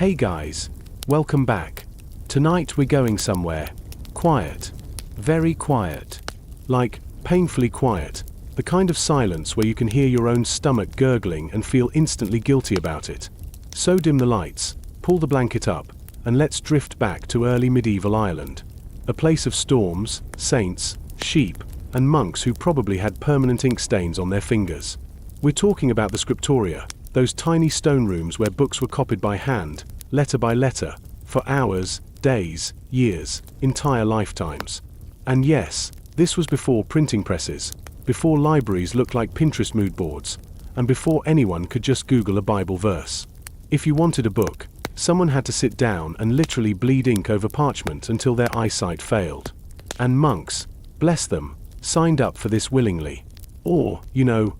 Hey guys, welcome back. Tonight we're going somewhere. Quiet. Very quiet. Like, painfully quiet. The kind of silence where you can hear your own stomach gurgling and feel instantly guilty about it. So dim the lights, pull the blanket up, and let's drift back to early medieval Ireland. A place of storms, saints, sheep, and monks who probably had permanent ink stains on their fingers. We're talking about the scriptoria, those tiny stone rooms where books were copied by hand, letter by letter, for hours, days, years, entire lifetimes. And yes, this was before printing presses, before libraries looked like Pinterest mood boards, and before anyone could just Google a Bible verse. If you wanted a book, someone had to sit down and literally bleed ink over parchment until their eyesight failed. And monks, bless them, signed up for this willingly. Or,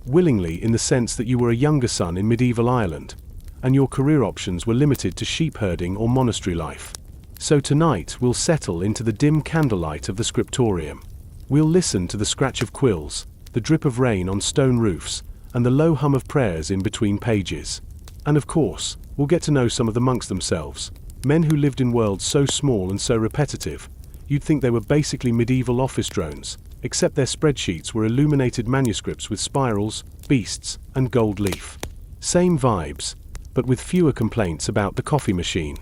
willingly in the sense that you were a younger son in medieval Ireland, and your career options were limited to sheep herding or monastery life. So tonight we'll settle into the dim candlelight of the scriptorium. We'll listen to the scratch of quills, the drip of rain on stone roofs, and the low hum of prayers in between pages. And of course, we'll get to know some of the monks themselves, men who lived in worlds so small and so repetitive, you'd think they were basically medieval office drones, except their spreadsheets were illuminated manuscripts with spirals, beasts, and gold leaf. Same vibes, but with fewer complaints about the coffee machine.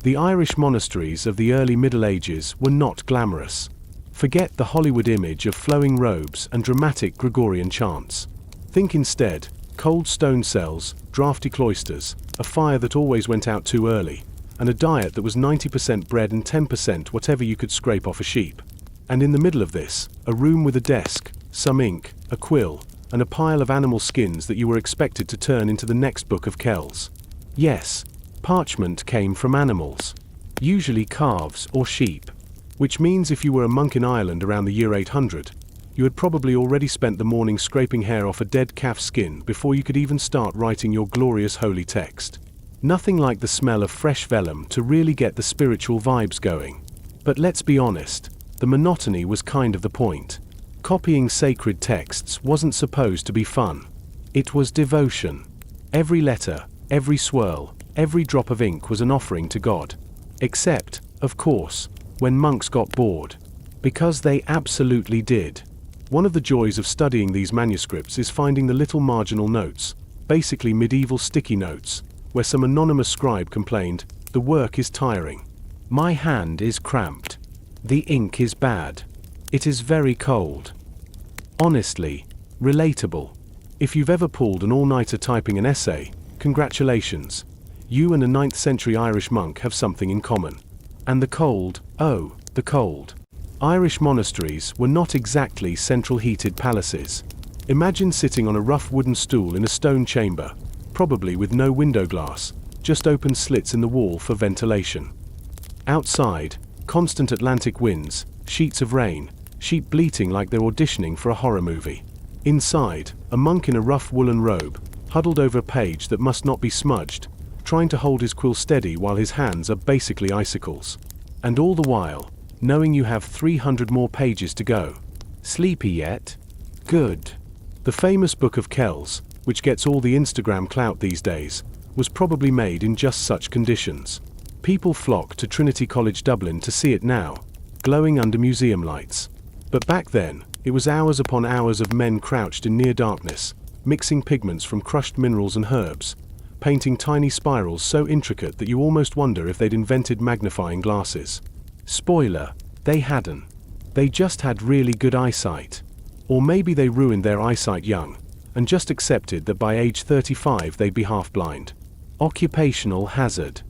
The Irish monasteries of the early Middle Ages were not glamorous. Forget the Hollywood image of flowing robes and dramatic Gregorian chants. Think instead, cold stone cells, drafty cloisters, a fire that always went out too early, and a diet that was 90% bread and 10% whatever you could scrape off a sheep. And in the middle of this, a room with a desk, some ink, a quill, and a pile of animal skins that you were expected to turn into the next Book of Kells. Yes, parchment came from animals, usually calves or sheep, which means if you were a monk in Ireland around the year 800, you had probably already spent the morning scraping hair off a dead calf's skin before you could even start writing your glorious holy text. Nothing like the smell of fresh vellum to really get the spiritual vibes going. But let's be honest, the monotony was kind of the point. Copying sacred texts wasn't supposed to be fun. It was devotion. Every letter, every swirl, every drop of ink was an offering to God. Except, of course, when monks got bored. Because they absolutely did. One of the joys of studying these manuscripts is finding the little marginal notes, basically medieval sticky notes, where some anonymous scribe complained, "The work is tiring. My hand is cramped. The ink is bad. It is very cold." Honestly, relatable. If you've ever pulled an all-nighter typing an essay, congratulations. You and a 9th century Irish monk have something in common. And the cold, oh, the cold. Irish monasteries were not exactly central heated palaces. Imagine sitting on a rough wooden stool in a stone chamber, probably with no window glass, just open slits in the wall for ventilation. Outside, constant Atlantic winds, sheets of rain, sheep bleating like they're auditioning for a horror movie. Inside, a monk in a rough woolen robe, huddled over a page that must not be smudged, trying to hold his quill steady while his hands are basically icicles. And all the while, knowing you have 300 more pages to go. Sleepy yet? Good. The famous Book of Kells, which gets all the Instagram clout these days, was probably made in just such conditions. People flock to Trinity College Dublin to see it now, glowing under museum lights. But back then, it was hours upon hours of men crouched in near darkness, mixing pigments from crushed minerals and herbs, painting tiny spirals so intricate that you almost wonder if they'd invented magnifying glasses. Spoiler, they hadn't. They just had really good eyesight. Or maybe they ruined their eyesight young, and just accepted that by age 35 they'd be half-blind. Occupational hazard.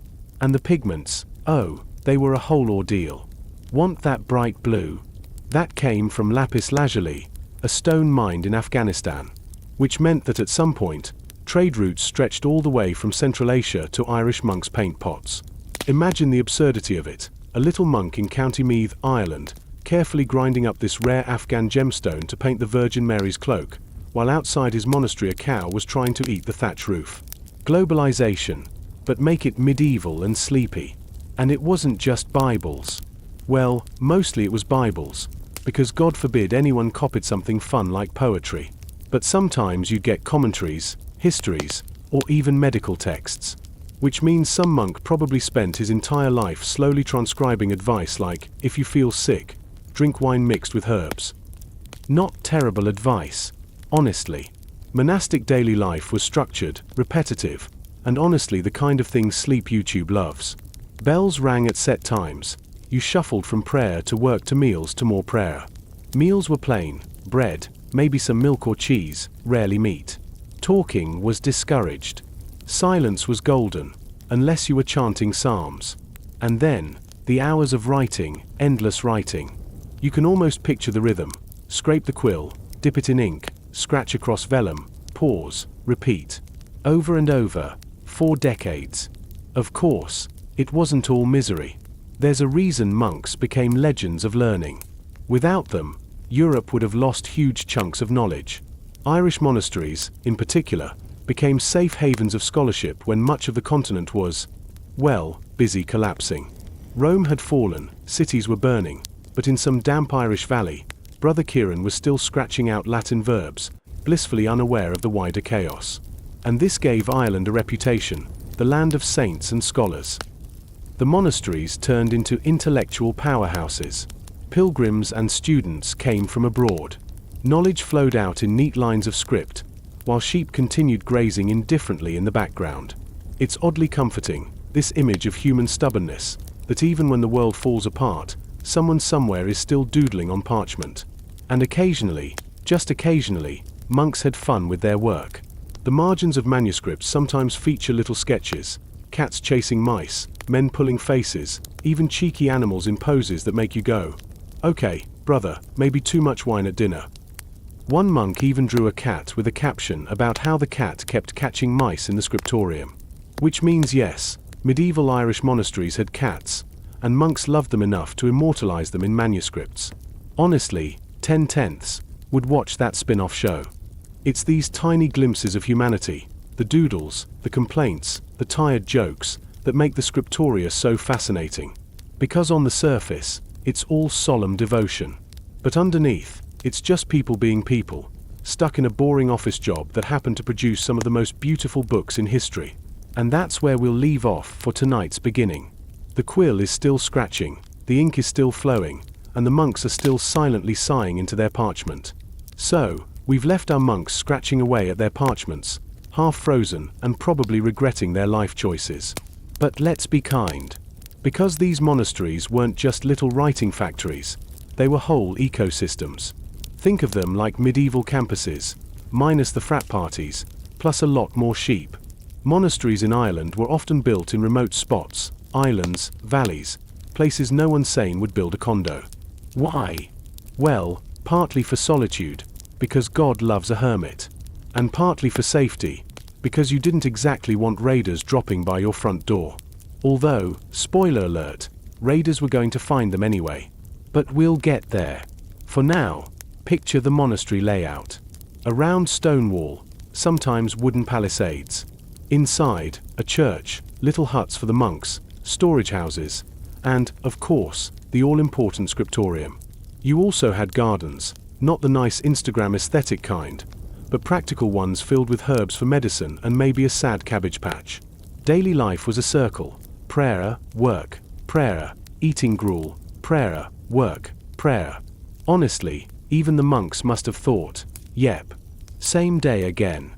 And the pigments, oh, they were a whole ordeal. Want that bright blue? That came from lapis lazuli, a stone mined in Afghanistan, which meant that at some point, trade routes stretched all the way from Central Asia to Irish monks' paint pots. Imagine the absurdity of it, a little monk in County Meath, Ireland, carefully grinding up this rare Afghan gemstone to paint the Virgin Mary's cloak, while outside his monastery a cow was trying to eat the thatch roof. Globalization, but make it medieval and sleepy. And it wasn't just Bibles. Well, mostly it was Bibles, because God forbid anyone copied something fun like poetry. But sometimes you'd get commentaries, histories, or even medical texts, which means some monk probably spent his entire life slowly transcribing advice like, if you feel sick, drink wine mixed with herbs. Not terrible advice, honestly. Monastic daily life was structured, repetitive, and honestly the kind of thing sleep YouTube loves. Bells rang at set times. You shuffled from prayer to work to meals to more prayer. Meals were plain, bread, maybe some milk or cheese, rarely meat. Talking was discouraged. Silence was golden, unless you were chanting psalms. And then, the hours of writing, endless writing. You can almost picture the rhythm. Scrape the quill, dip it in ink, scratch across vellum, pause, repeat. Over and over, 4 decades. Of course, it wasn't all misery. There's a reason monks became legends of learning. Without them, Europe would have lost huge chunks of knowledge. Irish monasteries, in particular, became safe havens of scholarship when much of the continent was, well, busy collapsing. Rome had fallen, cities were burning, but in some damp Irish valley, Brother Kieran was still scratching out Latin verbs, blissfully unaware of the wider chaos. And this gave Ireland a reputation, the land of saints and scholars. The monasteries turned into intellectual powerhouses. Pilgrims and students came from abroad. Knowledge flowed out in neat lines of script, while sheep continued grazing indifferently in the background. It's oddly comforting, this image of human stubbornness, that even when the world falls apart, someone somewhere is still doodling on parchment. And occasionally, just occasionally, monks had fun with their work. The margins of manuscripts sometimes feature little sketches, cats chasing mice, men pulling faces, even cheeky animals in poses that make you go, okay, brother, maybe too much wine at dinner. One monk even drew a cat with a caption about how the cat kept catching mice in the scriptorium. Which means yes, medieval Irish monasteries had cats, and monks loved them enough to immortalize them in manuscripts. Honestly, 10/10ths would watch that spin-off show. It's these tiny glimpses of humanity, the doodles, the complaints, the tired jokes, that make the scriptoria so fascinating. Because on the surface, it's all solemn devotion. But underneath, it's just people being people, stuck in a boring office job that happened to produce some of the most beautiful books in history. And that's where we'll leave off for tonight's beginning. The quill is still scratching, the ink is still flowing, and the monks are still silently sighing into their parchment. So, we've left our monks scratching away at their parchments, half frozen and probably regretting their life choices. But let's be kind. Because these monasteries weren't just little writing factories, they were whole ecosystems. Think of them like medieval campuses, minus the frat parties, plus a lot more sheep. Monasteries in Ireland were often built in remote spots, islands, valleys, places no one sane would build a condo. Why? Well, partly for solitude, because God loves a hermit. And partly for safety, because you didn't exactly want raiders dropping by your front door. Although, spoiler alert, raiders were going to find them anyway. But we'll get there. For now, picture the monastery layout. A round stone wall, sometimes wooden palisades. Inside, a church, little huts for the monks, storage houses, and, of course, the all-important scriptorium. You also had gardens, not the nice Instagram aesthetic kind, but practical ones filled with herbs for medicine and maybe a sad cabbage patch. Daily life was a circle. Prayer, work, prayer, eating gruel, prayer, work, prayer. Honestly, even the monks must have thought, yep, same day again.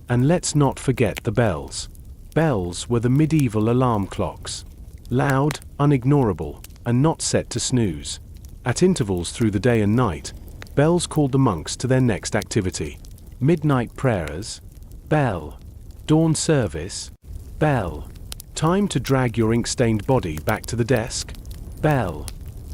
And let's not forget the bells. Bells were the medieval alarm clocks. Loud, unignorable, and not set to snooze. At intervals through the day and night, bells called the monks to their next activity. Midnight prayers, bell. Dawn service, bell. Time to drag your ink-stained body back to the desk, bell.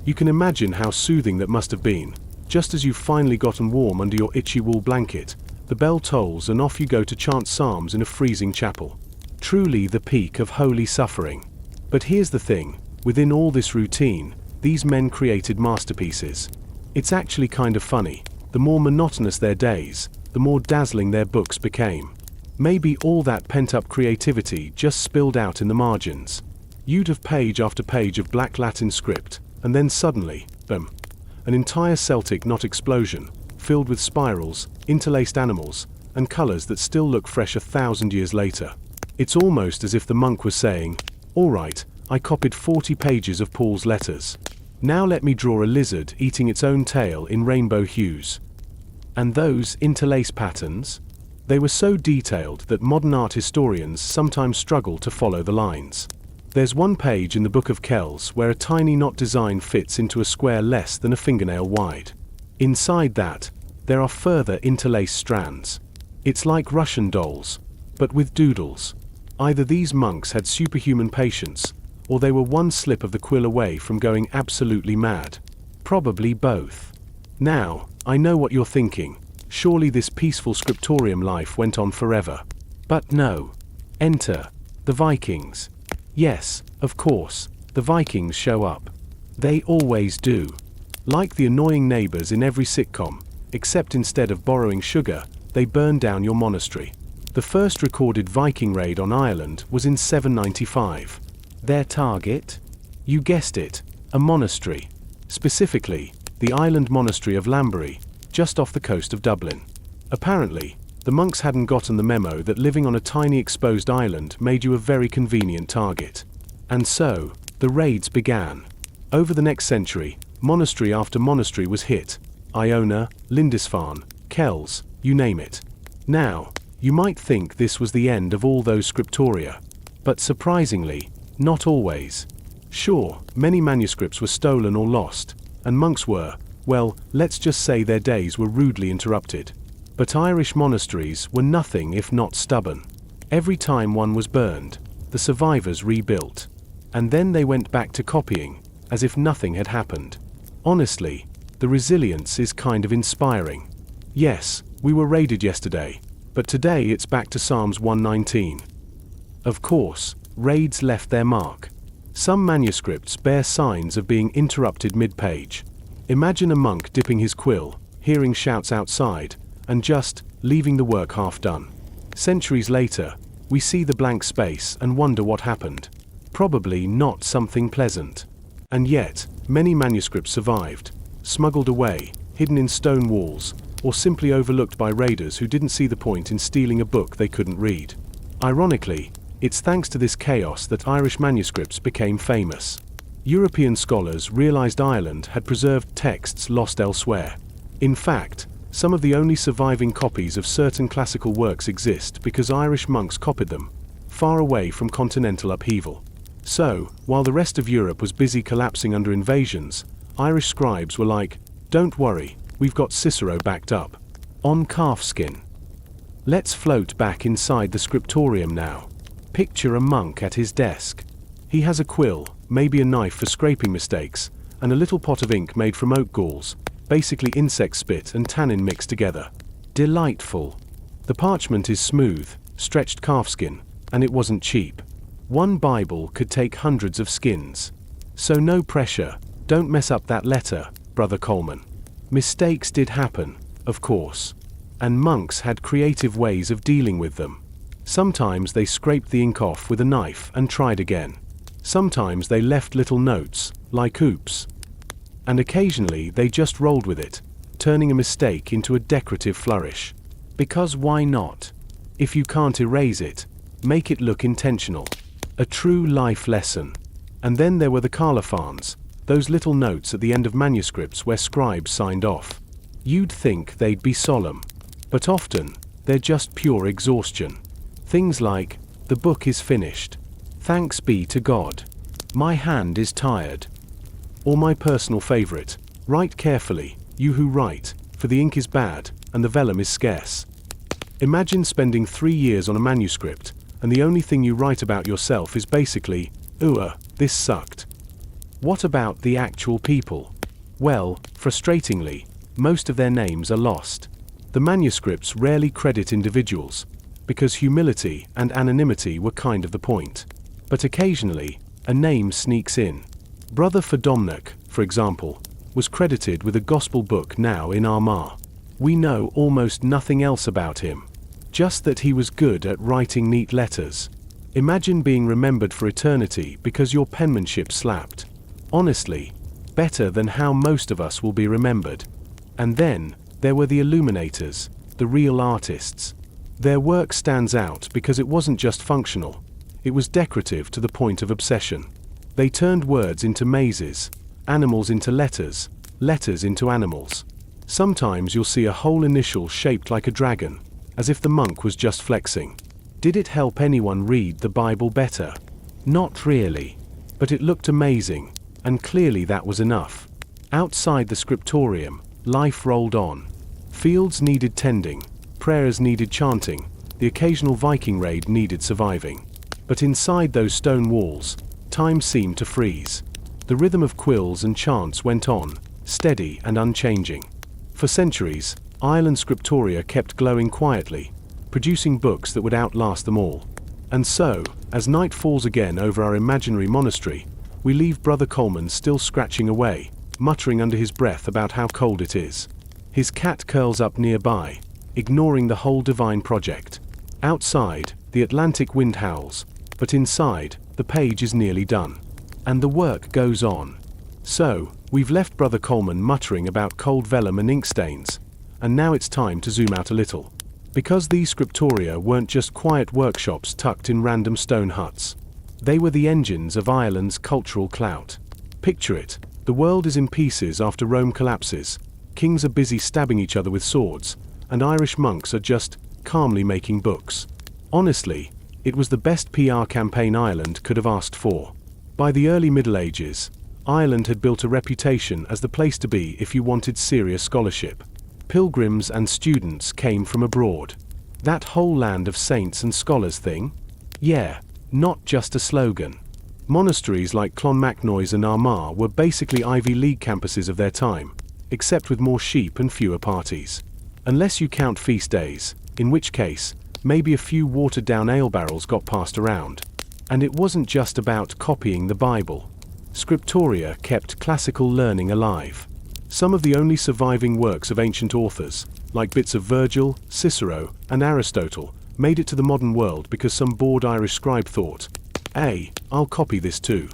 You can imagine how soothing that must have been. Just as you've finally gotten warm under your itchy wool blanket, the bell tolls and off you go to chant psalms in a freezing chapel. Truly the peak of holy suffering. But here's the thing, within all this routine, these men created masterpieces. It's actually kind of funny. The more monotonous their days, the more dazzling their books became. Maybe all that pent-up creativity just spilled out in the margins. You'd have page after page of black Latin script, and then suddenly, boom, an entire Celtic knot explosion, filled with spirals, interlaced animals, and colors that still look fresh 1,000 years later. It's almost as if the monk was saying, "All right, I copied 40 pages of Paul's letters. Now let me draw a lizard eating its own tail in rainbow hues." And those interlace patterns? They were so detailed that modern art historians sometimes struggle to follow the lines. There's one page in the Book of Kells where a tiny knot design fits into a square less than a fingernail wide. Inside that, there are further interlaced strands. It's like Russian dolls, but with doodles. Either these monks had superhuman patience, or they were one slip of the quill away from going absolutely mad. Probably both. Now, I know what you're thinking. Surely this peaceful scriptorium life went on forever. But no. Enter the Vikings. Yes, of course, the Vikings show up. They always do. Like the annoying neighbors in every sitcom, except instead of borrowing sugar, they burn down your monastery. The first recorded Viking raid on Ireland was in 795. Their target? You guessed it, a monastery. Specifically, the island monastery of Lambury, just off the coast of Dublin. Apparently, the monks hadn't gotten the memo that living on a tiny exposed island made you a very convenient target. And so, the raids began. Over the next century, monastery after monastery was hit. Iona, Lindisfarne, Kells, you name it. Now, you might think this was the end of all those scriptoria. But surprisingly, not always. Sure, many manuscripts were stolen or lost, and monks were, well, let's just say their days were rudely interrupted. But Irish monasteries were nothing if not stubborn. Every time one was burned, the survivors rebuilt. And then they went back to copying, as if nothing had happened. Honestly, the resilience is kind of inspiring. Yes, we were raided yesterday, but today it's back to Psalms 119. Of course, raids left their mark. Some manuscripts bear signs of being interrupted mid-page. Imagine a monk dipping his quill, hearing shouts outside, and just leaving the work half done. Centuries later, we see the blank space and wonder what happened. Probably not something pleasant. And yet, many manuscripts survived, smuggled away, hidden in stone walls, or simply overlooked by raiders who didn't see the point in stealing a book they couldn't read. Ironically, it's thanks to this chaos that Irish manuscripts became famous. European scholars realized Ireland had preserved texts lost elsewhere. In fact, some of the only surviving copies of certain classical works exist because Irish monks copied them, far away from continental upheaval. So, while the rest of Europe was busy collapsing under invasions, Irish scribes were like, "Don't worry, we've got Cicero backed up." On calfskin. Let's float back inside the scriptorium now. Picture a monk at his desk. He has a quill, maybe a knife for scraping mistakes, and a little pot of ink made from oak galls, basically insect spit and tannin mixed together. Delightful. The parchment is smooth, stretched calfskin, and it wasn't cheap. One Bible could take hundreds of skins. So no pressure, don't mess up that letter, Brother Coleman. Mistakes did happen, of course. And monks had creative ways of dealing with them. Sometimes they scraped the ink off with a knife and tried again. Sometimes they left little notes, like oops. And occasionally they just rolled with it, turning a mistake into a decorative flourish. Because why not? If you can't erase it, make it look intentional. A true life lesson. And then there were the colophons, those little notes at the end of manuscripts where scribes signed off. You'd think they'd be solemn. But often, they're just pure exhaustion. Things like, "The book is finished. Thanks be to God. My hand is tired." Or my personal favorite, "Write carefully, you who write, for the ink is bad, and the vellum is scarce." Imagine spending 3 years on a manuscript, and the only thing you write about yourself is basically, this sucked. What about the actual people? Well, frustratingly, most of their names are lost. The manuscripts rarely credit individuals, because humility and anonymity were kind of the point. But occasionally, a name sneaks in. Brother Dominic, for example, was credited with a gospel book now in Armagh. We know almost nothing else about him. Just that he was good at writing neat letters. Imagine being remembered for eternity because your penmanship slapped. Honestly, better than how most of us will be remembered. And then, there were the illuminators, the real artists. Their work stands out because it wasn't just functional, it was decorative to the point of obsession. They turned words into mazes, animals into letters, letters into animals. Sometimes you'll see a whole initial shaped like a dragon, as if the monk was just flexing. Did it help anyone read the Bible better? Not really. But it looked amazing, and clearly that was enough. Outside the scriptorium, life rolled on. Fields needed tending, prayers needed chanting, the occasional Viking raid needed surviving. But inside those stone walls, time seemed to freeze. The rhythm of quills and chants went on, steady and unchanging. For centuries, Ireland's scriptoria kept glowing quietly, producing books that would outlast them all. And so, as night falls again over our imaginary monastery, we leave Brother Coleman still scratching away, muttering under his breath about how cold it is. His cat curls up nearby, ignoring the whole divine project. Outside, the Atlantic wind howls, but inside, the page is nearly done. And the work goes on. So, we've left Brother Coleman muttering about cold vellum and ink stains, and now it's time to zoom out a little. Because these scriptoria weren't just quiet workshops tucked in random stone huts. They were the engines of Ireland's cultural clout. Picture it, the world is in pieces after Rome collapses, kings are busy stabbing each other with swords, and Irish monks are just calmly making books. Honestly, it was the best PR campaign Ireland could have asked for. By the early Middle Ages, Ireland had built a reputation as the place to be if you wanted serious scholarship. Pilgrims and students came from abroad. That whole land of saints and scholars thing? Yeah, not just a slogan. Monasteries like Clonmacnoise and Armagh were basically Ivy League campuses of their time, except with more sheep and fewer parties. Unless you count feast days, in which case, maybe a few watered-down ale barrels got passed around. And it wasn't just about copying the Bible. Scriptoria kept classical learning alive. Some of the only surviving works of ancient authors, like bits of Virgil, Cicero, and Aristotle, made it to the modern world because some bored Irish scribe thought, "Hey, I'll copy this too."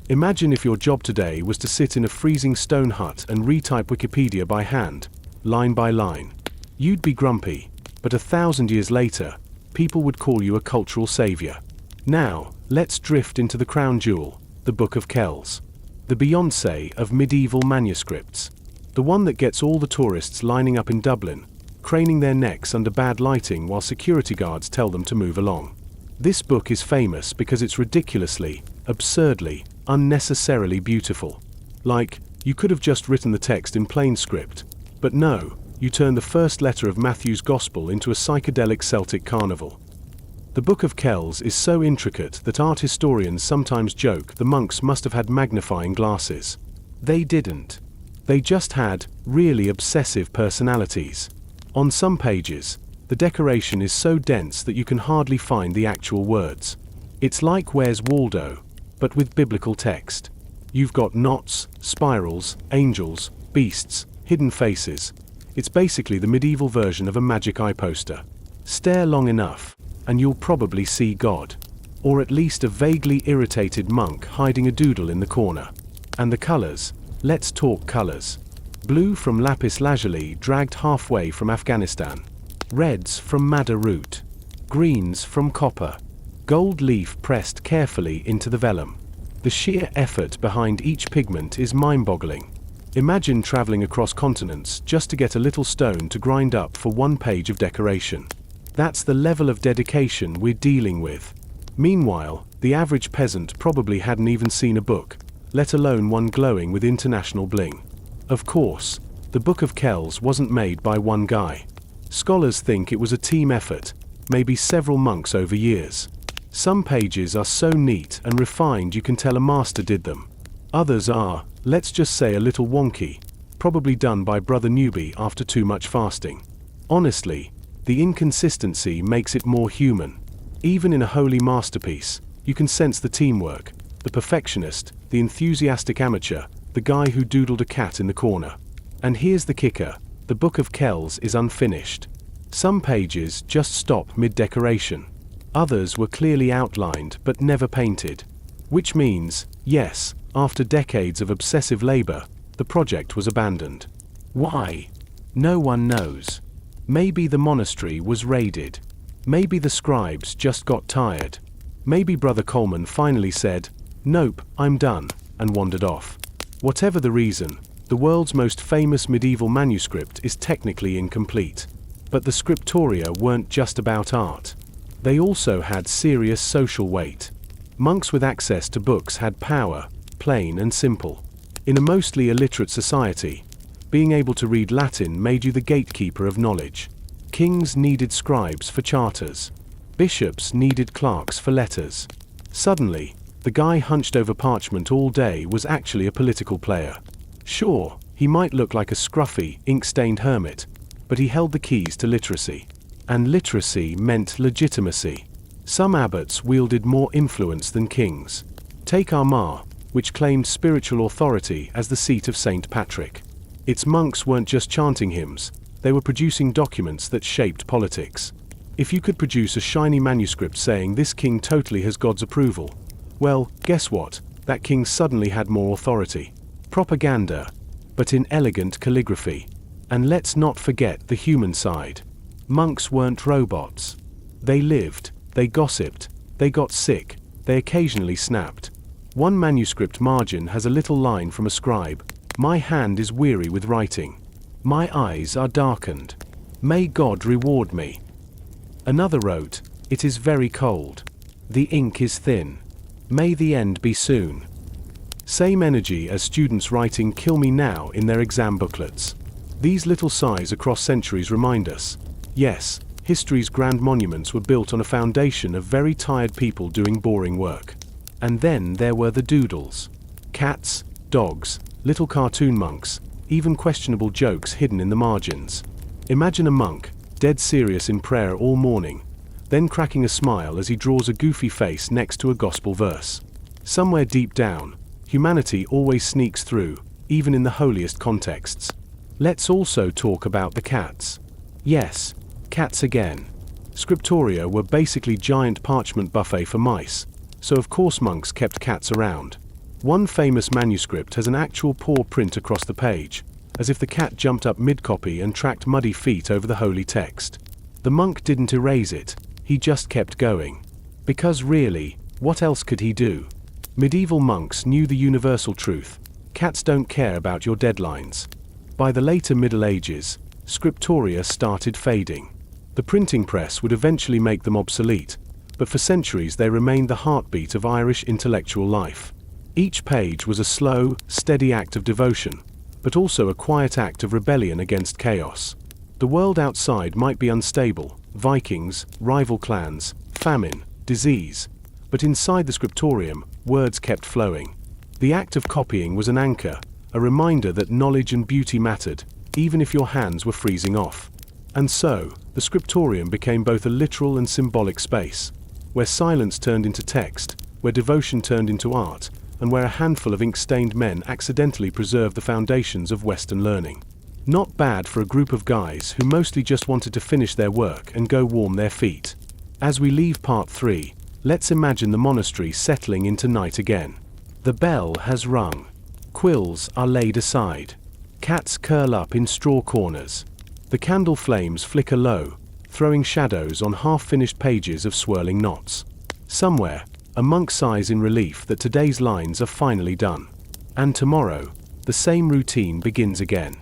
Imagine if your job today was to sit in a freezing stone hut and retype Wikipedia by hand, line by line. You'd be grumpy, but 1,000 years later, people would call you a cultural savior. Now, let's drift into the crown jewel, the Book of Kells. The Beyoncé of medieval manuscripts. The one that gets all the tourists lining up in Dublin, craning their necks under bad lighting while security guards tell them to move along. This book is famous because it's ridiculously, absurdly, unnecessarily beautiful. Like, you could have just written the text in plain script, but no, you turn the first letter of Matthew's Gospel into a psychedelic Celtic carnival. The Book of Kells is so intricate that art historians sometimes joke the monks must have had magnifying glasses. They didn't. They just had really obsessive personalities. On some pages, the decoration is so dense that you can hardly find the actual words. It's like Where's Waldo, but with biblical text. You've got knots, spirals, angels, beasts, hidden faces. It's basically the medieval version of a magic eye poster. Stare long enough, and you'll probably see God. Or at least a vaguely irritated monk hiding a doodle in the corner. And the colors, let's talk colors. Blue from lapis lazuli dragged halfway from Afghanistan. Reds from madder root. Greens from copper. Gold leaf pressed carefully into the vellum. The sheer effort behind each pigment is mind-boggling. Imagine traveling across continents just to get a little stone to grind up for one page of decoration. That's the level of dedication we're dealing with. Meanwhile, the average peasant probably hadn't even seen a book, let alone one glowing with international bling. Of course, the Book of Kells wasn't made by one guy. Scholars think it was a team effort, maybe several monks over years. Some pages are so neat and refined you can tell a master did them. Others are, let's just say, a little wonky, probably done by Brother Newbie after too much fasting. Honestly, the inconsistency makes it more human. Even in a holy masterpiece, you can sense the teamwork, the perfectionist, the enthusiastic amateur, the guy who doodled a cat in the corner. And here's the kicker, the Book of Kells is unfinished. Some pages just stop mid-decoration. Others were clearly outlined but never painted. Which means, yes, after decades of obsessive labor, the project was abandoned. Why? No one knows. Maybe the monastery was raided. Maybe the scribes just got tired. Maybe Brother Coleman finally said, "Nope, I'm done," and wandered off. Whatever the reason, the world's most famous medieval manuscript is technically incomplete. But the scriptoria weren't just about art. They also had serious social weight. Monks with access to books had power, plain and simple. In a mostly illiterate society, being able to read Latin made you the gatekeeper of knowledge. Kings needed scribes for charters. Bishops needed clerks for letters. Suddenly, the guy hunched over parchment all day was actually a political player. Sure, he might look like a scruffy, ink-stained hermit, but he held the keys to literacy. And literacy meant legitimacy. Some abbots wielded more influence than kings. Take Armagh, which claimed spiritual authority as the seat of Saint Patrick. Its monks weren't just chanting hymns, they were producing documents that shaped politics. If you could produce a shiny manuscript saying this king totally has God's approval, well, guess what? That king suddenly had more authority. Propaganda, but in elegant calligraphy. And let's not forget the human side. Monks weren't robots. They lived, they gossiped, they got sick, they occasionally snapped. One manuscript margin has a little line from a scribe: "My hand is weary with writing. My eyes are darkened. May God reward me." Another wrote, "It is very cold. The ink is thin. May the end be soon." Same energy as students writing "Kill me now" in their exam booklets. These little sighs across centuries remind us, yes, history's grand monuments were built on a foundation of very tired people doing boring work. And then there were the doodles. Cats, dogs, little cartoon monks, even questionable jokes hidden in the margins. Imagine a monk, dead serious in prayer all morning, then cracking a smile as he draws a goofy face next to a gospel verse. Somewhere deep down, humanity always sneaks through, even in the holiest contexts. Let's also talk about the cats. Yes, cats again. Scriptoria were basically giant parchment buffet for mice, so of course monks kept cats around. One famous manuscript has an actual paw print across the page, as if the cat jumped up mid-copy and tracked muddy feet over the holy text. The monk didn't erase it, he just kept going. Because really, what else could he do? Medieval monks knew the universal truth: cats don't care about your deadlines. By the later Middle Ages, scriptoria started fading. The printing press would eventually make them obsolete, but for centuries they remained the heartbeat of Irish intellectual life. Each page was a slow, steady act of devotion, but also a quiet act of rebellion against chaos. The world outside might be unstable: Vikings, rival clans, famine, disease. But inside the scriptorium, words kept flowing. The act of copying was an anchor, a reminder that knowledge and beauty mattered, even if your hands were freezing off. And so, the scriptorium became both a literal and symbolic space, where silence turned into text, where devotion turned into art, and where a handful of ink-stained men accidentally preserved the foundations of Western learning. Not bad for a group of guys who mostly just wanted to finish their work and go warm their feet. As we leave part 3, let's imagine the monastery settling into night again. The bell has rung. Quills are laid aside. Cats curl up in straw corners. The candle flames flicker low, throwing shadows on half-finished pages of swirling knots. Somewhere, a monk sighs in relief that today's lines are finally done. And tomorrow, the same routine begins again.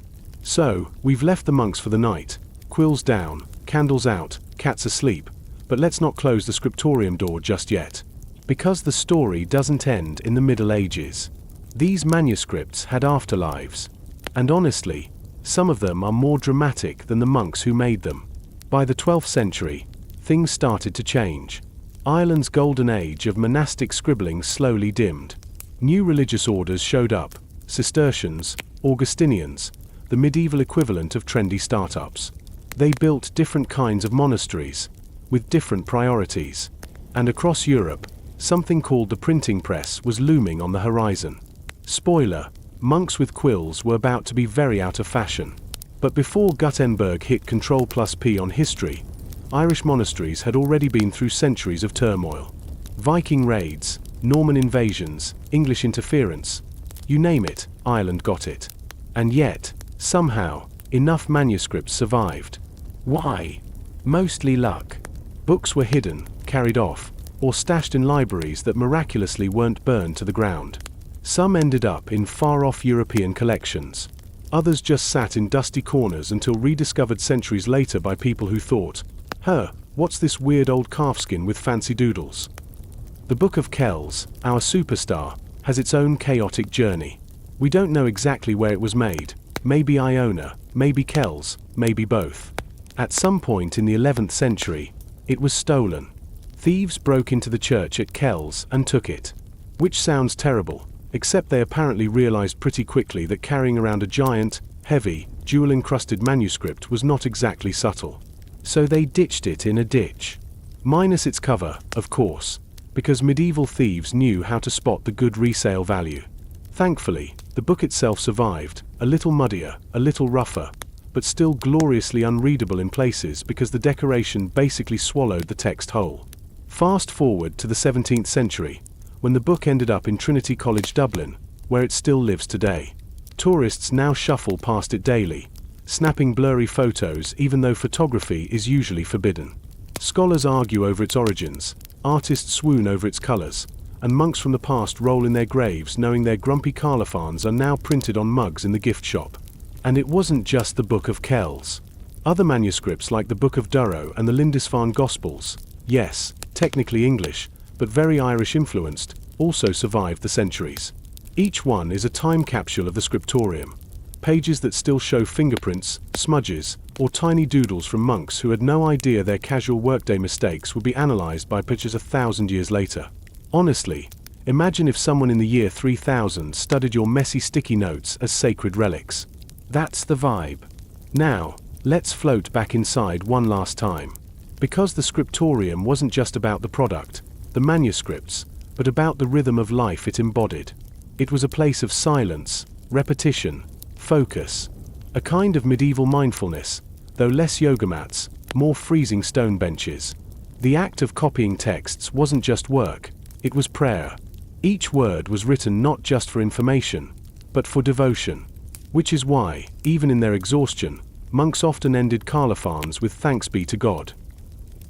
So, we've left the monks for the night, quills down, candles out, cats asleep, but let's not close the scriptorium door just yet. Because the story doesn't end in the Middle Ages. These manuscripts had afterlives. And honestly, some of them are more dramatic than the monks who made them. By the 12th century, things started to change. Ireland's golden age of monastic scribbling slowly dimmed. New religious orders showed up: Cistercians, Augustinians, the medieval equivalent of trendy startups. They built different kinds of monasteries, with different priorities. And across Europe, something called the printing press was looming on the horizon. Spoiler: monks with quills were about to be very out of fashion. But before Gutenberg hit Ctrl+P on history, Irish monasteries had already been through centuries of turmoil. Viking raids, Norman invasions, English interference. You name it, Ireland got it. And yet, somehow, enough manuscripts survived. Why? Mostly luck. Books were hidden, carried off, or stashed in libraries that miraculously weren't burned to the ground. Some ended up in far-off European collections. Others just sat in dusty corners until rediscovered centuries later by people who thought, what's this weird old calfskin with fancy doodles? The Book of Kells, our superstar, has its own chaotic journey. We don't know exactly where it was made. Maybe Iona, maybe Kells, maybe both. At some point in the 11th century, it was stolen. Thieves broke into the church at Kells and took it. Which sounds terrible, except they apparently realized pretty quickly that carrying around a giant, heavy, jewel-encrusted manuscript was not exactly subtle. So they ditched it in a ditch. Minus its cover, of course, because medieval thieves knew how to spot the good resale value. Thankfully, the book itself survived, a little muddier, a little rougher, but still gloriously unreadable in places because the decoration basically swallowed the text whole. Fast forward to the 17th century, when the book ended up in Trinity College Dublin, where it still lives today. Tourists now shuffle past it daily, snapping blurry photos even though photography is usually forbidden. Scholars argue over its origins, artists swoon over its colors, and monks from the past roll in their graves knowing their grumpy colophons are now printed on mugs in the gift shop. And it wasn't just the Book of Kells. Other manuscripts like the Book of Durrow and the Lindisfarne Gospels, yes, technically English, but very Irish influenced, also survived the centuries. Each one is a time capsule of the scriptorium. Pages that still show fingerprints, smudges, or tiny doodles from monks who had no idea their casual workday mistakes would be analyzed by pitchers 1,000 years later. Honestly, imagine if someone in the year 3000 studied your messy sticky notes as sacred relics. That's the vibe. Now, let's float back inside one last time. Because the scriptorium wasn't just about the product, the manuscripts, but about the rhythm of life it embodied. It was a place of silence, repetition, focus, a kind of medieval mindfulness, though less yoga mats, more freezing stone benches. The act of copying texts wasn't just work, it was prayer. Each word was written not just for information, but for devotion. Which is why, even in their exhaustion, monks often ended colophons with thanks be to God.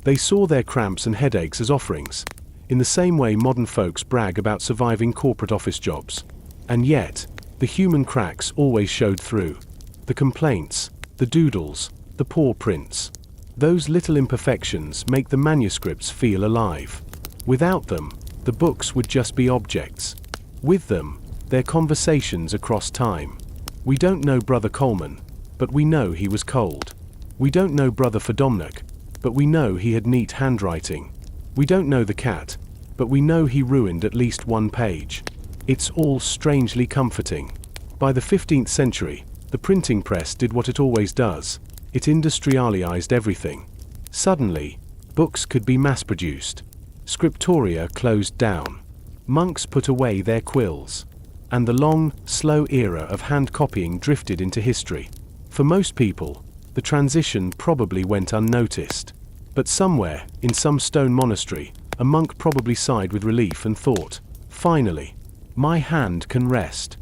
They saw their cramps and headaches as offerings, in the same way modern folks brag about surviving corporate office jobs. And yet, the human cracks always showed through. The complaints, the doodles, the pawprints. Those little imperfections make the manuscripts feel alive. Without them, the books would just be objects. With them, their conversations across time. We don't know Brother Coleman, but we know he was cold. We don't know Brother Fedomnik, but we know he had neat handwriting. We don't know the cat, but we know he ruined at least one page. It's all strangely comforting. By the 15th century, the printing press did what it always does. It industrialized everything. Suddenly, books could be mass-produced. Scriptoria closed down. Monks put away their quills. And the long, slow era of hand-copying drifted into history. For most people, the transition probably went unnoticed. But somewhere, in some stone monastery, a monk probably sighed with relief and thought, finally, my hand can rest.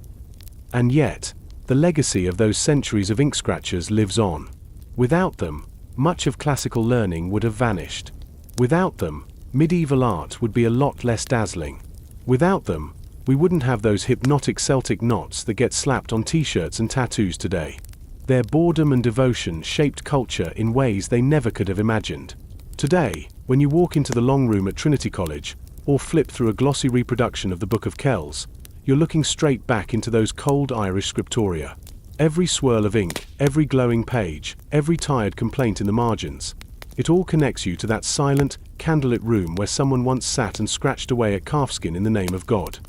And yet, the legacy of those centuries of ink scratchers lives on. Without them, much of classical learning would have vanished. Without them, medieval art would be a lot less dazzling. Without them, we wouldn't have those hypnotic Celtic knots that get slapped on t-shirts and tattoos today. Their boredom and devotion shaped culture in ways they never could have imagined. Today, when you walk into the long room at Trinity College, or flip through a glossy reproduction of the Book of Kells, you're looking straight back into those cold Irish scriptoria. Every swirl of ink, every glowing page, every tired complaint in the margins, it all connects you to that silent, candlelit room where someone once sat and scratched away at calfskin in the name of God.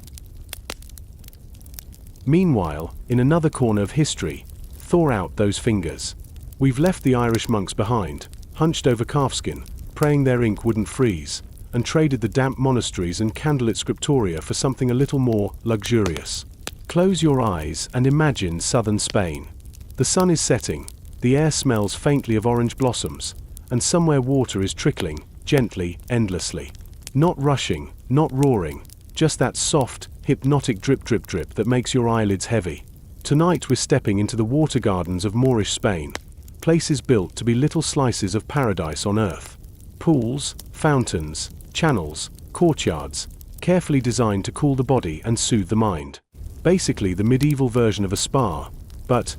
Meanwhile, in another corner of history, thaw out those fingers. We've left the Irish monks behind, hunched over calfskin, praying their ink wouldn't freeze, and traded the damp monasteries and candlelit scriptoria for something a little more luxurious. Close your eyes and imagine southern Spain. The sun is setting, the air smells faintly of orange blossoms, and somewhere water is trickling, gently, endlessly. Not rushing, not roaring, just that soft, hypnotic drip drip drip that makes your eyelids heavy. Tonight we're stepping into the water gardens of Moorish Spain, places built to be little slices of paradise on earth. Pools, fountains, channels, courtyards, carefully designed to cool the body and soothe the mind. Basically the medieval version of a spa, but,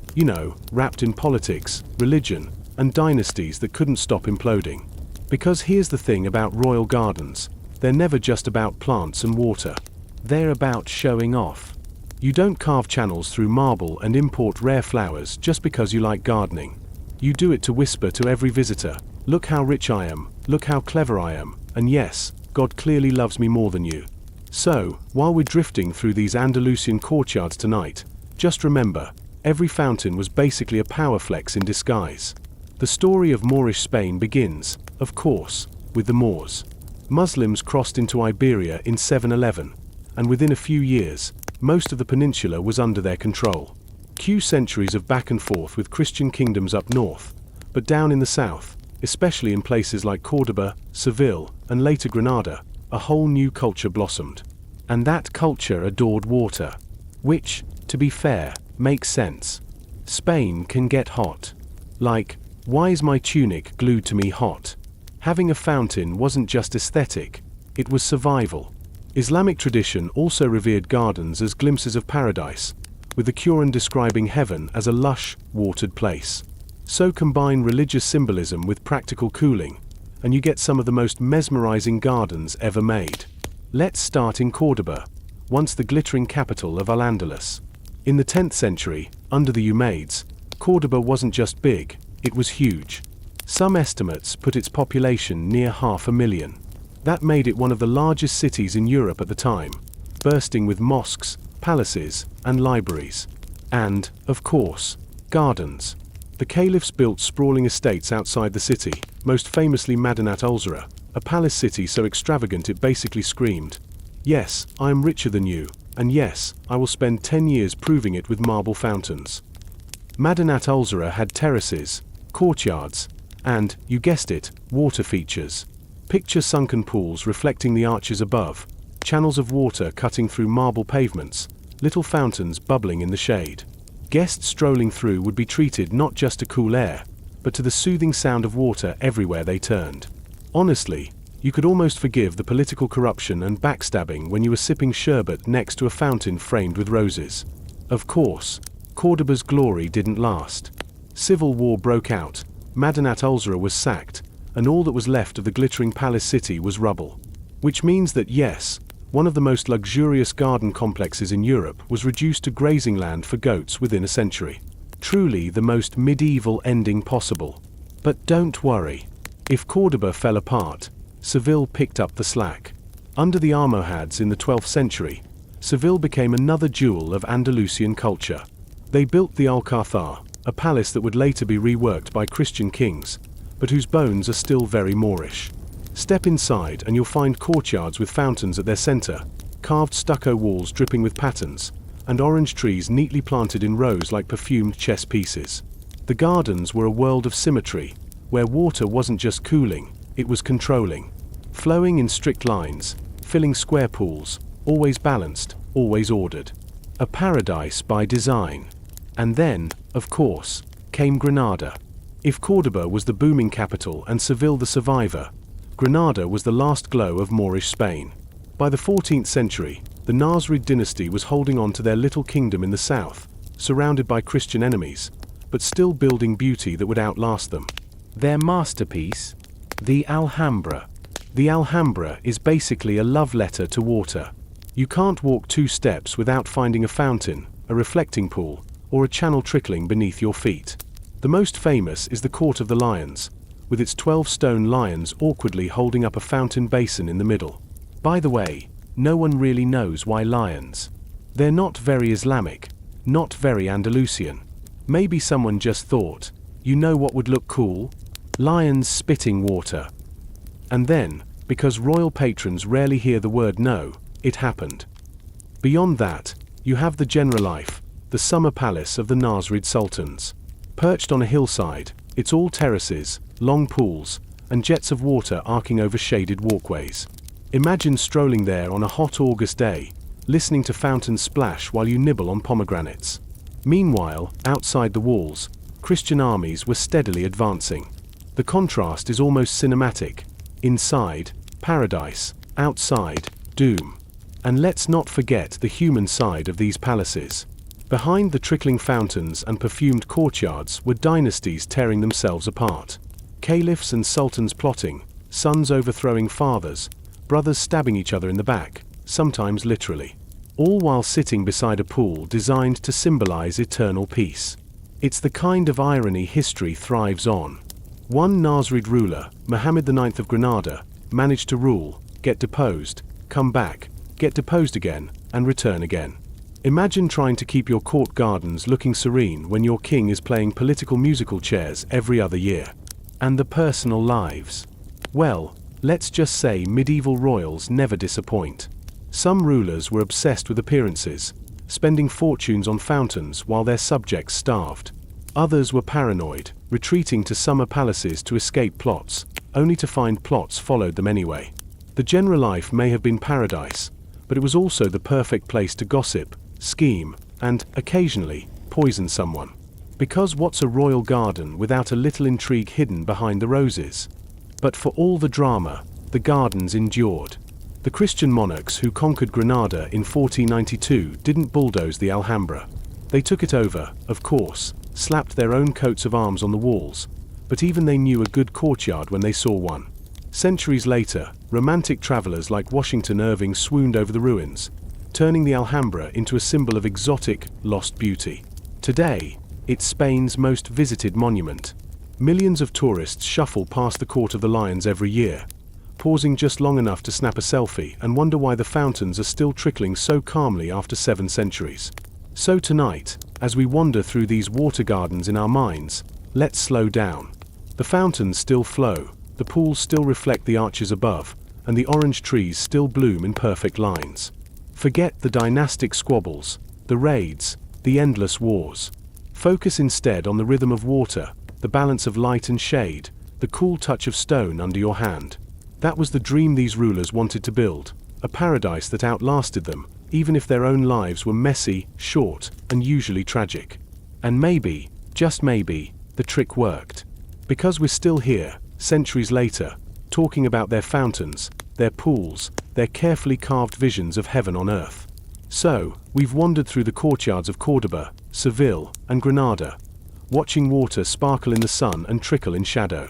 wrapped in politics, religion, and dynasties that couldn't stop imploding. Because here's the thing about royal gardens, they're never just about plants and water. They're about showing off. You don't carve channels through marble and import rare flowers just because you like gardening. You do it to whisper to every visitor, look how rich I am, look how clever I am, and yes, God clearly loves me more than you. So, while we're drifting through these Andalusian courtyards tonight, just remember, every fountain was basically a power flex in disguise. The story of Moorish Spain begins, of course, with the Moors. Muslims crossed into Iberia in 711, and within a few years, most of the peninsula was under their control. Cue centuries of back and forth with Christian kingdoms up north, but down in the south, especially in places like Córdoba, Seville, and later Granada, a whole new culture blossomed. And that culture adored water. Which, to be fair, makes sense. Spain can get hot. Like, why is my tunic glued to me hot? Having a fountain wasn't just aesthetic, it was survival. Islamic tradition also revered gardens as glimpses of paradise, with the Quran describing heaven as a lush, watered place. So combine religious symbolism with practical cooling, and you get some of the most mesmerizing gardens ever made. Let's start in Córdoba, once the glittering capital of Al-Andalus. In the 10th century, under the Umayyads, Córdoba wasn't just big, it was huge. Some estimates put its population near 500,000. That made it one of the largest cities in Europe at the time, bursting with mosques, palaces, and libraries. And, of course, gardens. The caliphs built sprawling estates outside the city, most famously Madinat al-Zura, a palace city so extravagant it basically screamed, "Yes, I am richer than you, and yes, I will spend 10 years proving it with marble fountains." Madinat al-Zura had terraces, courtyards, and, you guessed it, water features. Picture sunken pools reflecting the arches above, channels of water cutting through marble pavements, little fountains bubbling in the shade. Guests strolling through would be treated not just to cool air, but to the soothing sound of water everywhere they turned. Honestly, you could almost forgive the political corruption and backstabbing when you were sipping sherbet next to a fountain framed with roses. Of course, Córdoba's glory didn't last. Civil war broke out, Madinat al-Zura was sacked, and all that was left of the glittering palace city was rubble. Which means that yes, one of the most luxurious garden complexes in Europe was reduced to grazing land for goats within a century. Truly the most medieval ending possible. But don't worry. If Córdoba fell apart, Seville picked up the slack. Under the Almohads in the 12th century, Seville became another jewel of Andalusian culture. They built the Alcázar, a palace that would later be reworked by Christian kings, but whose bones are still very Moorish. Step inside and you'll find courtyards with fountains at their center, carved stucco walls dripping with patterns, and orange trees neatly planted in rows like perfumed chess pieces. The gardens were a world of symmetry, where water wasn't just cooling, it was controlling. Flowing in strict lines, filling square pools, always balanced, always ordered. A paradise by design. And then, of course, came Granada. If Córdoba was the booming capital and Seville the survivor, Granada was the last glow of Moorish Spain. By the 14th century, the Nasrid dynasty was holding on to their little kingdom in the south, surrounded by Christian enemies, but still building beauty that would outlast them. Their masterpiece? The Alhambra. The Alhambra is basically a love letter to water. You can't walk 2 steps without finding a fountain, a reflecting pool, or a channel trickling beneath your feet. The most famous is the Court of the Lions, with its 12 stone lions awkwardly holding up a fountain basin in the middle. By the way, no one really knows why lions. They're not very Islamic, not very Andalusian. Maybe someone just thought, you know what would look cool? Lions spitting water. And then, because royal patrons rarely hear the word no, it happened. Beyond that, you have the Generalife, the summer palace of the Nasrid sultans. Perched on a hillside, it's all terraces, long pools, and jets of water arcing over shaded walkways. Imagine strolling there on a hot August day, listening to fountains splash while you nibble on pomegranates. Meanwhile, outside the walls, Christian armies were steadily advancing. The contrast is almost cinematic. Inside, paradise. Outside, doom. And let's not forget the human side of these palaces. Behind the trickling fountains and perfumed courtyards were dynasties tearing themselves apart. Caliphs and sultans plotting, sons overthrowing fathers, brothers stabbing each other in the back, sometimes literally. All while sitting beside a pool designed to symbolize eternal peace. It's the kind of irony history thrives on. One Nasrid ruler, Muhammad IX of Granada, managed to rule, get deposed, come back, get deposed again, and return again. Imagine trying to keep your court gardens looking serene when your king is playing political musical chairs every other year. And the personal lives. Well, let's just say medieval royals never disappoint. Some rulers were obsessed with appearances, spending fortunes on fountains while their subjects starved. Others were paranoid, retreating to summer palaces to escape plots, only to find plots followed them anyway. The general life may have been paradise, but it was also the perfect place to gossip, scheme, and, occasionally, poison someone. Because what's a royal garden without a little intrigue hidden behind the roses? But for all the drama, the gardens endured. The Christian monarchs who conquered Granada in 1492 didn't bulldoze the Alhambra. They took it over, of course, slapped their own coats of arms on the walls, but even they knew a good courtyard when they saw one. Centuries later, romantic travelers like Washington Irving swooned over the ruins, turning the Alhambra into a symbol of exotic, lost beauty. Today, it's Spain's most visited monument. Millions of tourists shuffle past the Court of the Lions every year, pausing just long enough to snap a selfie and wonder why the fountains are still trickling so calmly after 7 centuries. So tonight, as we wander through these water gardens in our minds, let's slow down. The fountains still flow, the pools still reflect the arches above, and the orange trees still bloom in perfect lines. Forget the dynastic squabbles, the raids, the endless wars. Focus instead on the rhythm of water, the balance of light and shade, the cool touch of stone under your hand. That was the dream these rulers wanted to build, a paradise that outlasted them, even if their own lives were messy, short, and usually tragic. And maybe, just maybe, the trick worked. Because we're still here, centuries later, talking about their fountains, their pools, their carefully carved visions of heaven on earth. So, we've wandered through the courtyards of Córdoba, Seville, and Granada, watching water sparkle in the sun and trickle in shadow.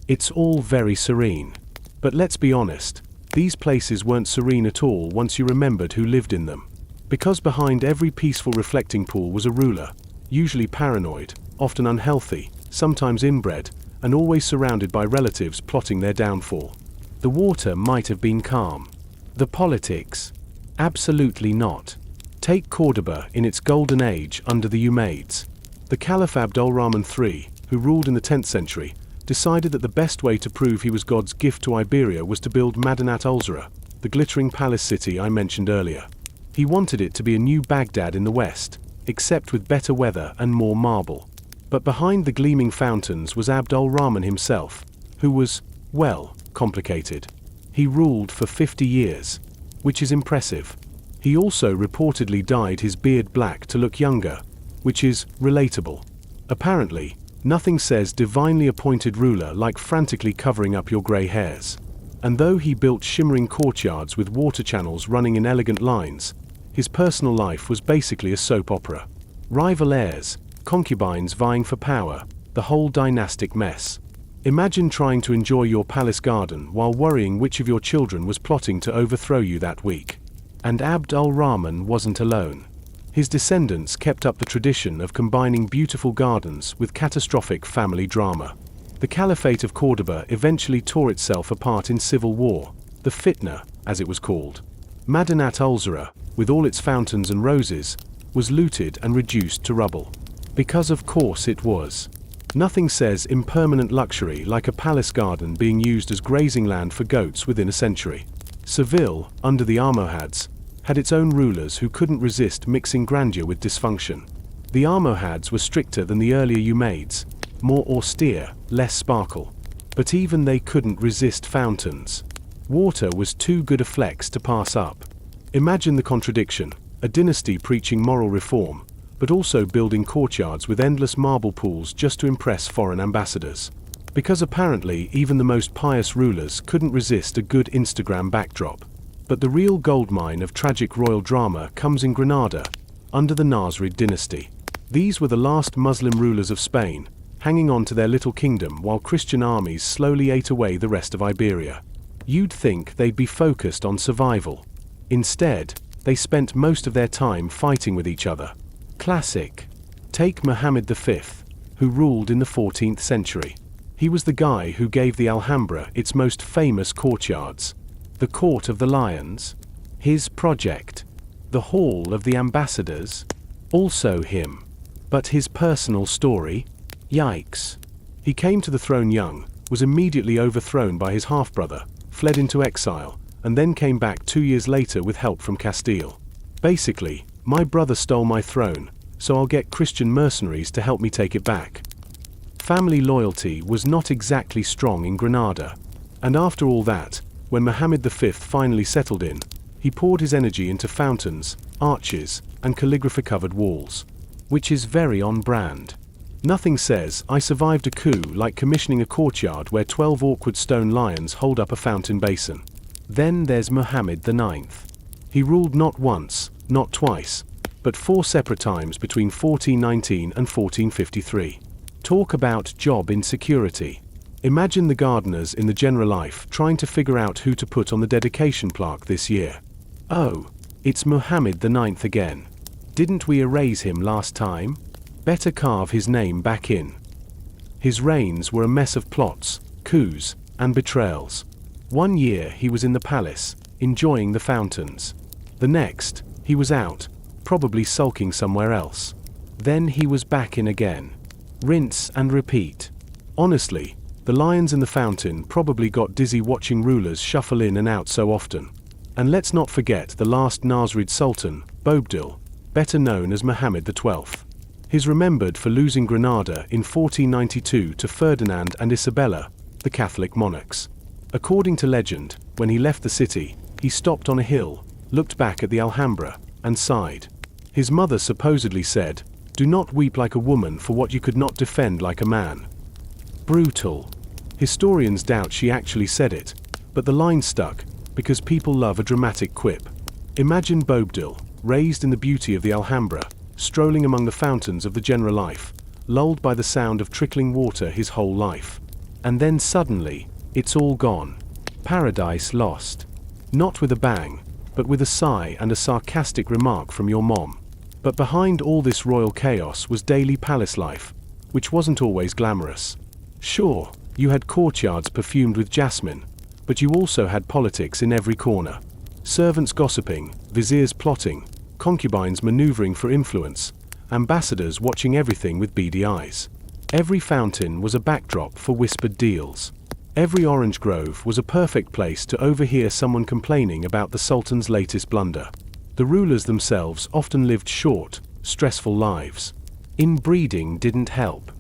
It's all very serene. But let's be honest, these places weren't serene at all once you remembered who lived in them. Because behind every peaceful reflecting pool was a ruler, usually paranoid, often unhealthy, sometimes inbred, and always surrounded by relatives plotting their downfall. The water might have been calm. The politics? Absolutely not. Take Córdoba in its golden age under the Umayyads. The Caliph Abdul-Rahman III, who ruled in the 10th century, decided that the best way to prove he was God's gift to Iberia was to build Madinat al-Zahra, the glittering palace city I mentioned earlier. He wanted it to be a new Baghdad in the west, except with better weather and more marble. But behind the gleaming fountains was Abdul-Rahman himself, who was, well, complicated. He ruled for 50 years, which is impressive. He also reportedly dyed his beard black to look younger, which is relatable. Apparently, nothing says divinely appointed ruler like frantically covering up your grey hairs. And though he built shimmering courtyards with water channels running in elegant lines, his personal life was basically a soap opera. Rival heirs, concubines vying for power, the whole dynastic mess. Imagine trying to enjoy your palace garden while worrying which of your children was plotting to overthrow you that week. And Abd al-Rahman wasn't alone. His descendants kept up the tradition of combining beautiful gardens with catastrophic family drama. The Caliphate of Córdoba eventually tore itself apart in civil war, the Fitna, as it was called. Madinat al-Zahra, with all its fountains and roses, was looted and reduced to rubble. Because of course it was. Nothing says impermanent luxury like a palace garden being used as grazing land for goats within a century. Seville, under the Almohads, had its own rulers who couldn't resist mixing grandeur with dysfunction. The Almohads were stricter than the earlier Umayyads, more austere, less sparkle. But even they couldn't resist fountains. Water was too good a flex to pass up. Imagine the contradiction, a dynasty preaching moral reform, but also building courtyards with endless marble pools just to impress foreign ambassadors. Because apparently even the most pious rulers couldn't resist a good Instagram backdrop. But the real goldmine of tragic royal drama comes in Granada, under the Nasrid dynasty. These were the last Muslim rulers of Spain, hanging on to their little kingdom while Christian armies slowly ate away the rest of Iberia. You'd think they'd be focused on survival. Instead, they spent most of their time fighting with each other. Classic. Take Muhammad V, who ruled in the 14th century. He was the guy who gave the Alhambra its most famous courtyards. The Court of the Lions. His project. The Hall of the Ambassadors. Also him. But his personal story? Yikes. He came to the throne young, was immediately overthrown by his half-brother, fled into exile, and then came back 2 years later with help from Castile. Basically, my brother stole my throne, so I'll get Christian mercenaries to help me take it back. Family loyalty was not exactly strong in Granada. And after all that, when Muhammad V finally settled in, he poured his energy into fountains, arches, and calligraphy-covered walls. Which is very on brand. Nothing says I survived a coup like commissioning a courtyard where 12 awkward stone lions hold up a fountain basin. Then there's Muhammad IX. He ruled not once, not twice, but 4 separate times between 1419 and 1453. Talk about job insecurity. Imagine the gardeners in the Generalife trying to figure out who to put on the dedication plaque this year. Oh, it's Muhammad IX again. Didn't we erase him last time? Better carve his name back in. His reigns were a mess of plots, coups, and betrayals. 1 year he was in the palace, enjoying the fountains. The next, he was out, probably sulking somewhere else. Then he was back in again. Rinse and repeat. Honestly, the lions in the fountain probably got dizzy watching rulers shuffle in and out so often. And let's not forget the last Nasrid Sultan, Boabdil, better known as Muhammad XII. He's remembered for losing Granada in 1492 to Ferdinand and Isabella, the Catholic monarchs. According to legend, when he left the city, he stopped on a hill, looked back at the Alhambra, and sighed. His mother supposedly said, "Do not weep like a woman for what you could not defend like a man." Brutal. Historians doubt she actually said it, but the line stuck, because people love a dramatic quip. Imagine Boabdil, raised in the beauty of the Alhambra, strolling among the fountains of the Generalife, lulled by the sound of trickling water his whole life. And then suddenly, it's all gone. Paradise lost. Not with a bang, but with a sigh and a sarcastic remark from your mom. But behind all this royal chaos was daily palace life, which wasn't always glamorous. Sure, you had courtyards perfumed with jasmine, but you also had politics in every corner. Servants gossiping, viziers plotting, concubines maneuvering for influence, ambassadors watching everything with beady eyes. Every fountain was a backdrop for whispered deals. Every orange grove was a perfect place to overhear someone complaining about the Sultan's latest blunder. The rulers themselves often lived short, stressful lives. Inbreeding didn't help.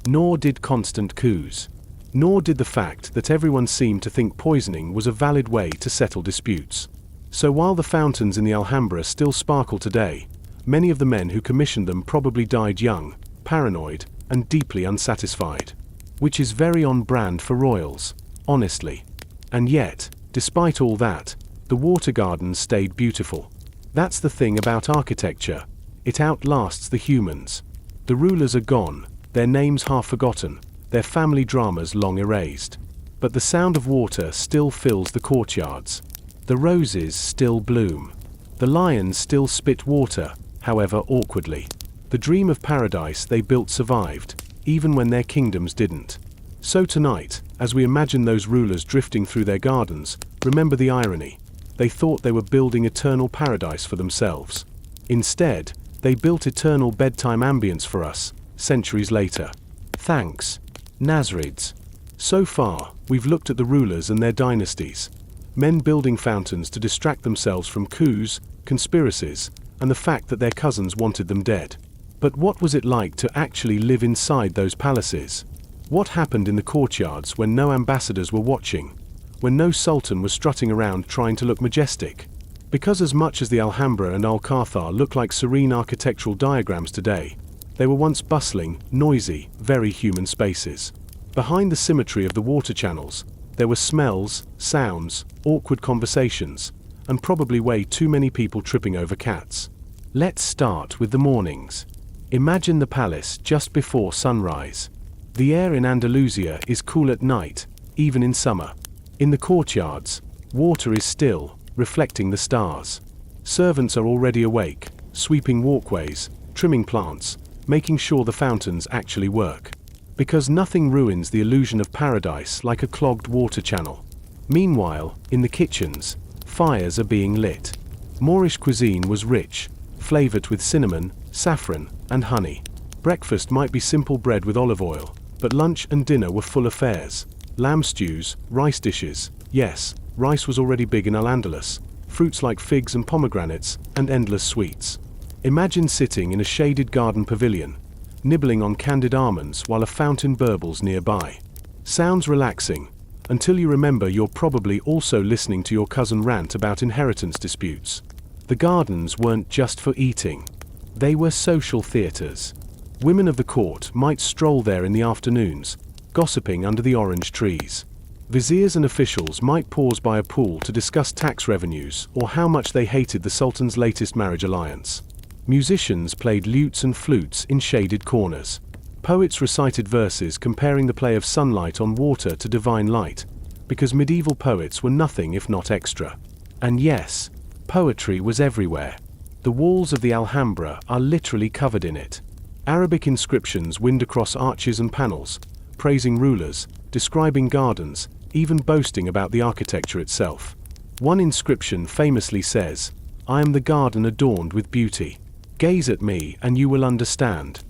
Nor did constant coups. Nor did the fact that everyone seemed to think poisoning was a valid way to settle disputes. So while the fountains in the Alhambra still sparkle today, many of the men who commissioned them probably died young, paranoid, and deeply unsatisfied. Which is very on brand for royals, honestly. And yet, despite all that, the water gardens stayed beautiful. That's the thing about architecture. It outlasts the humans. The rulers are gone, their names half forgotten, their family dramas long erased. But the sound of water still fills the courtyards. The roses still bloom. The lions still spit water, however awkwardly. The dream of paradise they built survived, even when their kingdoms didn't. So tonight, as we imagine those rulers drifting through their gardens, remember the irony. They thought they were building eternal paradise for themselves. Instead, they built eternal bedtime ambience for us, centuries later. Thanks, Nasrids. So far, we've looked at the rulers and their dynasties. Men building fountains to distract themselves from coups, conspiracies, and the fact that their cousins wanted them dead. But what was it like to actually live inside those palaces? What happened in the courtyards when no ambassadors were watching? When no sultan was strutting around trying to look majestic? Because as much as the Alhambra and Alcázar look like serene architectural diagrams today, they were once bustling, noisy, very human spaces. Behind the symmetry of the water channels, there were smells, sounds, awkward conversations, and probably way too many people tripping over cats. Let's start with the mornings. Imagine the palace just before sunrise. The air in Andalusia is cool at night, even in summer. In the courtyards, water is still, reflecting the stars. Servants are already awake, sweeping walkways, trimming plants, making sure the fountains actually work. Because nothing ruins the illusion of paradise like a clogged water channel. Meanwhile, in the kitchens, fires are being lit. Moorish cuisine was rich, flavored with cinnamon, saffron, and honey. Breakfast might be simple bread with olive oil, but lunch and dinner were full affairs. Lamb stews, rice dishes, yes, rice was already big in Al-Andalus, fruits like figs and pomegranates, and endless sweets. Imagine sitting in a shaded garden pavilion, nibbling on candied almonds while a fountain burbles nearby. Sounds relaxing, until you remember you're probably also listening to your cousin rant about inheritance disputes. The gardens weren't just for eating. They were social theatres. Women of the court might stroll there in the afternoons, gossiping under the orange trees. Viziers and officials might pause by a pool to discuss tax revenues or how much they hated the Sultan's latest marriage alliance. Musicians played lutes and flutes in shaded corners. Poets recited verses comparing the play of sunlight on water to divine light, because medieval poets were nothing if not extra. And yes, poetry was everywhere. The walls of the Alhambra are literally covered in it. Arabic inscriptions wind across arches and panels, praising rulers, describing gardens, even boasting about the architecture itself. One inscription famously says, "I am the garden adorned with beauty. Gaze at me and you will understand."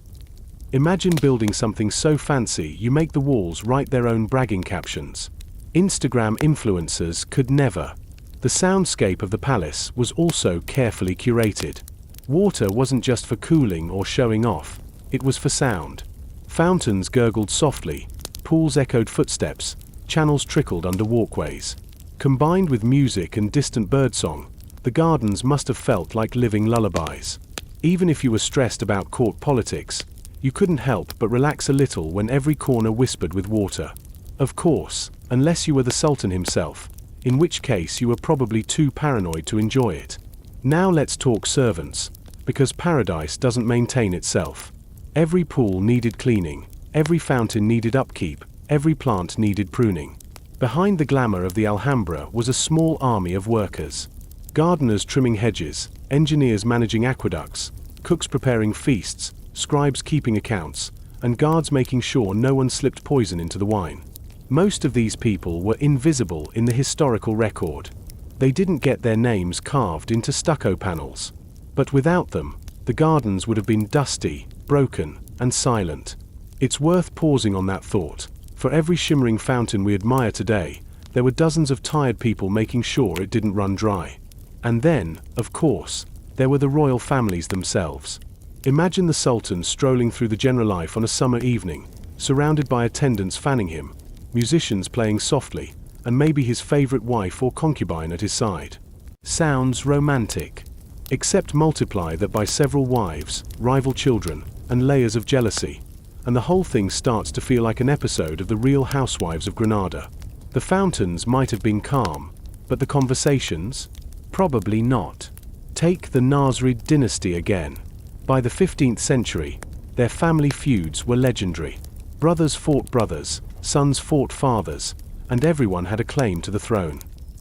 Imagine building something so fancy you make the walls write their own bragging captions. Instagram influencers could never. The soundscape of the palace was also carefully curated. Water wasn't just for cooling or showing off, it was for sound. Fountains gurgled softly, pools echoed footsteps, channels trickled under walkways. Combined with music and distant birdsong, the gardens must have felt like living lullabies. Even if you were stressed about court politics, you couldn't help but relax a little when every corner whispered with water. Of course, unless you were the Sultan himself, in which case you were probably too paranoid to enjoy it. Now let's talk servants, because paradise doesn't maintain itself. Every pool needed cleaning, every fountain needed upkeep, every plant needed pruning. Behind the glamour of the Alhambra was a small army of workers. Gardeners trimming hedges, engineers managing aqueducts, cooks preparing feasts, scribes keeping accounts, and guards making sure no one slipped poison into the wine. Most of these people were invisible in the historical record. They didn't get their names carved into stucco panels. But without them, the gardens would have been dusty, broken, and silent. It's worth pausing on that thought. For every shimmering fountain we admire today, there were dozens of tired people making sure it didn't run dry. And then, of course, there were the royal families themselves. Imagine the Sultan strolling through the general life on a summer evening, surrounded by attendants fanning him, musicians playing softly, and maybe his favorite wife or concubine at his side. Sounds romantic. Except multiply that by several wives, rival children, and layers of jealousy, and the whole thing starts to feel like an episode of The Real Housewives of Granada. The fountains might have been calm, but the conversations? Probably not. Take the Nasrid dynasty again. By the 15th century, their family feuds were legendary. Brothers fought brothers, sons fought fathers, and everyone had a claim to the throne.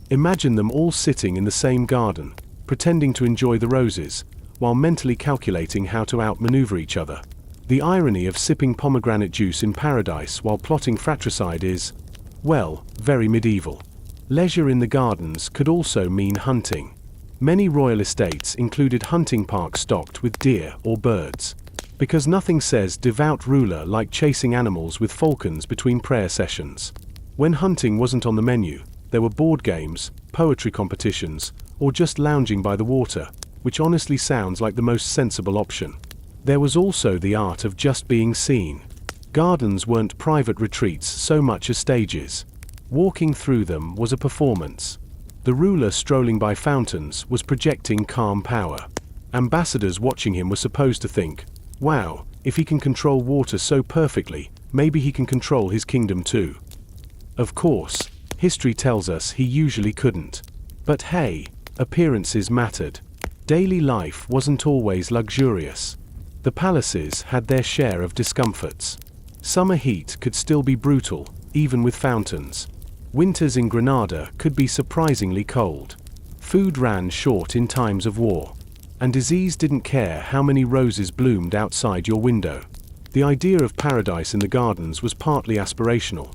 Imagine them all sitting in the same garden, pretending to enjoy the roses, while mentally calculating how to outmaneuver each other. The irony of sipping pomegranate juice in paradise while plotting fratricide is, well, very medieval. Leisure in the gardens could also mean hunting. Many royal estates included hunting parks stocked with deer or birds. Because nothing says devout ruler like chasing animals with falcons between prayer sessions. When hunting wasn't on the menu, there were board games, poetry competitions, or just lounging by the water, which honestly sounds like the most sensible option. There was also the art of just being seen. Gardens weren't private retreats so much as stages. Walking through them was a performance. The ruler strolling by fountains was projecting calm power. Ambassadors watching him were supposed to think, wow, if he can control water so perfectly, maybe he can control his kingdom too. Of course, history tells us he usually couldn't. But hey, appearances mattered. Daily life wasn't always luxurious. The palaces had their share of discomforts. Summer heat could still be brutal, even with fountains. Winters in Granada could be surprisingly cold. Food ran short in times of war. And disease didn't care how many roses bloomed outside your window. The idea of paradise in the gardens was partly aspirational.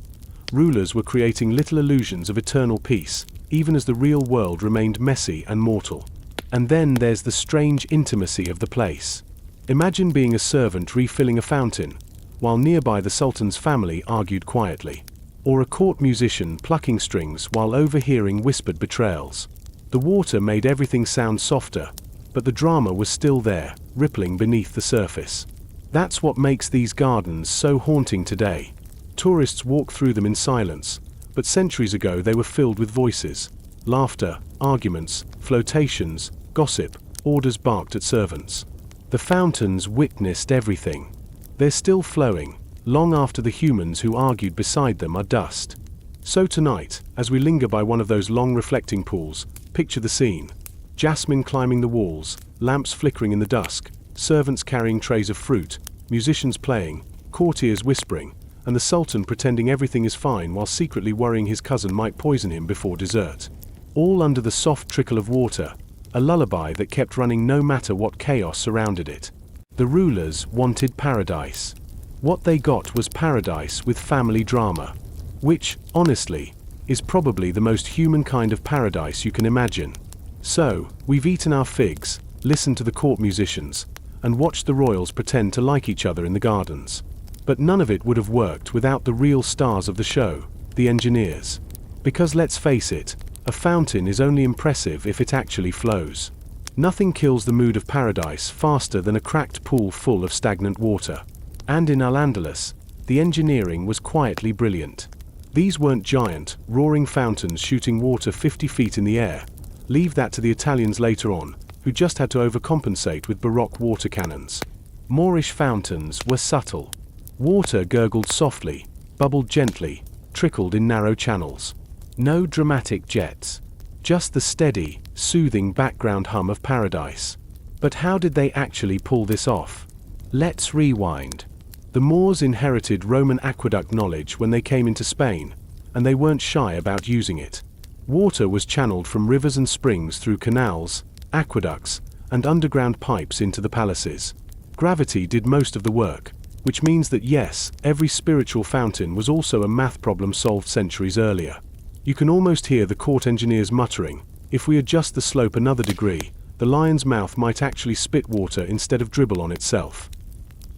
Rulers were creating little illusions of eternal peace, even as the real world remained messy and mortal. And then there's the strange intimacy of the place. Imagine being a servant refilling a fountain, while nearby the Sultan's family argued quietly. Or a court musician plucking strings while overhearing whispered betrayals. The water made everything sound softer, but the drama was still there, rippling beneath the surface. That's what makes these gardens so haunting today. Tourists walk through them in silence, but centuries ago they were filled with voices. Laughter, arguments, flotations, gossip, orders barked at servants. The fountains witnessed everything. They're still flowing, long after the humans who argued beside them are dust. So tonight, as we linger by one of those long reflecting pools, picture the scene. Jasmine climbing the walls, lamps flickering in the dusk, servants carrying trays of fruit, musicians playing, courtiers whispering, and the Sultan pretending everything is fine while secretly worrying his cousin might poison him before dessert. All under the soft trickle of water, a lullaby that kept running no matter what chaos surrounded it. The rulers wanted paradise. What they got was paradise with family drama. Which, honestly, is probably the most human kind of paradise you can imagine. So, we've eaten our figs, listened to the court musicians, and watched the royals pretend to like each other in the gardens. But none of it would have worked without the real stars of the show, the engineers. Because let's face it, a fountain is only impressive if it actually flows. Nothing kills the mood of paradise faster than a cracked pool full of stagnant water. And in Al-Andalus, the engineering was quietly brilliant. These weren't giant, roaring fountains shooting water 50 feet in the air. Leave that to the Italians later on, who just had to overcompensate with Baroque water cannons. Moorish fountains were subtle. Water gurgled softly, bubbled gently, trickled in narrow channels. No dramatic jets. Just the steady, soothing background hum of paradise. But how did they actually pull this off? Let's rewind. The Moors inherited Roman aqueduct knowledge when they came into Spain, and they weren't shy about using it. Water was channeled from rivers and springs through canals, aqueducts, and underground pipes into the palaces. Gravity did most of the work, which means that yes, every spiritual fountain was also a math problem solved centuries earlier. You can almost hear the court engineers muttering, if we adjust the slope another degree, the lion's mouth might actually spit water instead of dribble on itself.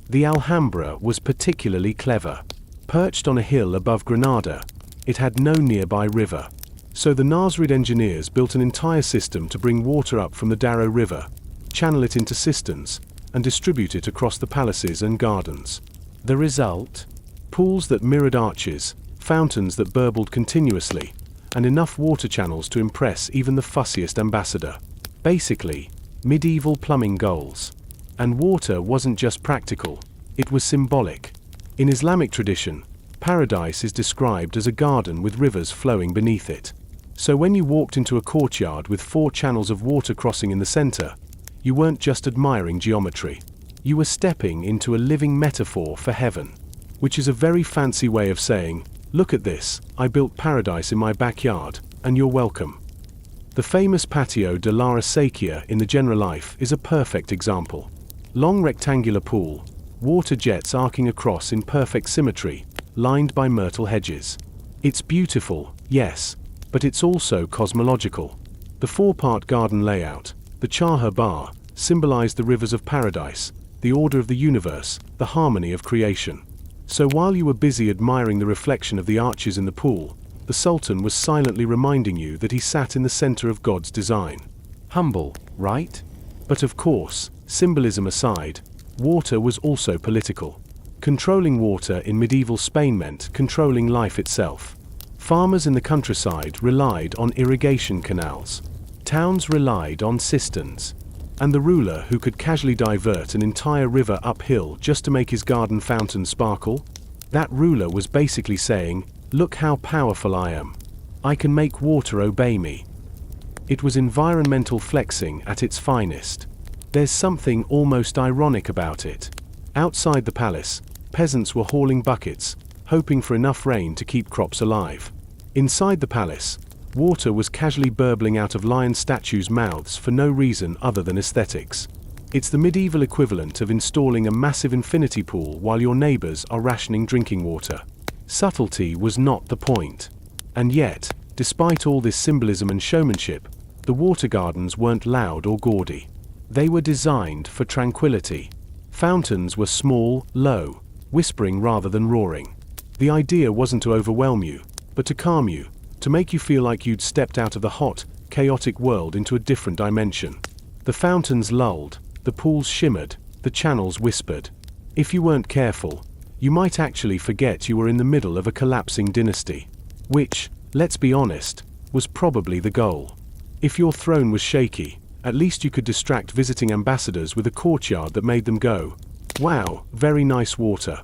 The Alhambra was particularly clever. Perched on a hill above Granada, it had no nearby river. So the Nasrid engineers built an entire system to bring water up from the Darro River, channel it into cisterns, and distribute it across the palaces and gardens. The result? Pools that mirrored arches, fountains that burbled continuously, and enough water channels to impress even the fussiest ambassador. Basically, medieval plumbing goals. And water wasn't just practical, it was symbolic. In Islamic tradition, paradise is described as a garden with rivers flowing beneath it. So when you walked into a courtyard with 4 channels of water crossing in the center, you weren't just admiring geometry. You were stepping into a living metaphor for heaven. Which is a very fancy way of saying, look at this, I built paradise in my backyard, and you're welcome. The famous Patio de la Acequia in the Generalife is a perfect example. Long rectangular pool, water jets arcing across in perfect symmetry, lined by myrtle hedges. It's beautiful, yes, but it's also cosmological. The 4-part garden layout, the Chahar Bar, symbolized the rivers of paradise, the order of the universe, the harmony of creation. So while you were busy admiring the reflection of the arches in the pool, the Sultan was silently reminding you that he sat in the center of God's design. Humble, right? But of course, symbolism aside, water was also political. Controlling water in medieval Spain meant controlling life itself. Farmers in the countryside relied on irrigation canals. Towns relied on cisterns. And the ruler who could casually divert an entire river uphill just to make his garden fountain sparkle? That ruler was basically saying, "Look how powerful I am. I can make water obey me." It was environmental flexing at its finest. There's something almost ironic about it. Outside the palace, peasants were hauling buckets, hoping for enough rain to keep crops alive. Inside the palace, water was casually burbling out of lion statues' mouths for no reason other than aesthetics. It's the medieval equivalent of installing a massive infinity pool while your neighbors are rationing drinking water. Subtlety was not the point. And yet, despite all this symbolism and showmanship, the water gardens weren't loud or gaudy. They were designed for tranquility. Fountains were small, low, whispering rather than roaring. The idea wasn't to overwhelm you, but to calm you, to make you feel like you'd stepped out of the hot, chaotic world into a different dimension. The fountains lulled, the pools shimmered, the channels whispered. If you weren't careful, you might actually forget you were in the middle of a collapsing dynasty. Which, let's be honest, was probably the goal. If your throne was shaky, at least you could distract visiting ambassadors with a courtyard that made them go, "Wow, very nice water."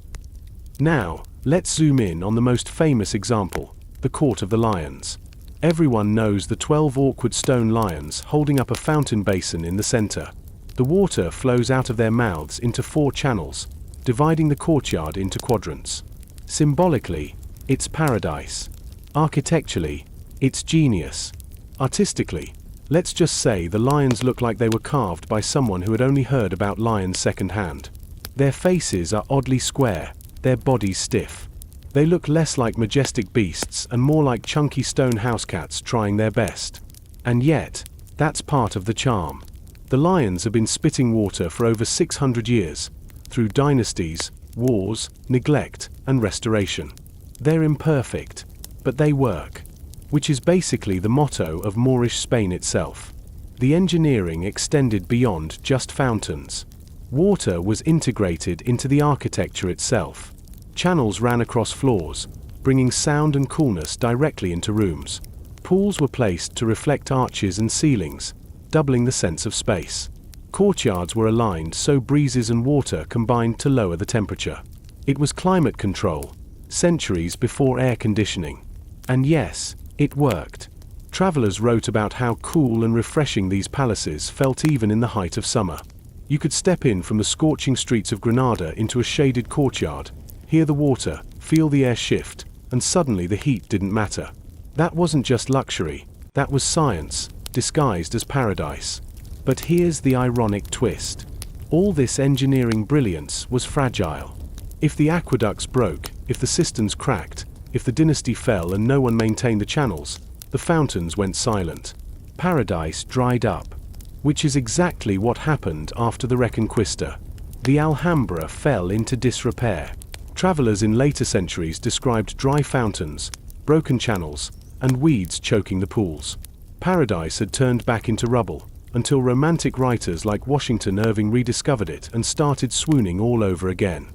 Now, let's zoom in on the most famous example, the Court of the Lions. Everyone knows the 12 awkward stone lions holding up a fountain basin in the center. The water flows out of their mouths into 4 channels, dividing the courtyard into quadrants. Symbolically, it's paradise. Architecturally, it's genius. Artistically, let's just say the lions look like they were carved by someone who had only heard about lions secondhand. Their faces are oddly square, their bodies stiff. They look less like majestic beasts and more like chunky stone house cats trying their best. And yet, that's part of the charm. The lions have been spitting water for over 600 years, through dynasties, wars, neglect, and restoration. They're imperfect, but they work. Which is basically the motto of Moorish Spain itself. The engineering extended beyond just fountains. Water was integrated into the architecture itself. Channels ran across floors, bringing sound and coolness directly into rooms. Pools were placed to reflect arches and ceilings, doubling the sense of space. Courtyards were aligned so breezes and water combined to lower the temperature. It was climate control, centuries before air conditioning. And yes, it worked. Travelers wrote about how cool and refreshing these palaces felt even in the height of summer. You could step in from the scorching streets of Granada into a shaded courtyard, hear the water, feel the air shift, and suddenly the heat didn't matter. That wasn't just luxury, that was science, disguised as paradise. But here's the ironic twist. All this engineering brilliance was fragile. If the aqueducts broke, if the cisterns cracked, if the dynasty fell and no one maintained the channels, the fountains went silent. Paradise dried up. Which is exactly what happened after the Reconquista. The Alhambra fell into disrepair. Travelers in later centuries described dry fountains, broken channels, and weeds choking the pools. Paradise had turned back into rubble, until romantic writers like Washington Irving rediscovered it and started swooning all over again.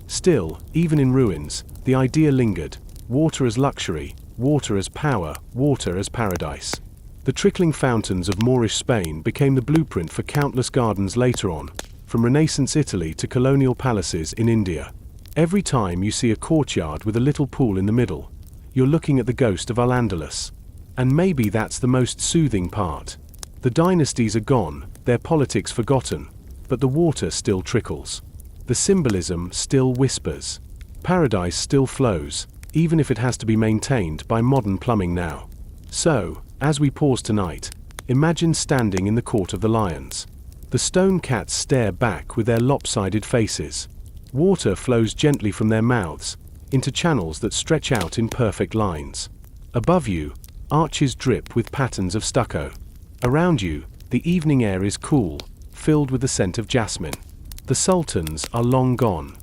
Still, even in ruins, the idea lingered: water as luxury, water as power, water as paradise. The trickling fountains of Moorish Spain became the blueprint for countless gardens later on, from Renaissance Italy to colonial palaces in India. Every time you see a courtyard with a little pool in the middle, you're looking at the ghost of Al-Andalus. And maybe that's the most soothing part. The dynasties are gone, their politics forgotten, but the water still trickles. The symbolism still whispers. Paradise still flows, even if it has to be maintained by modern plumbing now. So, as we pause tonight, imagine standing in the Court of the Lions. The stone cats stare back with their lopsided faces. Water flows gently from their mouths, into channels that stretch out in perfect lines. Above you, arches drip with patterns of stucco. Around you, the evening air is cool, filled with the scent of jasmine. The sultans are long gone.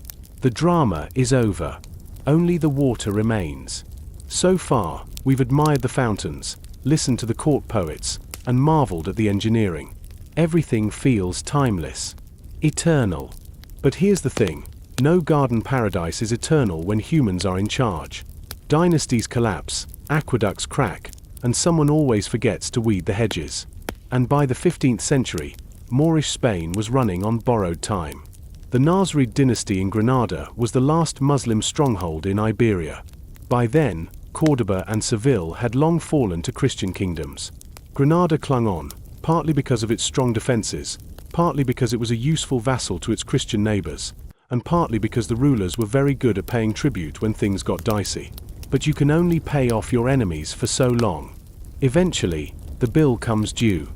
The drama is over. Only the water remains. So far, we've admired the fountains, listened to the court poets, and marveled at the engineering. Everything feels timeless, eternal. But here's the thing. No garden paradise is eternal when humans are in charge. Dynasties collapse, aqueducts crack, and someone always forgets to weed the hedges. And by the 15th century, Moorish Spain was running on borrowed time. The The Nasrid dynasty in Granada was the last Muslim stronghold in Iberia. By then, Córdoba and Seville had long fallen to Christian kingdoms. Granada clung on, partly because of its strong defenses, partly because it was a useful vassal to its Christian neighbors, and partly because the rulers were very good at paying tribute when things got dicey. But you can only pay off your enemies for so long. Eventually, the bill comes due.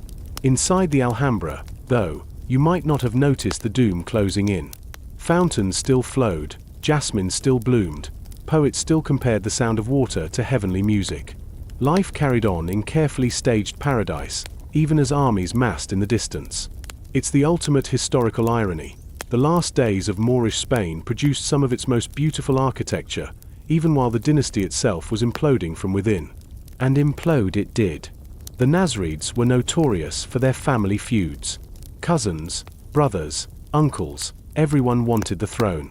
Inside the Alhambra, though, you might not have noticed the doom closing in. Fountains still flowed, jasmine still bloomed, poets still compared the sound of water to heavenly music. Life carried on in carefully staged paradise, even as armies massed in the distance. It's the ultimate historical irony. The last days of Moorish Spain produced some of its most beautiful architecture, even while the dynasty itself was imploding from within. And implode it did. The Nasrids were notorious for their family feuds. Cousins, brothers, uncles, everyone wanted the throne.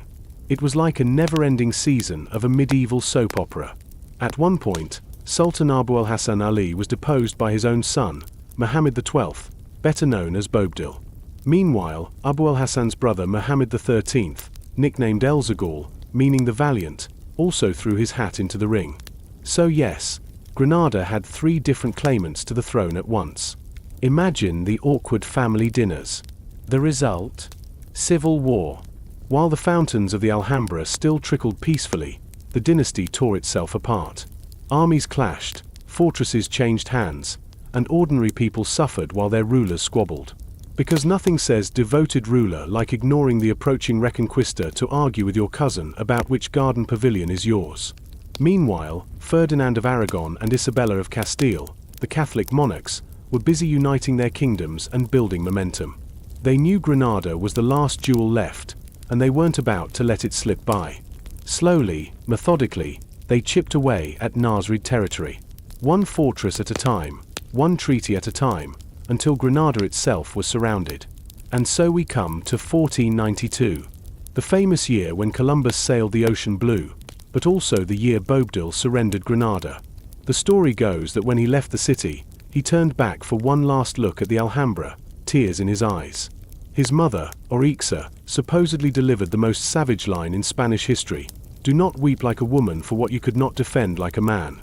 It was like a never-ending season of a medieval soap opera. At one point, Sultan Abu al-Hasan Ali was deposed by his own son, Muhammad XII, better known as Boabdil. Meanwhile, Abu al-Hasan's brother Muhammad XIII, nicknamed El Zaghal, meaning the valiant, also threw his hat into the ring. So yes, Granada had 3 different claimants to the throne at once. Imagine the awkward family dinners. The result? Civil war. While the fountains of the Alhambra still trickled peacefully, the dynasty tore itself apart. Armies clashed, fortresses changed hands, and ordinary people suffered while their rulers squabbled. Because nothing says devoted ruler like ignoring the approaching Reconquista to argue with your cousin about which garden pavilion is yours. Meanwhile, Ferdinand of Aragon and Isabella of Castile, the Catholic monarchs, were busy uniting their kingdoms and building momentum. They knew Granada was the last jewel left, and they weren't about to let it slip by. Slowly, methodically, they chipped away at Nasrid territory. One fortress at a time, one treaty at a time, until Granada itself was surrounded. And so we come to 1492, the famous year when Columbus sailed the ocean blue, but also the year Boabdil surrendered Granada. The story goes that when he left the city, he turned back for one last look at the Alhambra, tears in his eyes. His mother, Orixa, supposedly delivered the most savage line in Spanish history: "Do not weep like a woman for what you could not defend like a man."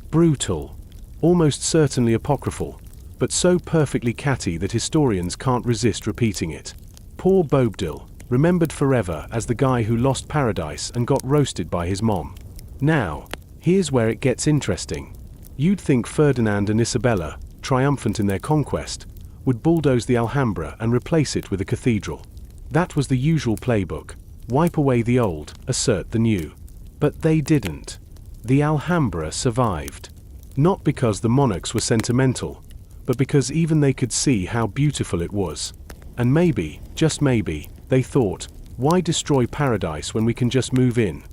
Brutal. Almost certainly apocryphal, but so perfectly catty that historians can't resist repeating it. Poor Boabdil, remembered forever as the guy who lost paradise and got roasted by his mom. Now, here's where it gets interesting. You'd think Ferdinand and Isabella, triumphant in their conquest, would bulldoze the Alhambra and replace it with a cathedral. That was the usual playbook: wipe away the old, assert the new. But they didn't. The Alhambra survived. Not because the monarchs were sentimental, but because even they could see how beautiful it was. And maybe, just maybe, they thought, why destroy paradise when we can just move in?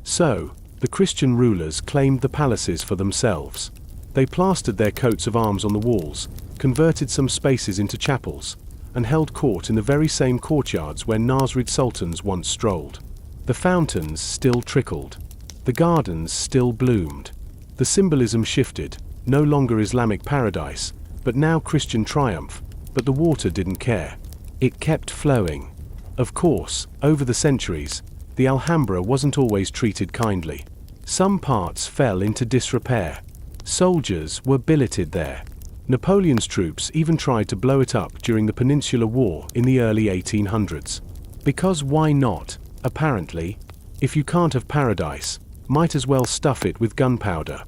So, the Christian rulers claimed the palaces for themselves. They plastered their coats of arms on the walls, converted some spaces into chapels, and held court in the very same courtyards where Nasrid sultans once strolled. The fountains still trickled. The gardens still bloomed. The symbolism shifted, no longer Islamic paradise, but now Christian triumph, but the water didn't care. It kept flowing. Of course, over the centuries, the Alhambra wasn't always treated kindly. Some parts fell into disrepair. Soldiers were billeted there. Napoleon's troops even tried to blow it up during the Peninsular War in the early 1800s. Because why not, apparently? If you can't have paradise, might as well stuff it with gunpowder.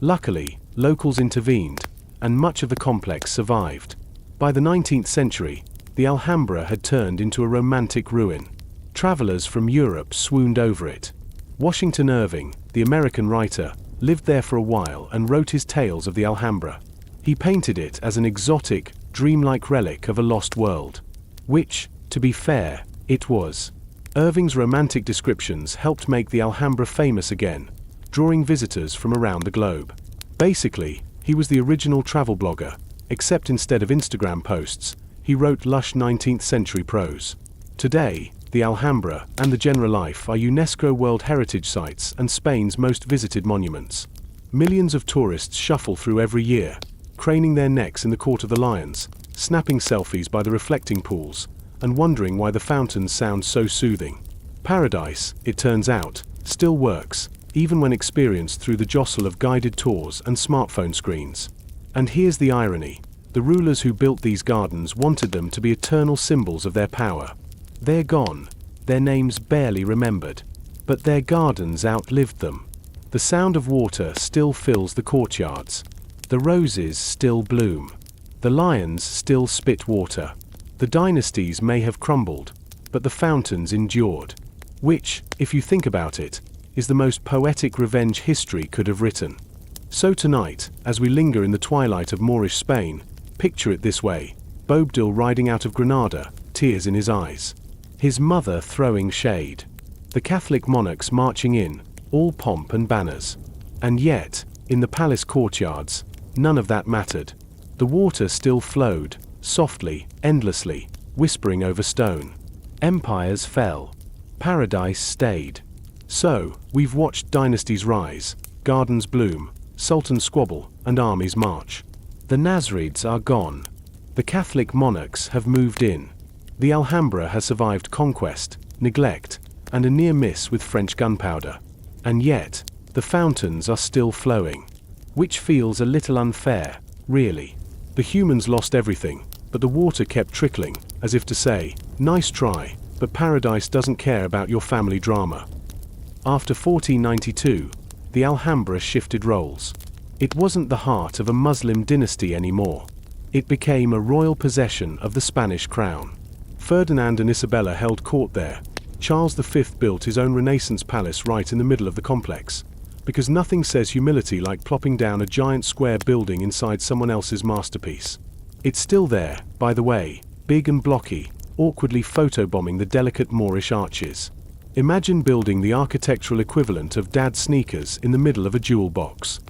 Luckily, locals intervened, and much of the complex survived. By the 19th century, the Alhambra had turned into a romantic ruin. Travelers from Europe swooned over it. Washington Irving, the American writer, lived there for a while and wrote his tales of the Alhambra. He painted it as an exotic, dreamlike relic of a lost world. Which, to be fair, it was. Irving's romantic descriptions helped make the Alhambra famous again, drawing visitors from around the globe. Basically, he was the original travel blogger, except instead of Instagram posts, he wrote lush 19th century prose. Today, the Alhambra and the Generalife are UNESCO World Heritage Sites and Spain's most visited monuments. Millions of tourists shuffle through every year, craning their necks in the Court of the Lions, snapping selfies by the reflecting pools, and wondering why the fountains sound so soothing. Paradise, it turns out, still works, even when experienced through the jostle of guided tours and smartphone screens. And here's the irony. The rulers who built these gardens wanted them to be eternal symbols of their power. They're gone, their names barely remembered. But their gardens outlived them. The sound of water still fills the courtyards. The roses still bloom. The lions still spit water. The dynasties may have crumbled, but the fountains endured. Which, if you think about it, is the most poetic revenge history could have written. So tonight, as we linger in the twilight of Moorish Spain, picture it this way: Boabdil riding out of Granada, tears in his eyes. His mother throwing shade. The Catholic monarchs marching in, all pomp and banners. And yet, in the palace courtyards, none of that mattered. The water still flowed, softly, endlessly, whispering over stone. Empires fell. Paradise stayed. So, we've watched dynasties rise, gardens bloom, sultans squabble, and armies march. The Nasrids are gone. The Catholic monarchs have moved in. The Alhambra has survived conquest, neglect, and a near miss with French gunpowder. And yet, the fountains are still flowing. Which feels a little unfair, really. The humans lost everything, but the water kept trickling, as if to say, nice try, but paradise doesn't care about your family drama. After 1492, the Alhambra shifted roles. It wasn't the heart of a Muslim dynasty anymore. It became a royal possession of the Spanish crown. Ferdinand and Isabella held court there. Charles V built his own Renaissance palace right in the middle of the complex, because nothing says humility like plopping down a giant square building inside someone else's masterpiece. It's still there, by the way, big and blocky, awkwardly photobombing the delicate Moorish arches. Imagine building the architectural equivalent of Dad's sneakers in the middle of a jewel box.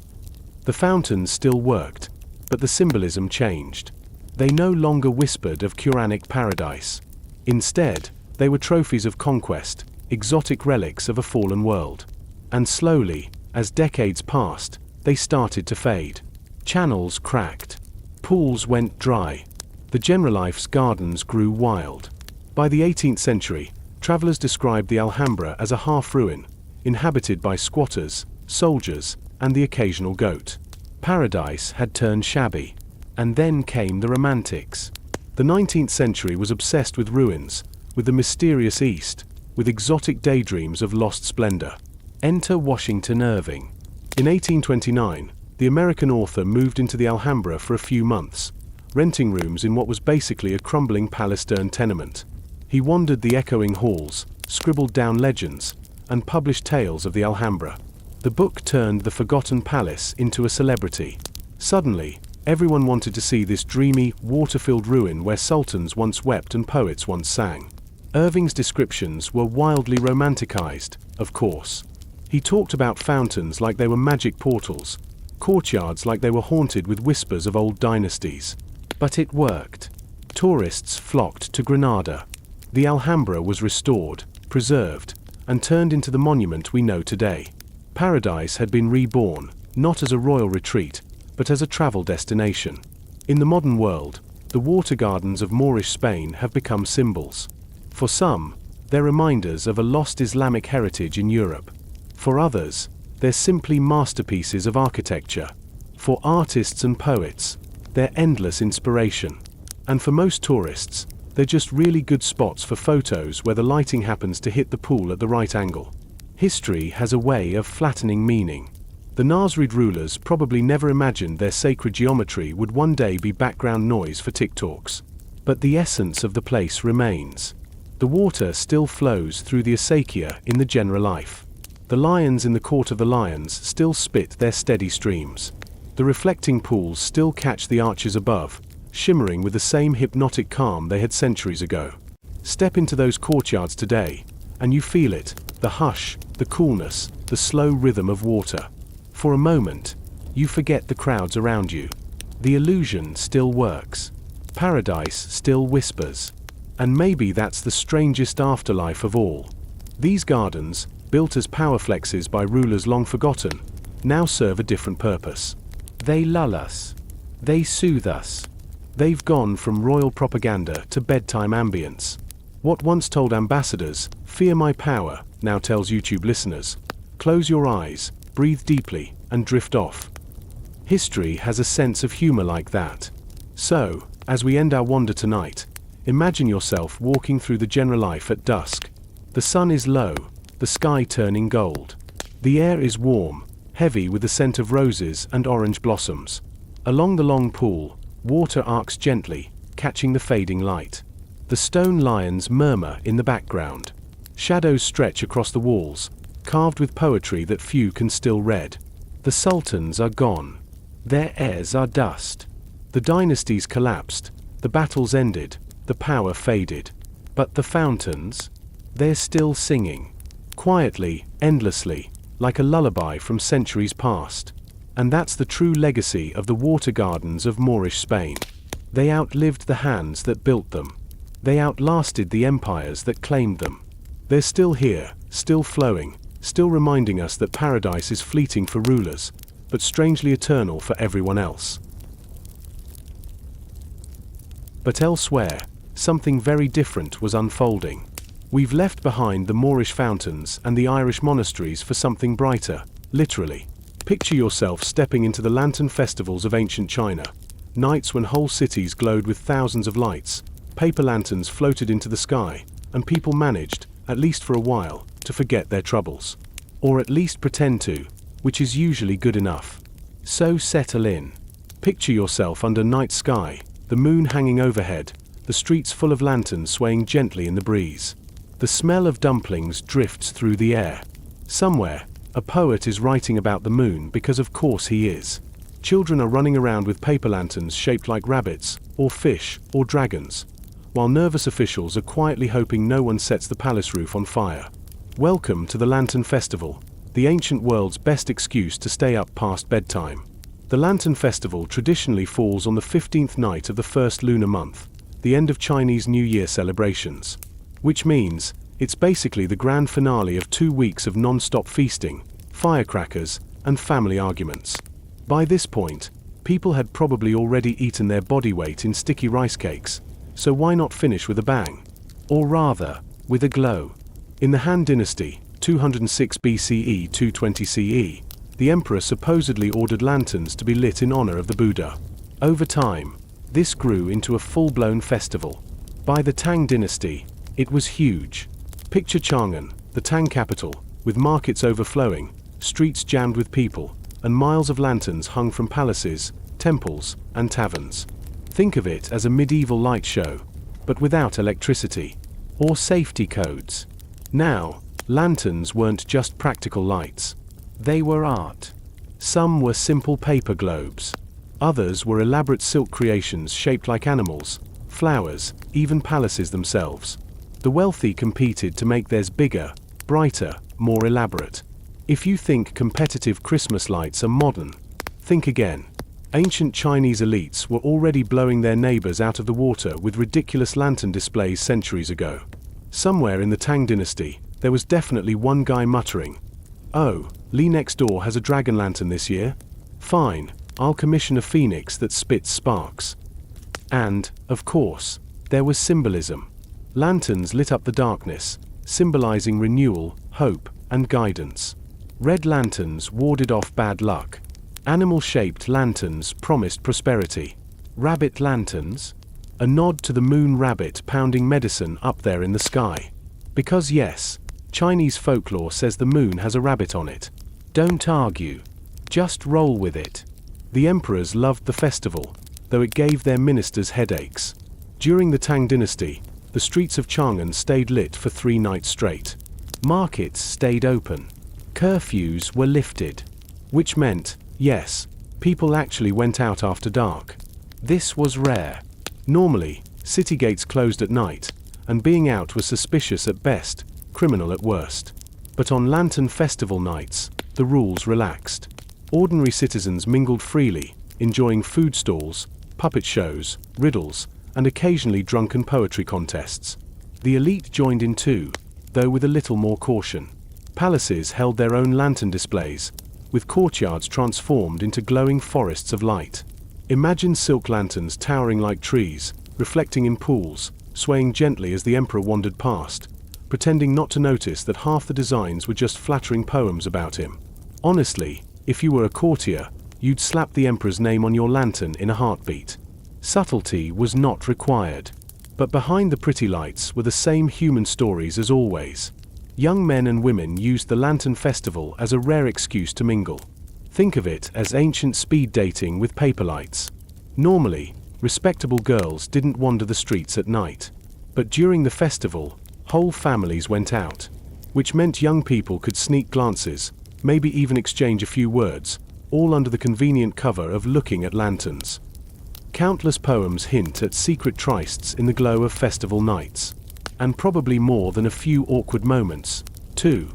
The fountains still worked, but the symbolism changed. They no longer whispered of Quranic paradise. Instead, they were trophies of conquest, exotic relics of a fallen world. And slowly, as decades passed, they started to fade. Channels cracked. Pools went dry. The Generalife's gardens grew wild. By the 18th century, travelers described the Alhambra as a half-ruin, inhabited by squatters, soldiers, and the occasional goat. Paradise had turned shabby. And then came the Romantics. The 19th century was obsessed with ruins, with the mysterious East, with exotic daydreams of lost splendor. Enter Washington Irving. In 1829, the American author moved into the Alhambra for a few months, renting rooms in what was basically a crumbling palace-turned tenement. He wandered the echoing halls, scribbled down legends, and published tales of the Alhambra. The book turned the forgotten palace into a celebrity. Suddenly, everyone wanted to see this dreamy, water-filled ruin where sultans once wept and poets once sang. Irving's descriptions were wildly romanticized, of course. He talked about fountains like they were magic portals, courtyards like they were haunted with whispers of old dynasties. But it worked. Tourists flocked to Granada. The Alhambra was restored, preserved, and turned into the monument we know today. Paradise had been reborn, not as a royal retreat, but as a travel destination. In the modern world, the water gardens of Moorish Spain have become symbols. For some, they're reminders of a lost Islamic heritage in Europe. For others, they're simply masterpieces of architecture. For artists and poets, they're endless inspiration. And for most tourists, they're just really good spots for photos where the lighting happens to hit the pool at the right angle. History has a way of flattening meaning. The Nasrid rulers probably never imagined their sacred geometry would one day be background noise for TikToks. But the essence of the place remains. The water still flows through the acequia in the Generalife. The lions in the Court of the Lions still spit their steady streams. The reflecting pools still catch the arches above, shimmering with the same hypnotic calm they had centuries ago. Step into those courtyards today, and you feel it, the hush, the coolness, the slow rhythm of water. For a moment, you forget the crowds around you. The illusion still works. Paradise still whispers. And maybe that's the strangest afterlife of all. These gardens, built as power flexes by rulers long forgotten, now serve a different purpose. They lull us. They soothe us. They've gone from royal propaganda to bedtime ambience. What once told ambassadors, "Fear my power," now tells YouTube listeners, "Close your eyes, breathe deeply, and drift off." History has a sense of humor like that. So, as we end our wander tonight, imagine yourself walking through the general life at dusk. The sun is low, the sky turning gold. The air is warm, heavy with the scent of roses and orange blossoms. Along the long pool, water arcs gently, catching the fading light. The stone lions murmur in the background. Shadows stretch across the walls, carved with poetry that few can still read. The sultans are gone. Their heirs are dust. The dynasties collapsed, the battles ended, the power faded. But the fountains? They're still singing. Quietly, endlessly, like a lullaby from centuries past. And that's the true legacy of the water gardens of Moorish Spain. They outlived the hands that built them. They outlasted the empires that claimed them. They're still here, still flowing, still reminding us that paradise is fleeting for rulers, but strangely eternal for everyone else. But elsewhere, something very different was unfolding. We've left behind the Moorish fountains and the Irish monasteries for something brighter, literally. Picture yourself stepping into the lantern festivals of ancient China. Nights when whole cities glowed with thousands of lights, paper lanterns floated into the sky, and people managed, at least for a while, to forget their troubles. Or at least pretend to, which is usually good enough. So settle in. Picture yourself under night sky, the moon hanging overhead, the streets full of lanterns swaying gently in the breeze. The smell of dumplings drifts through the air. Somewhere, a poet is writing about the moon because of course he is. Children are running around with paper lanterns shaped like rabbits, or fish, or dragons, while nervous officials are quietly hoping no one sets the palace roof on fire. Welcome to the Lantern Festival, the ancient world's best excuse to stay up past bedtime. The Lantern Festival traditionally falls on the 15th night of the first lunar month, the end of Chinese New Year celebrations. Which means, it's basically the grand finale of 2 weeks of non-stop feasting, firecrackers, and family arguments. By this point, people had probably already eaten their body weight in sticky rice cakes, so why not finish with a bang? Or rather, with a glow. In the Han Dynasty, 206 BCE 220 CE, the emperor supposedly ordered lanterns to be lit in honor of the Buddha. Over time, this grew into a full-blown festival. By the Tang Dynasty, it was huge. Picture Chang'an, the Tang capital, with markets overflowing, streets jammed with people, and miles of lanterns hung from palaces, temples, and taverns. Think of it as a medieval light show, but without electricity or safety codes. Now, lanterns weren't just practical lights. They were art. Some were simple paper globes. Others were elaborate silk creations shaped like animals, flowers, even palaces themselves. The wealthy competed to make theirs bigger, brighter, more elaborate. If you think competitive Christmas lights are modern, think again. Ancient Chinese elites were already blowing their neighbors out of the water with ridiculous lantern displays centuries ago. Somewhere in the Tang Dynasty, there was definitely one guy muttering, "Oh, Lee next door has a dragon lantern this year? Fine, I'll commission a phoenix that spits sparks." And, of course, there was symbolism. Lanterns lit up the darkness, symbolizing renewal, hope, and guidance. Red lanterns warded off bad luck. Animal-shaped lanterns promised prosperity. Rabbit lanterns? A nod to the moon rabbit pounding medicine up there in the sky. Because yes, Chinese folklore says the moon has a rabbit on it. Don't argue. Just roll with it. The emperors loved the festival, though it gave their ministers headaches. During the Tang Dynasty, the streets of Chang'an stayed lit for 3 nights straight. Markets stayed open. Curfews were lifted. Which meant, yes, people actually went out after dark. This was rare. Normally, city gates closed at night, and being out was suspicious at best, criminal at worst. But on Lantern Festival nights, the rules relaxed. Ordinary citizens mingled freely, enjoying food stalls, puppet shows, riddles, and occasionally drunken poetry contests. The elite joined in too, though with a little more caution. Palaces held their own lantern displays, with courtyards transformed into glowing forests of light. Imagine silk lanterns towering like trees, reflecting in pools, swaying gently as the emperor wandered past, pretending not to notice that half the designs were just flattering poems about him. Honestly, if you were a courtier, you'd slap the emperor's name on your lantern in a heartbeat. Subtlety was not required. But behind the pretty lights were the same human stories as always. Young men and women used the lantern festival as a rare excuse to mingle. Think of it as ancient speed dating with paper lights. Normally, respectable girls didn't wander the streets at night. But during the festival, whole families went out. Which meant young people could sneak glances, maybe even exchange a few words, all under the convenient cover of looking at lanterns. Countless poems hint at secret trysts in the glow of festival nights. And probably more than a few awkward moments, too.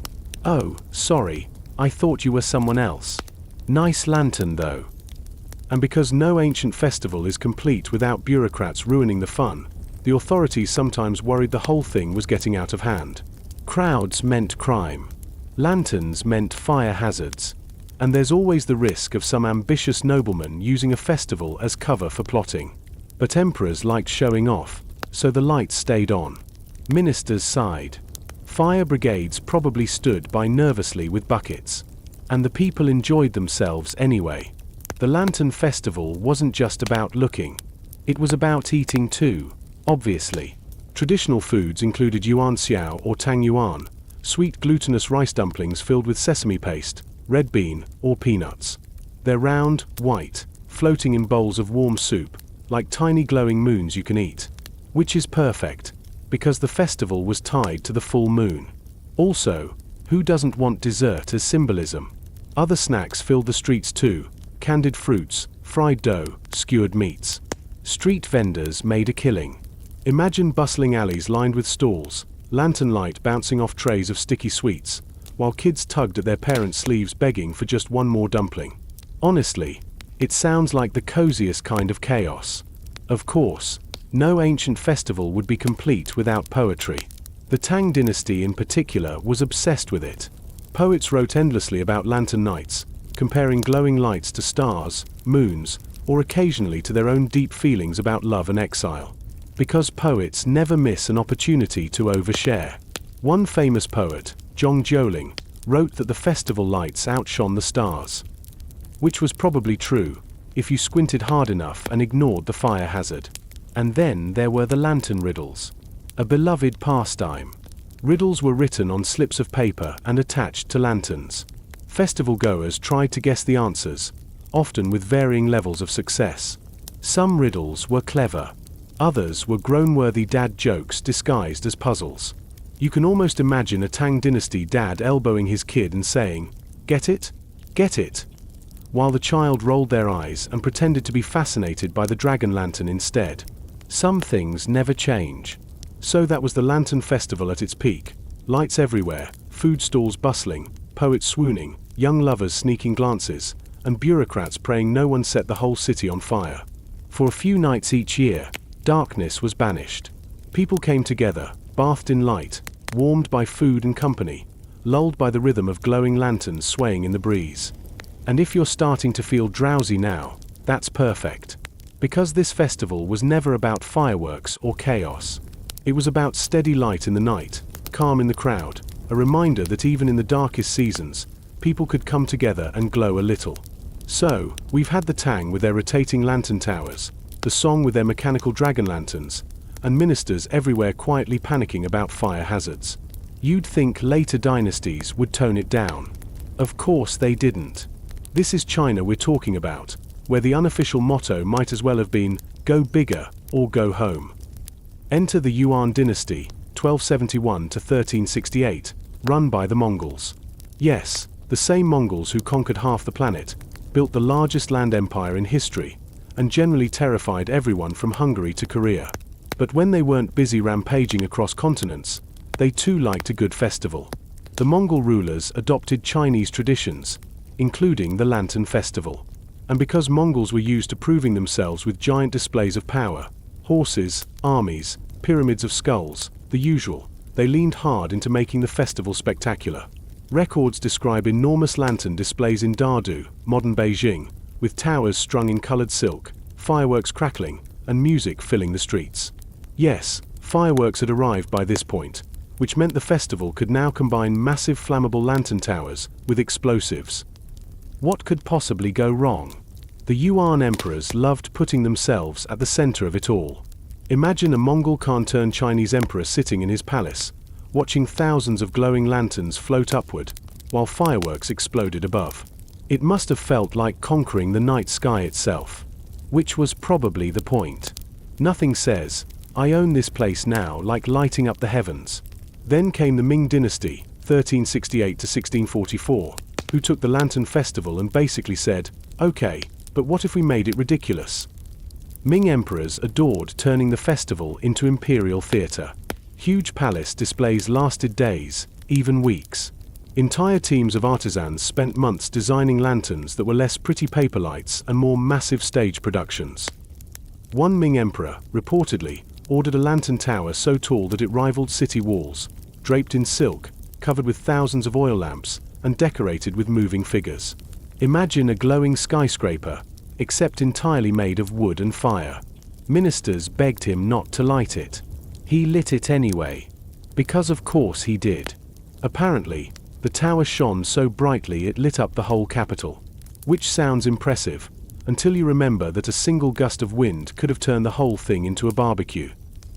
Oh, sorry, I thought you were someone else. Nice lantern though. And because no ancient festival is complete without bureaucrats ruining the fun, the authorities sometimes worried the whole thing was getting out of hand. Crowds meant crime. Lanterns meant fire hazards. And there's always the risk of some ambitious nobleman using a festival as cover for plotting. But emperors liked showing off, so the lights stayed on. Ministers sighed. Fire brigades probably stood by nervously with buckets. And the people enjoyed themselves anyway. The Lantern Festival wasn't just about looking. It was about eating too, obviously. Traditional foods included yuan xiao or tang yuan, sweet glutinous rice dumplings filled with sesame paste, red bean, or peanuts. They're round, white, floating in bowls of warm soup, like tiny glowing moons you can eat. Which is perfect, because the festival was tied to the full moon. Also, who doesn't want dessert as symbolism? Other snacks filled the streets too, candied fruits, fried dough, skewered meats. Street vendors made a killing. Imagine bustling alleys lined with stalls, lantern light bouncing off trays of sticky sweets, while kids tugged at their parents' sleeves begging for just one more dumpling. Honestly, it sounds like the coziest kind of chaos. Of course, no ancient festival would be complete without poetry. The Tang dynasty in particular was obsessed with it. Poets wrote endlessly about lantern nights, comparing glowing lights to stars, moons, or occasionally to their own deep feelings about love and exile. Because poets never miss an opportunity to overshare. One famous poet, Zhong Jiuling, wrote that the festival lights outshone the stars. Which was probably true, if you squinted hard enough and ignored the fire hazard. And then there were the lantern riddles. A beloved pastime. Riddles were written on slips of paper and attached to lanterns. Festival goers tried to guess the answers, often with varying levels of success. Some riddles were clever. Others were groan-worthy dad jokes disguised as puzzles. You can almost imagine a Tang dynasty dad elbowing his kid and saying, "Get it? Get it?" while the child rolled their eyes and pretended to be fascinated by the dragon lantern instead. Some things never change. So that was the Lantern Festival at its peak. Lights everywhere, food stalls bustling, poets swooning, young lovers sneaking glances, and bureaucrats praying no one set the whole city on fire. For a few nights each year, darkness was banished. People came together, bathed in light, warmed by food and company, lulled by the rhythm of glowing lanterns swaying in the breeze. And if you're starting to feel drowsy now, that's perfect. Because this festival was never about fireworks or chaos. It was about steady light in the night, calm in the crowd, a reminder that even in the darkest seasons, people could come together and glow a little. So, we've had the Tang with their rotating lantern towers, the Song with their mechanical dragon lanterns, and ministers everywhere quietly panicking about fire hazards. You'd think later dynasties would tone it down. Of course they didn't. This is China we're talking about, where the unofficial motto might as well have been, "Go bigger, or go home." Enter the Yuan dynasty, 1271 to 1368, run by the Mongols. Yes, the same Mongols who conquered half the planet, built the largest land empire in history, and generally terrified everyone from Hungary to Korea. But when they weren't busy rampaging across continents, they too liked a good festival. The Mongol rulers adopted Chinese traditions, including the Lantern Festival. And because Mongols were used to proving themselves with giant displays of power, horses, armies, pyramids of skulls, the usual, they leaned hard into making the festival spectacular. Records describe enormous lantern displays in Dardu, modern Beijing, with towers strung in colored silk, fireworks crackling, and music filling the streets. Yes, Fireworks had arrived by this point, which meant the festival could now combine massive flammable lantern towers with explosives. What could possibly go wrong? The Yuan emperors loved putting themselves at the center of it all. Imagine a Mongol Khan-turned Chinese emperor sitting in his palace, watching thousands of glowing lanterns float upward, while fireworks exploded above. It must have felt like conquering the night sky itself. Which was probably the point. Nothing says, "I own this place now," like lighting up the heavens. Then came the Ming dynasty, 1368 to 1644, who took the Lantern Festival and basically said, "Okay, but what if we made it ridiculous?" Ming emperors adored turning the festival into imperial theater. Huge palace displays lasted days, even weeks. Entire teams of artisans spent months designing lanterns that were less pretty paper lights and more massive stage productions. One Ming emperor, reportedly, ordered a lantern tower so tall that it rivaled city walls, draped in silk, covered with thousands of oil lamps, and decorated with moving figures. Imagine a glowing skyscraper, except entirely made of wood and fire. Ministers begged him not to light it. He lit it anyway. Because of course he did. Apparently, the tower shone so brightly it lit up the whole capital. Which sounds impressive, until you remember that a single gust of wind could have turned the whole thing into a barbecue.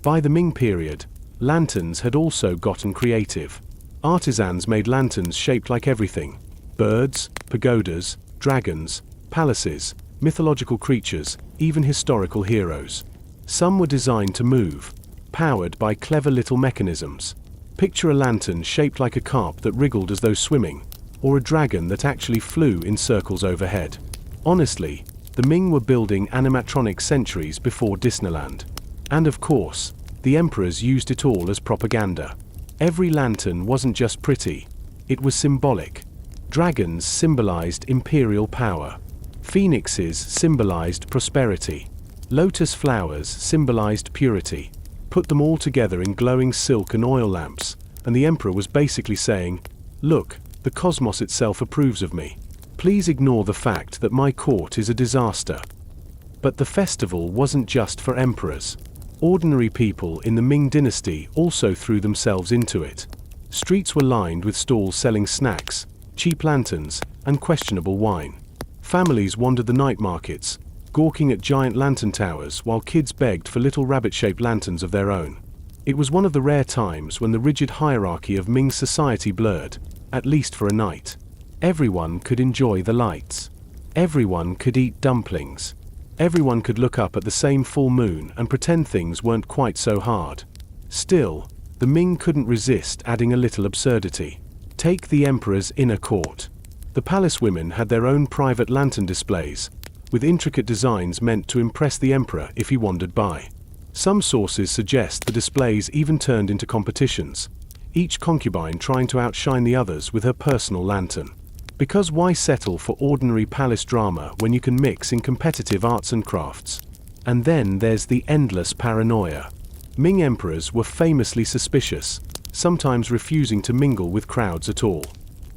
By the Ming period, lanterns had also gotten creative. Artisans made lanterns shaped like everything: birds, pagodas, dragons, palaces, mythological creatures, even historical heroes. Some were designed to move, powered by clever little mechanisms. Picture a lantern shaped like a carp that wriggled as though swimming, or a dragon that actually flew in circles overhead. Honestly, the Ming were building animatronics centuries before Disneyland. And of course, the emperors used it all as propaganda. Every lantern wasn't just pretty, it was symbolic. Dragons symbolized imperial power. Phoenixes symbolized prosperity. Lotus flowers symbolized purity. Put them all together in glowing silk and oil lamps, and the emperor was basically saying, "Look, the cosmos itself approves of me. Please ignore the fact that my court is a disaster." But the festival wasn't just for emperors. Ordinary people in the Ming dynasty also threw themselves into it. Streets were lined with stalls selling snacks, cheap lanterns, and questionable wine. Families wandered the night markets, gawking at giant lantern towers while kids begged for little rabbit-shaped lanterns of their own. It was one of the rare times when the rigid hierarchy of Ming society blurred, at least for a night. Everyone could enjoy the lights. Everyone could eat dumplings. Everyone could look up at the same full moon and pretend things weren't quite so hard. Still, the Ming couldn't resist adding a little absurdity. Take the emperor's inner court. The palace women had their own private lantern displays, with intricate designs meant to impress the emperor if he wandered by. Some sources suggest the displays even turned into competitions, each concubine trying to outshine the others with her personal lantern. Because why settle for ordinary palace drama when you can mix in competitive arts and crafts? And then there's the endless paranoia. Ming emperors were famously suspicious, sometimes refusing to mingle with crowds at all.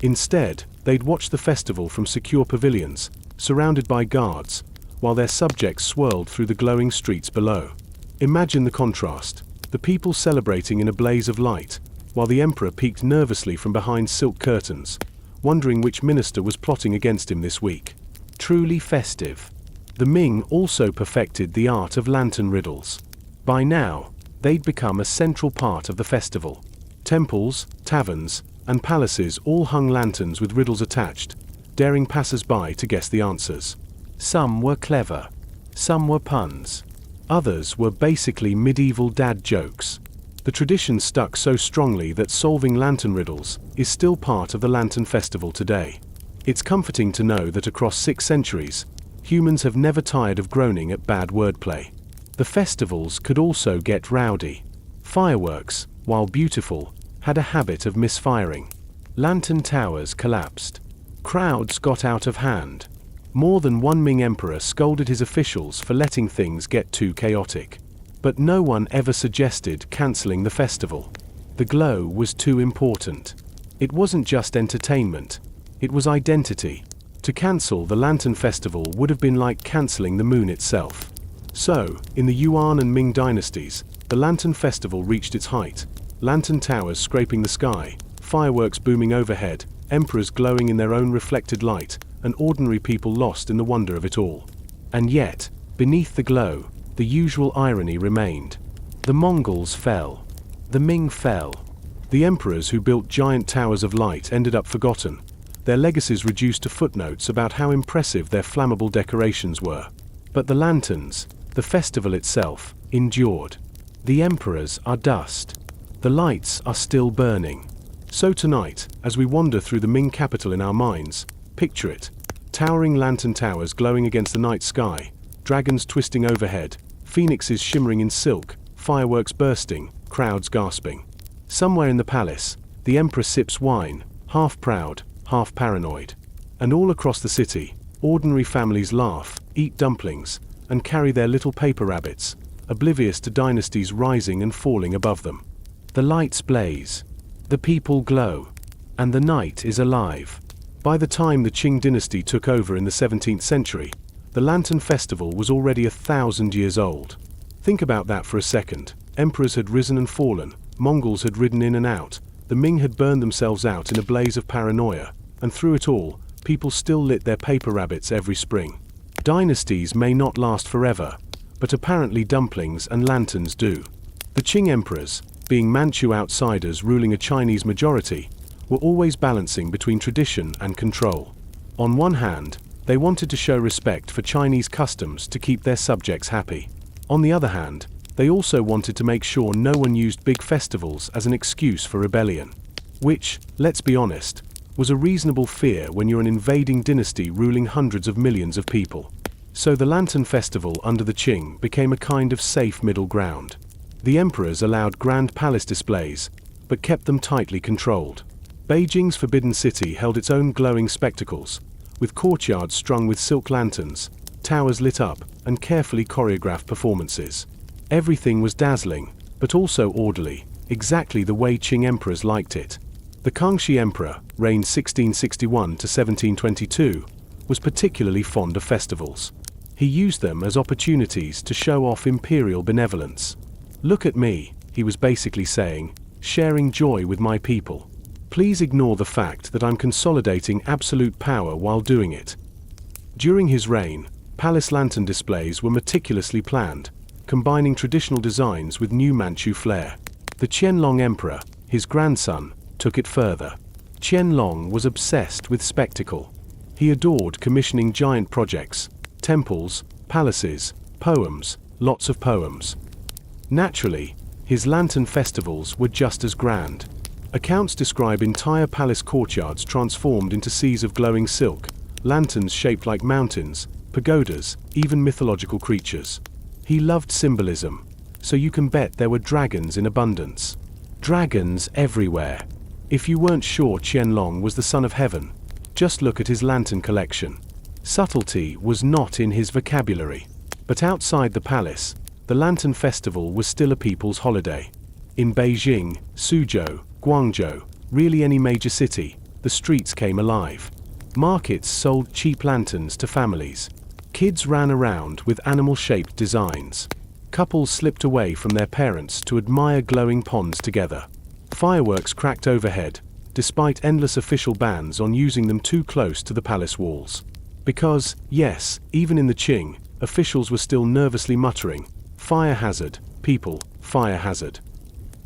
Instead, they'd watch the festival from secure pavilions, surrounded by guards, while their subjects swirled through the glowing streets below. Imagine the contrast, the people celebrating in a blaze of light, while the emperor peeked nervously from behind silk curtains, wondering which minister was plotting against him this week. Truly festive. The Ming also perfected the art of lantern riddles. By now, they'd become a central part of the festival. Temples, taverns, and palaces all hung lanterns with riddles attached, daring passers-by to guess the answers. Some were clever. Some were puns. Others were basically medieval dad jokes. The tradition stuck so strongly that solving lantern riddles is still part of the Lantern Festival today. It's comforting to know that across 6 centuries, humans have never tired of groaning at bad wordplay. The festivals could also get rowdy. Fireworks, while beautiful, had a habit of misfiring. Lantern towers collapsed. Crowds got out of hand. More than one Ming emperor scolded his officials for letting things get too chaotic. But no one ever suggested cancelling the festival. The glow was too important. It wasn't just entertainment, it was identity. To cancel the Lantern Festival would have been like cancelling the moon itself. So, in the Yuan and Ming dynasties, the Lantern Festival reached its height. Lantern towers scraping the sky, fireworks booming overhead, emperors glowing in their own reflected light, and ordinary people lost in the wonder of it all. And yet, beneath the glow, the usual irony remained. The Mongols fell. The Ming fell. The emperors who built giant towers of light ended up forgotten, their legacies reduced to footnotes about how impressive their flammable decorations were. But the lanterns, the festival itself, endured. The emperors are dust. The lights are still burning. So tonight, as we wander through the Ming capital in our minds, picture it. Towering lantern towers glowing against the night sky, dragons twisting overhead, phoenixes shimmering in silk, fireworks bursting, crowds gasping. Somewhere in the palace, the emperor sips wine, half proud, half paranoid. And all across the city, ordinary families laugh, eat dumplings, and carry their little paper rabbits, oblivious to dynasties rising and falling above them. The lights blaze. The people glow. And the night is alive. By the time the Qing dynasty took over in the 17th century, the Lantern Festival was already 1,000 years old. Think about that for a second. Emperors had risen and fallen, Mongols had ridden in and out, the Ming had burned themselves out in a blaze of paranoia, and through it all, people still lit their paper rabbits every spring. Dynasties may not last forever, but apparently dumplings and lanterns do. The Qing emperors, being Manchu outsiders ruling a Chinese majority, were always balancing between tradition and control. On one hand, they wanted to show respect for Chinese customs to keep their subjects happy. On the other hand, they also wanted to make sure no one used big festivals as an excuse for rebellion. Which, let's be honest, was a reasonable fear when you're an invading dynasty ruling hundreds of millions of people. So the Lantern Festival under the Qing became a kind of safe middle ground. The emperors allowed grand palace displays, but kept them tightly controlled. Beijing's Forbidden City held its own glowing spectacles, with courtyards strung with silk lanterns, towers lit up, and carefully choreographed performances. Everything was dazzling, but also orderly, exactly the way Qing emperors liked it. The Kangxi Emperor, reigned 1661 to 1722, was particularly fond of festivals. He used them as opportunities to show off imperial benevolence. "Look at me," he was basically saying, "sharing joy with my people. Please ignore the fact that I'm consolidating absolute power while doing it." During his reign, palace lantern displays were meticulously planned, combining traditional designs with new Manchu flair. The Qianlong Emperor, his grandson, took it further. Qianlong was obsessed with spectacle. He adored commissioning giant projects, temples, palaces, poems, lots of poems. Naturally, his lantern festivals were just as grand. Accounts describe entire palace courtyards transformed into seas of glowing silk, lanterns shaped like mountains, pagodas, even mythological creatures. He loved symbolism, so you can bet there were dragons in abundance. Dragons everywhere. If you weren't sure Qianlong was the son of heaven, just look at his lantern collection. Subtlety was not in his vocabulary. But outside the palace, the Lantern Festival was still a people's holiday. In Beijing, Suzhou, Guangzhou, really any major city, the streets came alive. Markets sold cheap lanterns to families. Kids ran around with animal-shaped designs. Couples slipped away from their parents to admire glowing ponds together. Fireworks cracked overhead, despite endless official bans on using them too close to the palace walls. Because, yes, even in the Qing, officials were still nervously muttering, "Fire hazard, people, fire hazard."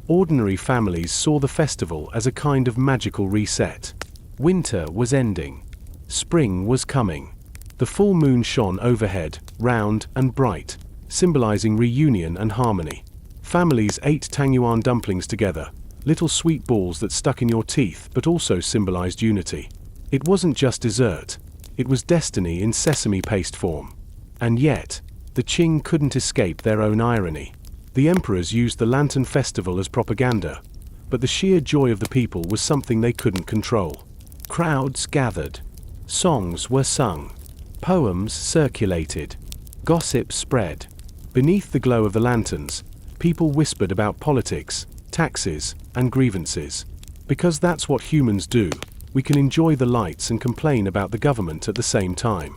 Ordinary families saw the festival as a kind of magical reset. Winter was ending. Spring was coming. The full moon shone overhead, round and bright, symbolizing reunion and harmony. Families ate tangyuan dumplings together, little sweet balls that stuck in your teeth but also symbolized unity. It wasn't just dessert, it was destiny in sesame paste form. And yet, the Qing couldn't escape their own irony. The emperors used the Lantern Festival as propaganda, but the sheer joy of the people was something they couldn't control. Crowds gathered. Songs were sung. Poems circulated. Gossip spread. Beneath the glow of the lanterns, people whispered about politics, taxes, and grievances. Because that's what humans do, we can enjoy the lights and complain about the government at the same time.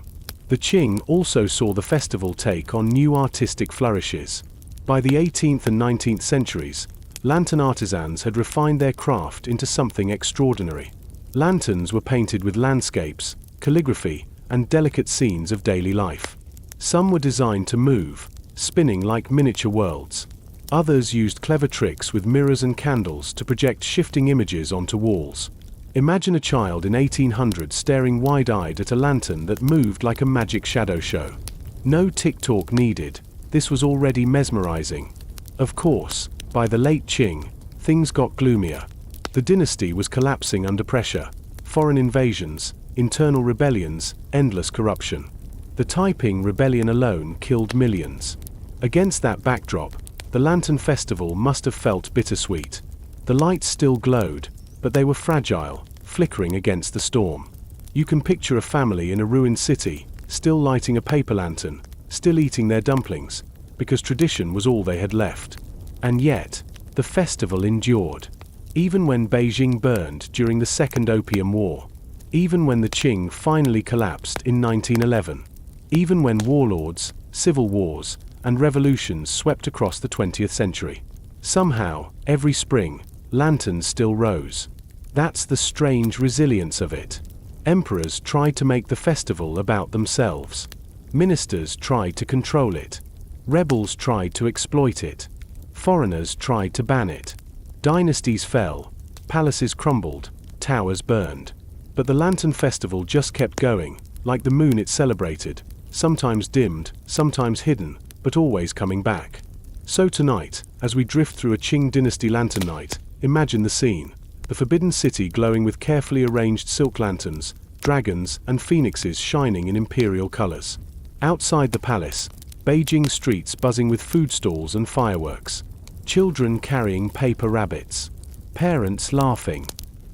The Qing also saw the festival take on new artistic flourishes. By the 18th and 19th centuries, lantern artisans had refined their craft into something extraordinary. Lanterns were painted with landscapes, calligraphy, and delicate scenes of daily life. Some were designed to move, spinning like miniature worlds. Others used clever tricks with mirrors and candles to project shifting images onto walls. Imagine a child in 1800 staring wide-eyed at a lantern that moved like a magic shadow show. No tick-tock needed. This was already mesmerizing. Of course, by the late Qing, things got gloomier. The dynasty was collapsing under pressure. Foreign invasions, internal rebellions, endless corruption. The Taiping Rebellion alone killed millions. Against that backdrop, the Lantern Festival must have felt bittersweet. The lights still glowed, but they were fragile, flickering against the storm. You can picture a family in a ruined city, still lighting a paper lantern, still eating their dumplings, because tradition was all they had left. And yet, the festival endured. Even when Beijing burned during the Second Opium War. Even when the Qing finally collapsed in 1911. Even when warlords, civil wars, and revolutions swept across the 20th century. Somehow, every spring, lanterns still rose. That's the strange resilience of it. Emperors tried to make the festival about themselves. Ministers tried to control it. Rebels tried to exploit it. Foreigners tried to ban it. Dynasties fell, palaces crumbled, towers burned. But the Lantern Festival just kept going, like the moon it celebrated, sometimes dimmed, sometimes hidden, but always coming back. So tonight, as we drift through a Qing dynasty lantern night, imagine the scene. The Forbidden City glowing with carefully arranged silk lanterns, dragons and phoenixes shining in imperial colors. Outside the palace, Beijing streets buzzing with food stalls and fireworks. Children carrying paper rabbits. Parents laughing.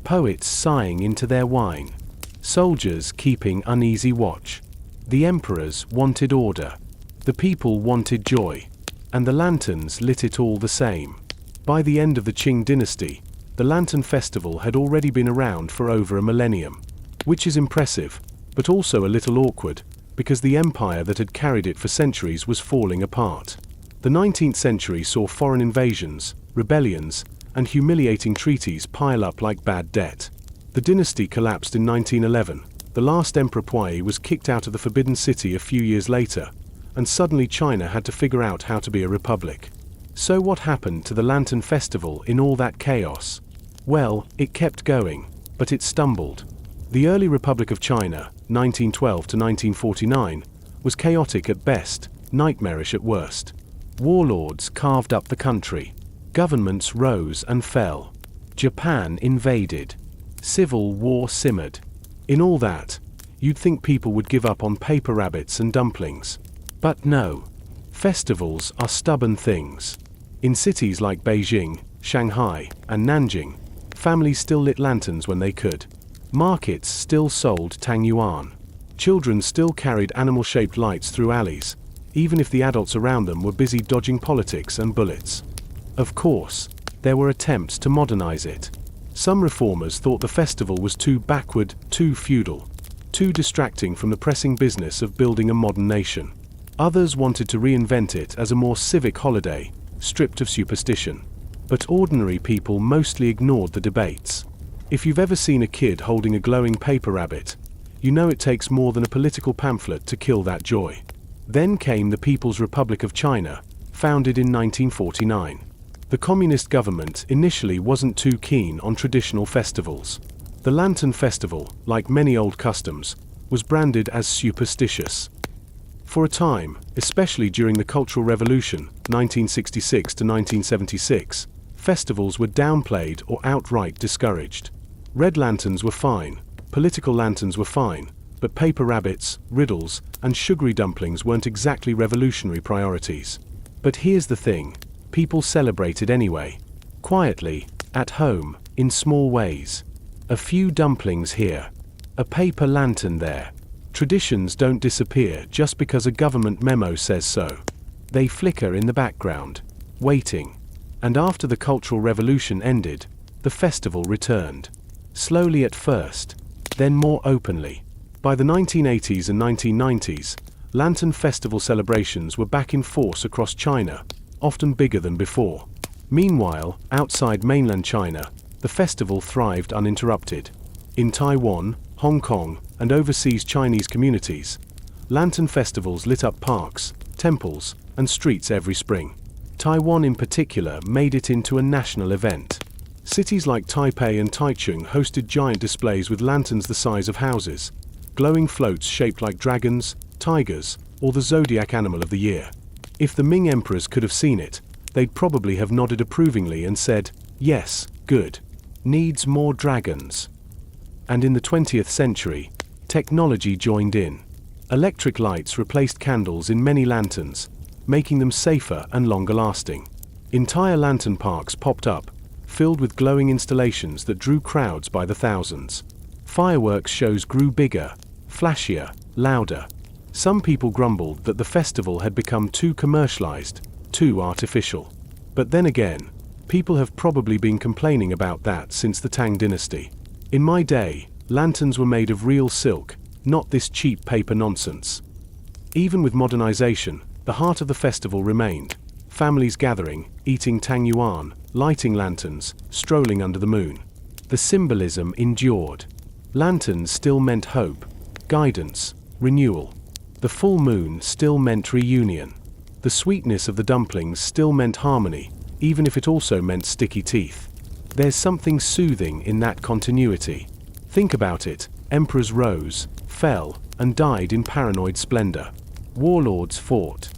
Poets sighing into their wine. Soldiers keeping uneasy watch. The emperors wanted order. The people wanted joy. And the lanterns lit it all the same. By the end of the Qing dynasty, the Lantern Festival had already been around for over a millennium. Which is impressive, but also a little awkward, because the empire that had carried it for centuries was falling apart. The 19th century saw foreign invasions, rebellions, and humiliating treaties pile up like bad debt. The dynasty collapsed in 1911, the last Emperor Puyi was kicked out of the Forbidden City a few years later, and suddenly China had to figure out how to be a republic. So what happened to the Lantern Festival in all that chaos? Well, it kept going, but it stumbled. The early Republic of China, 1912 to 1949, was chaotic at best, nightmarish at worst. Warlords carved up the country. Governments rose and fell. Japan invaded. Civil war simmered. In all that, you'd think people would give up on paper rabbits and dumplings. But no. Festivals are stubborn things. In cities like Beijing, Shanghai, and Nanjing, families still lit lanterns when they could. Markets still sold tang yuan. Children still carried animal-shaped lights through alleys, even if the adults around them were busy dodging politics and bullets. Of course, there were attempts to modernize it. Some reformers thought the festival was too backward, too feudal, too distracting from the pressing business of building a modern nation. Others wanted to reinvent it as a more civic holiday, stripped of superstition. But ordinary people mostly ignored the debates. If you've ever seen a kid holding a glowing paper rabbit, you know it takes more than a political pamphlet to kill that joy. Then came the People's Republic of China, founded in 1949. The communist government initially wasn't too keen on traditional festivals. The Lantern Festival, like many old customs, was branded as superstitious. For a time, especially during the Cultural Revolution, 1966 to 1976, festivals were downplayed or outright discouraged. Red lanterns were fine, political lanterns were fine, but paper rabbits, riddles, and sugary dumplings weren't exactly revolutionary priorities. But here's the thing. People celebrated anyway. Quietly, at home, in small ways. A few dumplings here. A paper lantern there. Traditions don't disappear just because a government memo says so. They flicker in the background, waiting. And after the Cultural Revolution ended, the festival returned. Slowly at first, then more openly. By the 1980s and 1990s, Lantern Festival celebrations were back in force across China, often bigger than before. Meanwhile, outside mainland China, the festival thrived uninterrupted. In Taiwan, Hong Kong, and overseas Chinese communities, lantern festivals lit up parks, temples, and streets every spring. Taiwan in particular made it into a national event. Cities like Taipei and Taichung hosted giant displays with lanterns the size of houses, glowing floats shaped like dragons, tigers, or the zodiac animal of the year. If the Ming emperors could have seen it, they'd probably have nodded approvingly and said, "Yes, good. Needs more dragons." And in the 20th century, technology joined in. Electric lights replaced candles in many lanterns, making them safer and longer lasting. Entire lantern parks popped up, filled with glowing installations that drew crowds by the thousands. Fireworks shows grew bigger, flashier, louder. Some people grumbled that the festival had become too commercialized, too artificial. But then again, people have probably been complaining about that since the Tang dynasty. In my day, lanterns were made of real silk, not this cheap paper nonsense. Even with modernization, the heart of the festival remained. Families gathering, eating tang yuan, lighting lanterns, strolling under the moon. The symbolism endured. Lanterns still meant hope, guidance, renewal. The full moon still meant reunion. The sweetness of the dumplings still meant harmony, even if it also meant sticky teeth. There's something soothing in that continuity. Think about it, emperors rose, fell, and died in paranoid splendor. Warlords fought.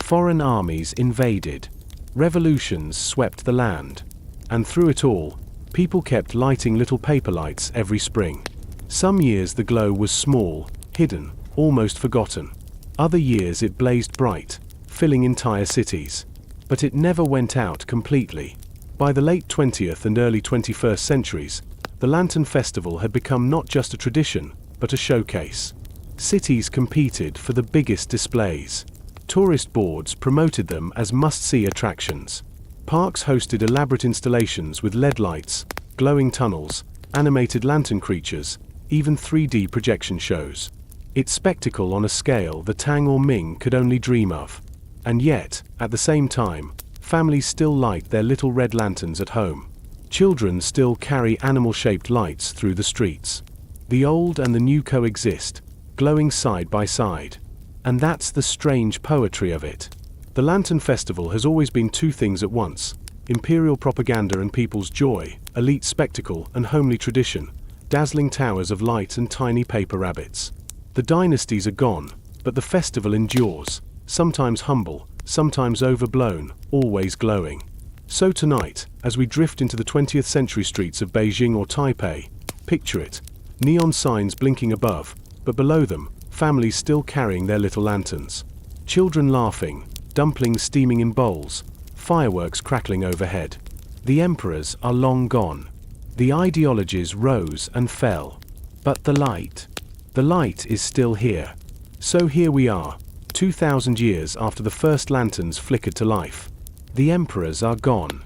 Foreign armies invaded. Revolutions swept the land. And through it all, people kept lighting little paper lights every spring. Some years the glow was small, hidden, almost forgotten. Other years it blazed bright, filling entire cities. But it never went out completely. By the late 20th and early 21st centuries, the Lantern Festival had become not just a tradition, but a showcase. Cities competed for the biggest displays. Tourist boards promoted them as must-see attractions. Parks hosted elaborate installations with LED lights, glowing tunnels, animated lantern creatures, even 3D projection shows. It's spectacle on a scale the Tang or Ming could only dream of. And yet, at the same time, families still light their little red lanterns at home. Children still carry animal-shaped lights through the streets. The old and the new coexist, glowing side by side. And that's the strange poetry of it. The Lantern Festival has always been two things at once: imperial propaganda and people's joy, elite spectacle and homely tradition, dazzling towers of light and tiny paper rabbits. The dynasties are gone, but the festival endures, sometimes humble, sometimes overblown, always glowing. So tonight, as we drift into the 20th century streets of Beijing or Taipei, picture it: neon signs blinking above, but below them, families still carrying their little lanterns. Children laughing, dumplings steaming in bowls, fireworks crackling overhead. The emperors are long gone. The ideologies rose and fell. But the light is still here. So here we are, 2,000 years after the first lanterns flickered to life. The emperors are gone.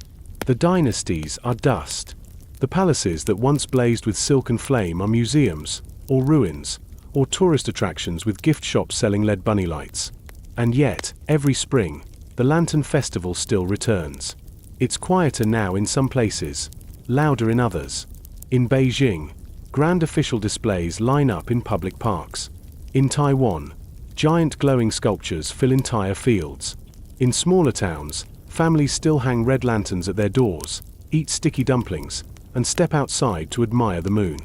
The dynasties are dust. The palaces that once blazed with silk and flame are museums, or ruins, or tourist attractions with gift shops selling lead bunny lights. And yet, every spring, the Lantern Festival still returns. It's quieter now in some places, louder in others. In Beijing, grand official displays line up in public parks. In Taiwan, giant glowing sculptures fill entire fields. In smaller towns, families still hang red lanterns at their doors, eat sticky dumplings, and step outside to admire the moon.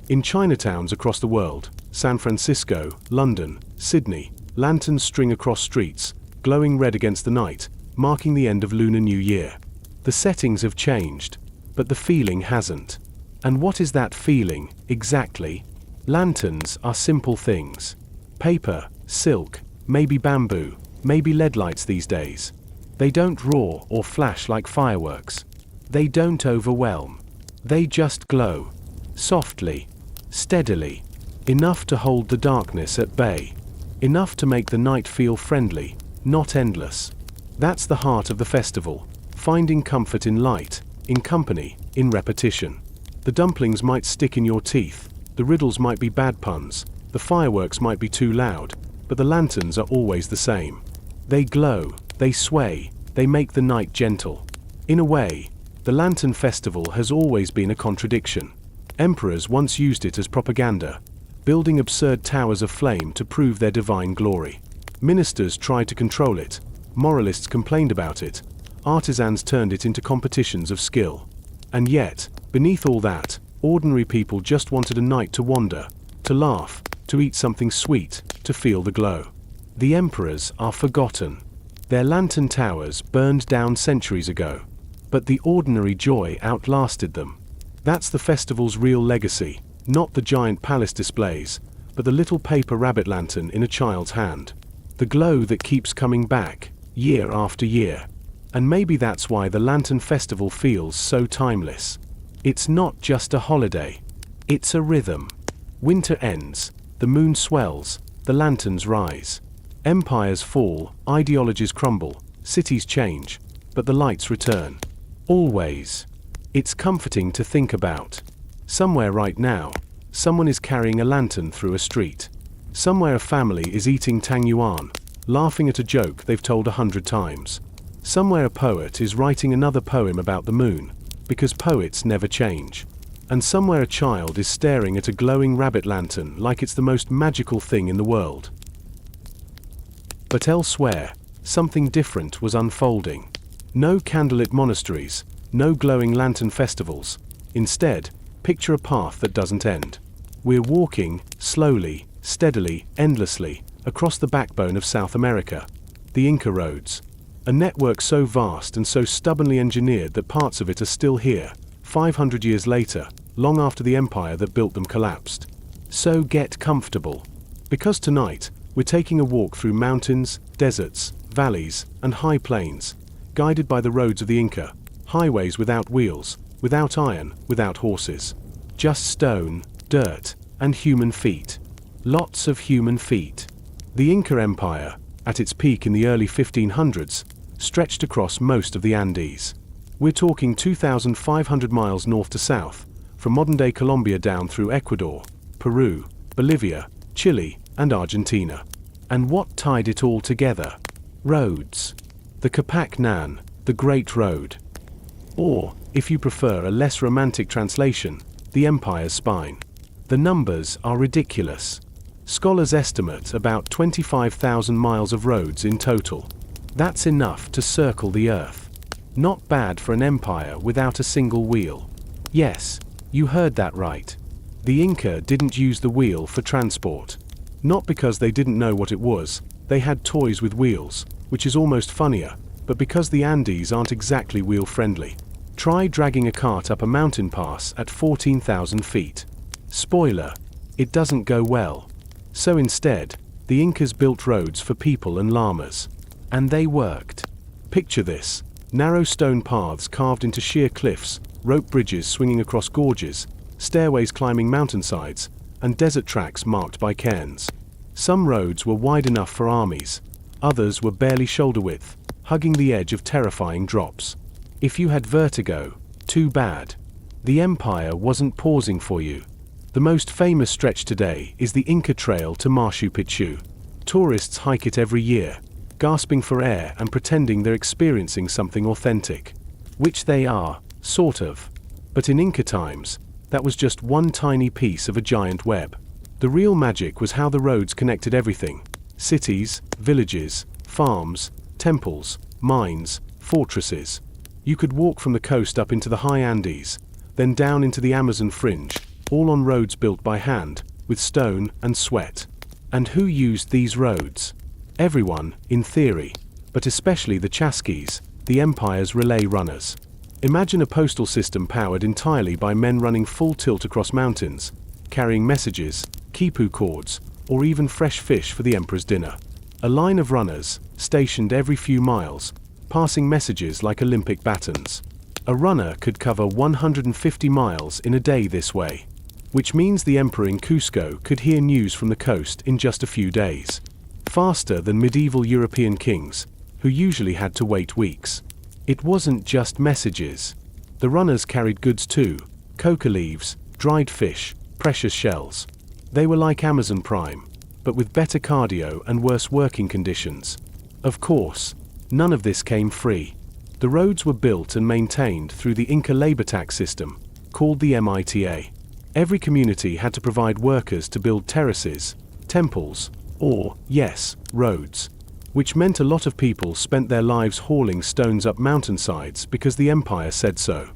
In Chinatowns across the world, San Francisco, London, Sydney, lanterns string across streets, glowing red against the night, marking the end of Lunar New Year. The settings have changed, but the feeling hasn't. And what is that feeling, exactly? Lanterns are simple things. Paper, silk, maybe bamboo, maybe LED lights these days. They don't roar or flash like fireworks. They don't overwhelm. They just glow. Softly, steadily. Enough to hold the darkness at bay. Enough to make the night feel friendly, not endless. That's the heart of the festival, finding comfort in light, in company, in repetition. The dumplings might stick in your teeth, the riddles might be bad puns, the fireworks might be too loud, but the lanterns are always the same. They glow, they sway, they make the night gentle. In a way, the Lantern Festival has always been a contradiction. Emperors once used it as propaganda, building absurd towers of flame to prove their divine glory. Ministers tried to control it, moralists complained about it, artisans turned it into competitions of skill. And yet, beneath all that, ordinary people just wanted a night to wander, to laugh, to eat something sweet, to feel the glow. The emperors are forgotten. Their lantern towers burned down centuries ago. But the ordinary joy outlasted them. That's the festival's real legacy, not the giant palace displays, but the little paper rabbit lantern in a child's hand. The glow that keeps coming back, year after year. And maybe that's why the Lantern Festival feels so timeless. It's not just a holiday. It's a rhythm. Winter ends, the moon swells, the lanterns rise. Empires fall, ideologies crumble, cities change, but the lights return. Always. It's comforting to think about. Somewhere right now, someone is carrying a lantern through a street. Somewhere a family is eating tang yuan, laughing at a joke they've told 100 times. Somewhere a poet is writing another poem about the moon, because poets never change. And somewhere a child is staring at a glowing rabbit lantern like it's the most magical thing in the world. But elsewhere, something different was unfolding. No candlelit monasteries, no glowing lantern festivals. Instead, picture a path that doesn't end. We're walking, slowly, steadily, endlessly, across the backbone of South America. The Inca roads. A network so vast and so stubbornly engineered that parts of it are still here, 500 years later, long after the empire that built them collapsed. So get comfortable. Because tonight, we're taking a walk through mountains, deserts, valleys, and high plains, guided by the roads of the Inca, highways without wheels, without iron, without horses. Just stone, dirt, and human feet. Lots of human feet. The Inca Empire, at its peak in the early 1500s, stretched across most of the Andes. We're talking 2,500 miles north to south, from modern-day Colombia down through Ecuador, Peru, Bolivia, Chile, and Argentina. And what tied it all together? Roads. The Capac-Nan, the Great Road. Or, if you prefer a less romantic translation, the Empire's Spine. The numbers are ridiculous. Scholars estimate about 25,000 miles of roads in total. That's enough to circle the Earth. Not bad for an empire without a single wheel. Yes, you heard that right. The Inca didn't use the wheel for transport. Not because they didn't know what it was, they had toys with wheels, which is almost funnier, but because the Andes aren't exactly wheel-friendly. Try dragging a cart up a mountain pass at 14,000 feet. Spoiler, it doesn't go well. So instead, the Incas built roads for people and llamas. And they worked. Picture this: narrow stone paths carved into sheer cliffs, rope bridges swinging across gorges, stairways climbing mountainsides, and desert tracks marked by cairns. Some roads were wide enough for armies, others were barely shoulder width, hugging the edge of terrifying drops. If you had vertigo, too bad. The empire wasn't pausing for you. The most famous stretch today is the Inca Trail to Machu Picchu. Tourists hike it every year, gasping for air and pretending they're experiencing something authentic. Which they are, sort of. But in Inca times, that was just one tiny piece of a giant web. The real magic was how the roads connected everything: cities, villages, farms, temples, mines, fortresses. You could walk from the coast up into the high Andes, then down into the Amazon fringe, all on roads built by hand, with stone and sweat. And who used these roads? Everyone, in theory, but especially the chasquis, the empire's relay runners. Imagine a postal system powered entirely by men running full tilt across mountains, carrying messages, quipu cords, or even fresh fish for the emperor's dinner. A line of runners, stationed every few miles, passing messages like Olympic batons. A runner could cover 150 miles in a day this way, which means the emperor in Cusco could hear news from the coast in just a few days. Faster than medieval European kings, who usually had to wait weeks. It wasn't just messages. The runners carried goods too: coca leaves, dried fish, precious shells. They were like Amazon Prime, but with better cardio and worse working conditions. Of course, None of this came free. The roads were built and maintained through the Inca labor tax system, called the MITA. Every community had to provide workers to build terraces, temples, or, yes, roads. Which meant a lot of people spent their lives hauling stones up mountainsides because the empire said so.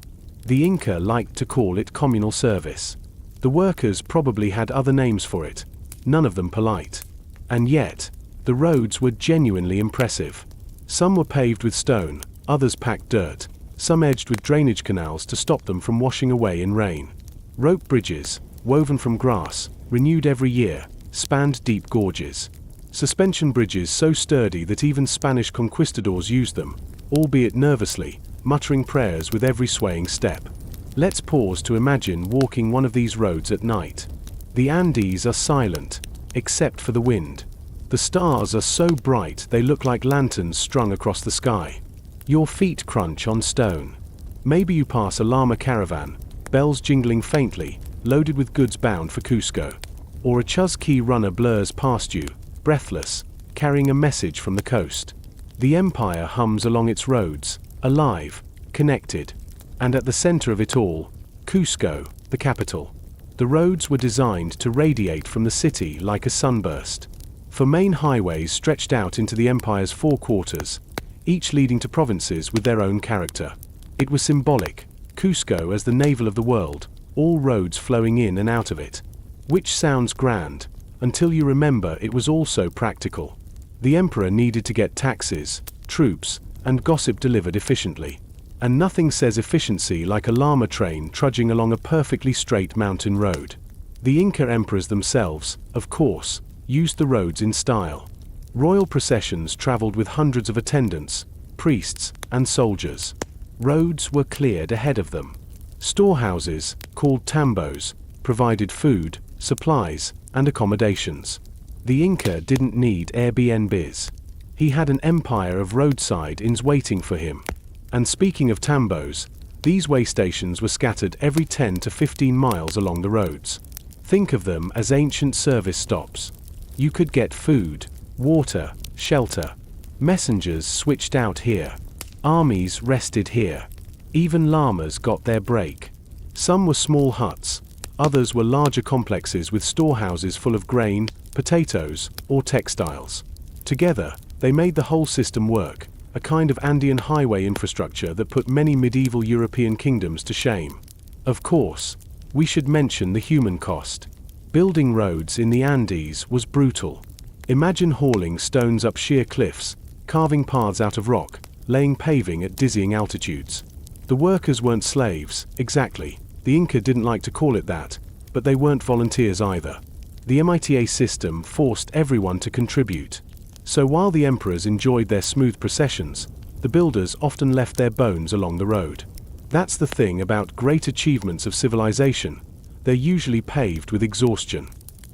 The Inca liked to call it communal service. The workers probably had other names for it, none of them polite. And yet, the roads were genuinely impressive. Some were paved with stone, others packed dirt, some edged with drainage canals to stop them from washing away in rain. Rope bridges, woven from grass, renewed every year, spanned deep gorges. Suspension bridges so sturdy that even Spanish conquistadors used them, albeit nervously, muttering prayers with every swaying step. Let's pause to imagine walking one of these roads at night. The Andes are silent, except for the wind. The stars are so bright they look like lanterns strung across the sky. Your feet crunch on stone. Maybe you pass a llama caravan, bells jingling faintly, loaded with goods bound for Cusco. Or a Chuzki runner blurs past you, breathless, carrying a message from the coast. The empire hums along its roads, alive, connected. And at the center of it all, Cusco, the capital. The roads were designed to radiate from the city like a sunburst. For main highways stretched out into the empire's four quarters, each leading to provinces with their own character. It was symbolic, Cusco as the navel of the world, all roads flowing in and out of it. Which sounds grand, until you remember it was also practical. The emperor needed to get taxes, troops, and gossip delivered efficiently. And nothing says efficiency like a llama train trudging along a perfectly straight mountain road. The Inca emperors themselves, of course, used the roads in style. Royal processions traveled with hundreds of attendants, priests, and soldiers. Roads were cleared ahead of them. Storehouses, called tambos, provided food, supplies, and accommodations. The Inca didn't need Airbnbs. He had an empire of roadside inns waiting for him. And speaking of tambos, these way stations were scattered every 10 to 15 miles along the roads. Think of them as ancient service stops. You could get food, water, shelter. Messengers switched out here. Armies rested here. Even llamas got their break. Some were small huts, others were larger complexes with storehouses full of grain, potatoes, or textiles. Together, they made the whole system work, a kind of Andean highway infrastructure that put many medieval European kingdoms to shame. Of course, we should mention the human cost. Building roads in the Andes was brutal. Imagine hauling stones up sheer cliffs, carving paths out of rock, laying paving at dizzying altitudes. The workers weren't slaves, exactly. The Inca didn't like to call it that, but they weren't volunteers either. The MITA system forced everyone to contribute. So while the emperors enjoyed their smooth processions, the builders often left their bones along the road. That's the thing about great achievements of civilization. They're usually paved with exhaustion.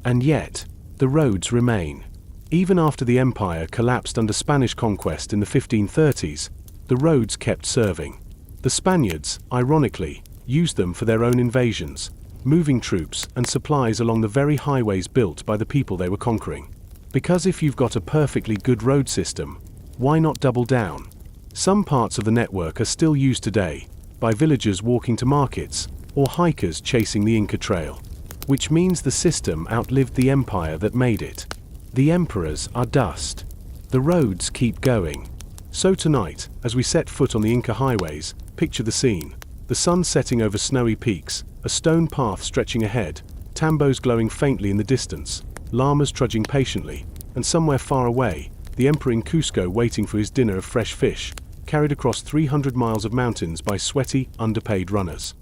And yet, the roads remain. Even after the empire collapsed under Spanish conquest in the 1530s, the roads kept serving. The Spaniards, ironically, used them for their own invasions, moving troops and supplies along the very highways built by the people they were conquering. Because if you've got a perfectly good road system, why not double down? Some parts of the network are still used today, by villagers walking to markets, or hikers chasing the Inca Trail. Which means the system outlived the empire that made it. The emperors are dust. The roads keep going. So tonight, as we set foot on the Inca highways, picture the scene. The sun setting over snowy peaks, a stone path stretching ahead, tambos glowing faintly in the distance, llamas trudging patiently, and somewhere far away, the emperor in Cusco waiting for his dinner of fresh fish, carried across 300 miles of mountains by sweaty, underpaid runners.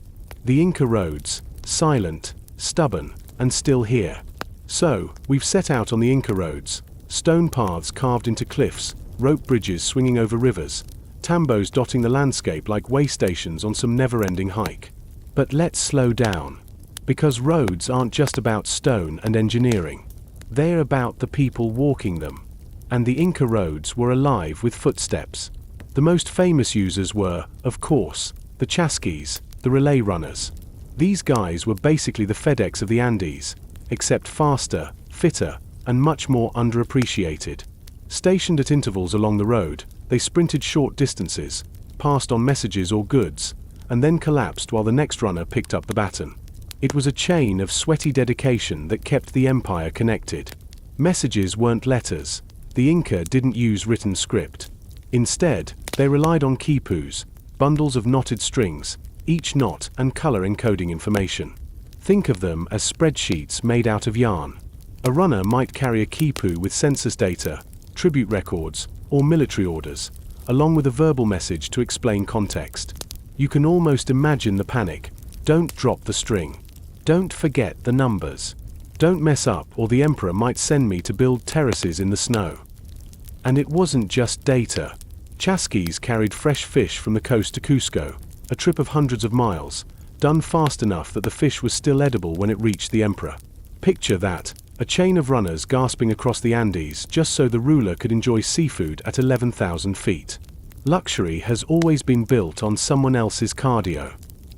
The Inca roads, silent, stubborn, and still here. So, we've set out on the Inca roads, stone paths carved into cliffs, rope bridges swinging over rivers, tambos dotting the landscape like way stations on some never-ending hike. But let's slow down. Because roads aren't just about stone and engineering. They're about the people walking them. And the Inca roads were alive with footsteps. The most famous users were, of course, the chasquis, the relay runners. These guys were basically the FedEx of the Andes, except faster, fitter, and much more underappreciated. Stationed at intervals along the road, They sprinted short distances, passed on messages or goods, and then collapsed while the next runner picked up the baton. It was a chain of sweaty dedication that kept the empire connected. Messages weren't letters. The Inca didn't use written script. Instead, they relied on quipus, bundles of knotted strings, each knot and color encoding information. Think of them as spreadsheets made out of yarn. A runner might carry a quipu with census data, tribute records, or military orders, along with a verbal message to explain context. You can almost imagine the panic. Don't drop the string. Don't forget the numbers. Don't mess up or the emperor might send me to build terraces in the snow. And it wasn't just data. Chasquis carried fresh fish from the coast to Cusco, a trip of hundreds of miles, done fast enough that the fish was still edible when it reached the emperor. Picture that, a chain of runners gasping across the Andes just so the ruler could enjoy seafood at 11,000 feet. Luxury has always been built on someone else's cardio.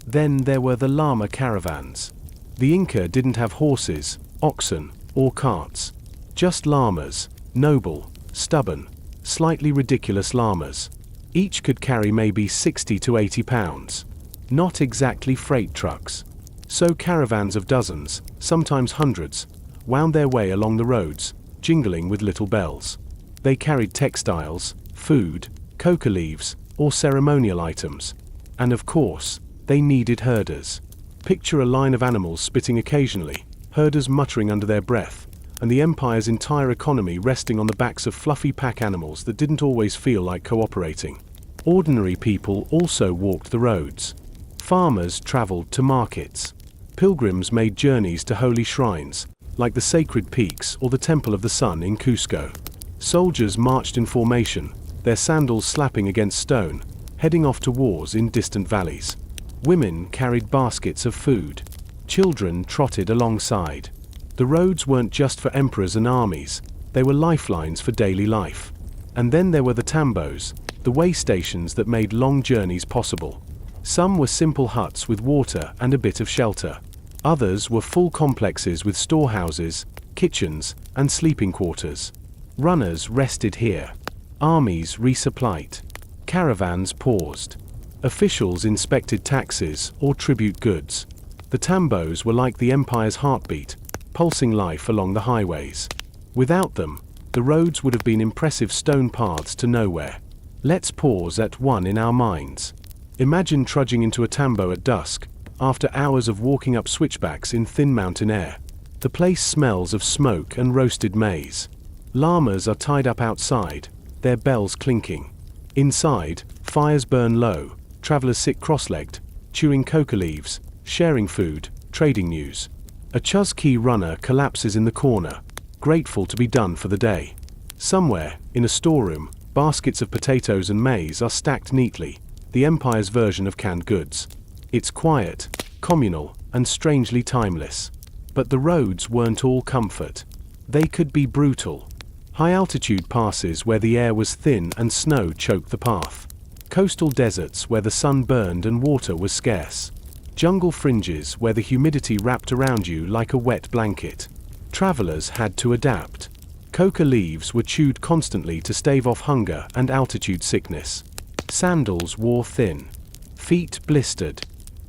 Then there were the llama caravans. The Inca didn't have horses, oxen, or carts. Just llamas, noble, stubborn, slightly ridiculous llamas. Each could carry maybe 60 to 80 pounds. Not exactly freight trucks. So caravans of dozens, sometimes hundreds, wound their way along the roads, jingling with little bells. They carried textiles, food, coca leaves, or ceremonial items. And of course, they needed herders. Picture a line of animals spitting occasionally, herders muttering under their breath, and the empire's entire economy resting on the backs of fluffy pack animals that didn't always feel like cooperating. Ordinary people also walked the roads. Farmers traveled to markets. Pilgrims made journeys to holy shrines, like the sacred peaks or the Temple of the Sun in Cusco. Soldiers marched in formation, their sandals slapping against stone, heading off to wars in distant valleys. Women carried baskets of food. Children trotted alongside. The roads weren't just for emperors and armies, they were lifelines for daily life. And then there were the tambos, the way stations that made long journeys possible. Some were simple huts with water and a bit of shelter. Others were full complexes with storehouses, kitchens, and sleeping quarters. Runners rested here. Armies resupplied. Caravans paused. Officials inspected taxes or tribute goods. The tambos were like the empire's heartbeat, pulsing life along the highways. Without them, the roads would have been impressive stone paths to nowhere. Let's pause at one in our minds. Imagine trudging into a tambo at dusk, after hours of walking up switchbacks in thin mountain air. The place smells of smoke and roasted maize. Llamas are tied up outside, their bells clinking. Inside, fires burn low, travelers sit cross-legged, chewing coca leaves, sharing food, trading news. A Chusquis runner collapses in the corner, grateful to be done for the day. Somewhere, in a storeroom, baskets of potatoes and maize are stacked neatly, the empire's version of canned goods. It's quiet, communal, and strangely timeless. But the roads weren't all comfort. They could be brutal. High-altitude passes where the air was thin and snow choked the path. Coastal deserts where the sun burned and water was scarce. Jungle fringes where the humidity wrapped around you like a wet blanket. Travelers had to adapt. Coca leaves were chewed constantly to stave off hunger and altitude sickness. Sandals wore thin. Feet blistered.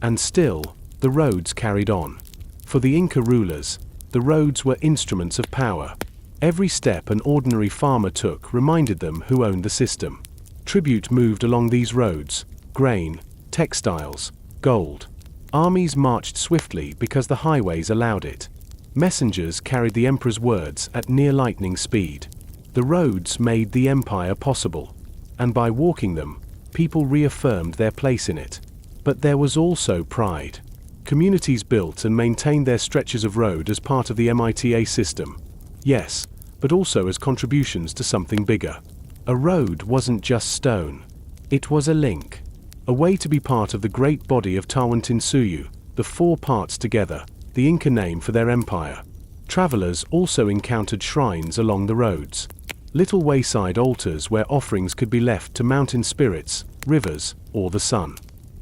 And still, the roads carried on. For the Inca rulers, the roads were instruments of power. Every step an ordinary farmer took reminded them who owned the system. Tribute moved along these roads: grain, textiles, gold. Armies marched swiftly because the highways allowed it. Messengers carried the emperor's words at near lightning speed. The roads made the empire possible, and by walking them, people reaffirmed their place in it. But there was also pride. Communities built and maintained their stretches of road as part of the MITA system. Yes, but also as contributions to something bigger. A road wasn't just stone. It was a link. A way to be part of the great body of Tawantinsuyu, the four parts together, the Inca name for their empire. Travelers also encountered shrines along the roads. Little wayside altars where offerings could be left to mountain spirits, rivers, or the sun.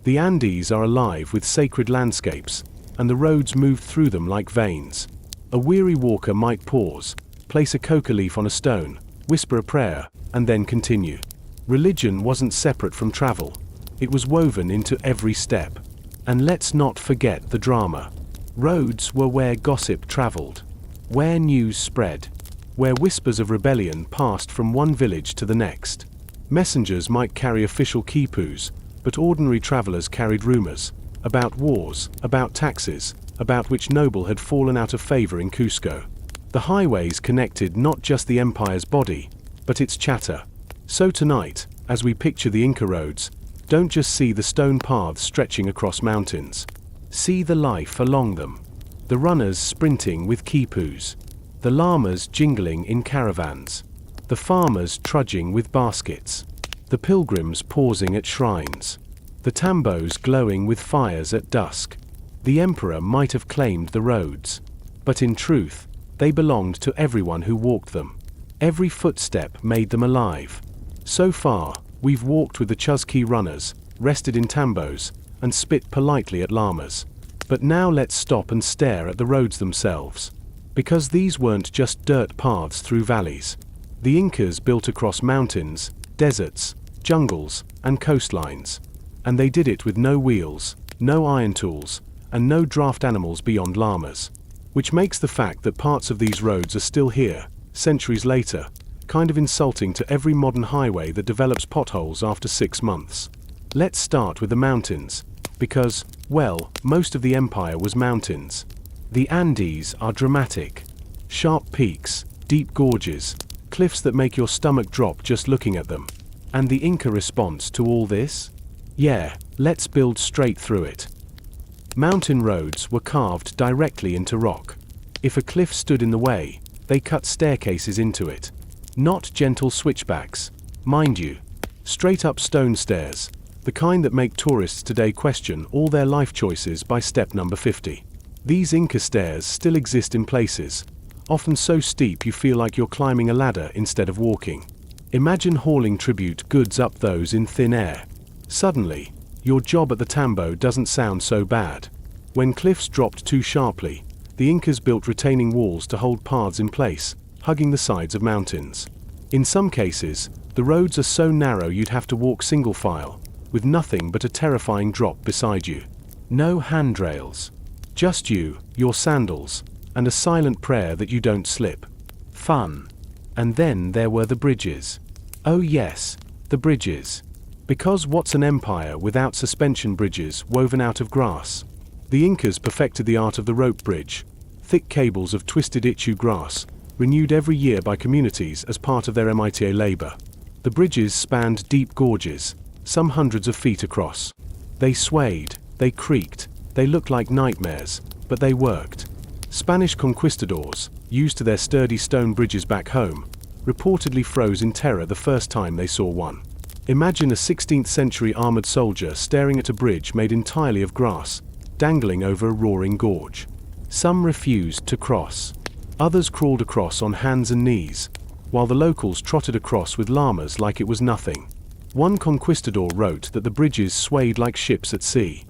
The Andes are alive with sacred landscapes, and the roads moved through them like veins. A weary walker might pause, place a coca leaf on a stone, whisper a prayer, and then continue. Religion wasn't separate from travel. It was woven into every step. And let's not forget the drama. Roads were where gossip traveled, where news spread, where whispers of rebellion passed from one village to the next. Messengers might carry official quipus, but ordinary travelers carried rumors about wars, about taxes, about which noble had fallen out of favor in Cusco. The highways connected not just the empire's body, but its chatter. So tonight, as we picture the Inca roads, don't just see the stone paths stretching across mountains. See the life along them. The runners sprinting with quipus, the llamas jingling in caravans, the farmers trudging with baskets, the pilgrims pausing at shrines, the tambos glowing with fires at dusk. The emperor might have claimed the roads, but in truth, they belonged to everyone who walked them. Every footstep made them alive. So far, we've walked with the Chusquí runners, rested in tambos, and spit politely at llamas. But now let's stop and stare at the roads themselves. Because these weren't just dirt paths through valleys. The Incas built across mountains, deserts, jungles, and coastlines. And they did it with no wheels, no iron tools, and no draft animals beyond llamas. Which makes the fact that parts of these roads are still here, centuries later, kind of insulting to every modern highway that develops potholes after 6 months. Let's start with the mountains, because, well, most of the empire was mountains. The Andes are dramatic. Sharp peaks, deep gorges, cliffs that make your stomach drop just looking at them. And the Inca response to all this? Yeah, let's build straight through it. Mountain roads were carved directly into rock. If a cliff stood in the way, they cut staircases into it. Not gentle switchbacks, mind you. Straight up stone stairs, the kind that make tourists today question all their life choices by step number 50. These Inca stairs still exist in places, often so steep you feel like you're climbing a ladder instead of walking. Imagine hauling tribute goods up those in thin air. Suddenly, your job at the tambo doesn't sound so bad. When cliffs dropped too sharply, the Incas built retaining walls to hold paths in place, hugging the sides of mountains. In some cases, the roads are so narrow you'd have to walk single file, with nothing but a terrifying drop beside you. No handrails. Just you, your sandals, and a silent prayer that you don't slip. Fun. And then there were the bridges. Oh yes, the bridges. Because what's an empire without suspension bridges woven out of grass? The Incas perfected the art of the rope bridge. Thick cables of twisted ichu grass, renewed every year by communities as part of their MITA labor. The bridges spanned deep gorges, some hundreds of feet across. They swayed, they creaked, they looked like nightmares, but they worked. Spanish conquistadors, used to their sturdy stone bridges back home, reportedly froze in terror the first time they saw one. Imagine a 16th century armored soldier staring at a bridge made entirely of grass, dangling over a roaring gorge. Some refused to cross. Others crawled across on hands and knees, while the locals trotted across with llamas like it was nothing. One conquistador wrote that the bridges swayed like ships at sea,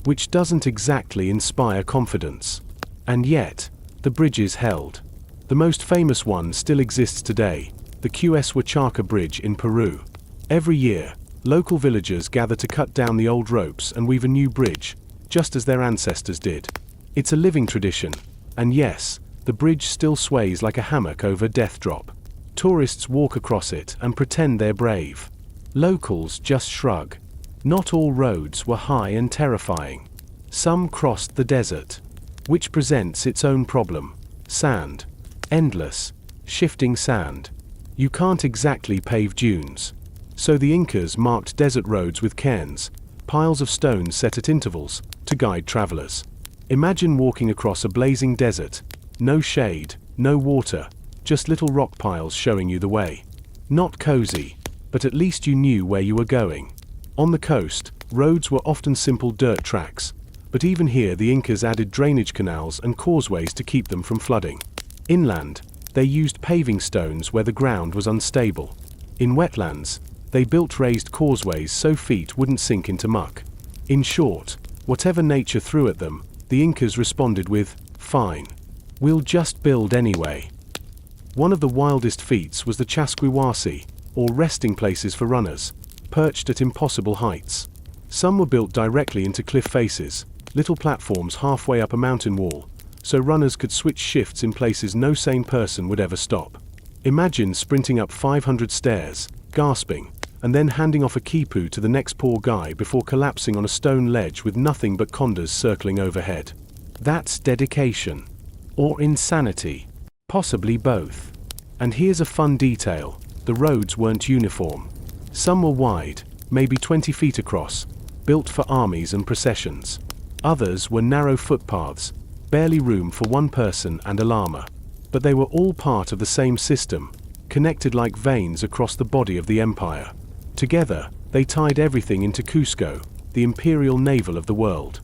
which doesn't exactly inspire confidence. And yet, the bridges held. The most famous one still exists today, the QS Huachaca Bridge in Peru. Every year, local villagers gather to cut down the old ropes and weave a new bridge, just as their ancestors did. It's a living tradition, and yes, the bridge still sways like a hammock over Death Drop. Tourists walk across it and pretend they're brave. Locals just shrug. Not all roads were high and terrifying. Some crossed the desert, which presents its own problem. Sand. Endless, shifting sand. You can't exactly pave dunes. So the Incas marked desert roads with cairns, piles of stones set at intervals, to guide travelers. Imagine walking across a blazing desert. No shade, no water, just little rock piles showing you the way. Not cozy, but at least you knew where you were going. On the coast, roads were often simple dirt tracks, but even here the Incas added drainage canals and causeways to keep them from flooding. Inland, they used paving stones where the ground was unstable. In wetlands, they built raised causeways so feet wouldn't sink into muck. In short, whatever nature threw at them, the Incas responded with, "Fine. We'll just build anyway." One of the wildest feats was the Chasquihuasi, or resting places for runners, perched at impossible heights. Some were built directly into cliff faces, little platforms halfway up a mountain wall, so runners could switch shifts in places no sane person would ever stop. Imagine sprinting up 500 stairs, gasping, and then handing off a quipu to the next poor guy before collapsing on a stone ledge with nothing but condas circling overhead. That's dedication. Or insanity. Possibly both. And here's a fun detail: the roads weren't uniform. Some were wide, maybe 20 feet across, built for armies and processions. Others were narrow footpaths, barely room for one person and a llama. But they were all part of the same system, connected like veins across the body of the empire. Together, they tied everything into Cusco, the imperial navel of the world.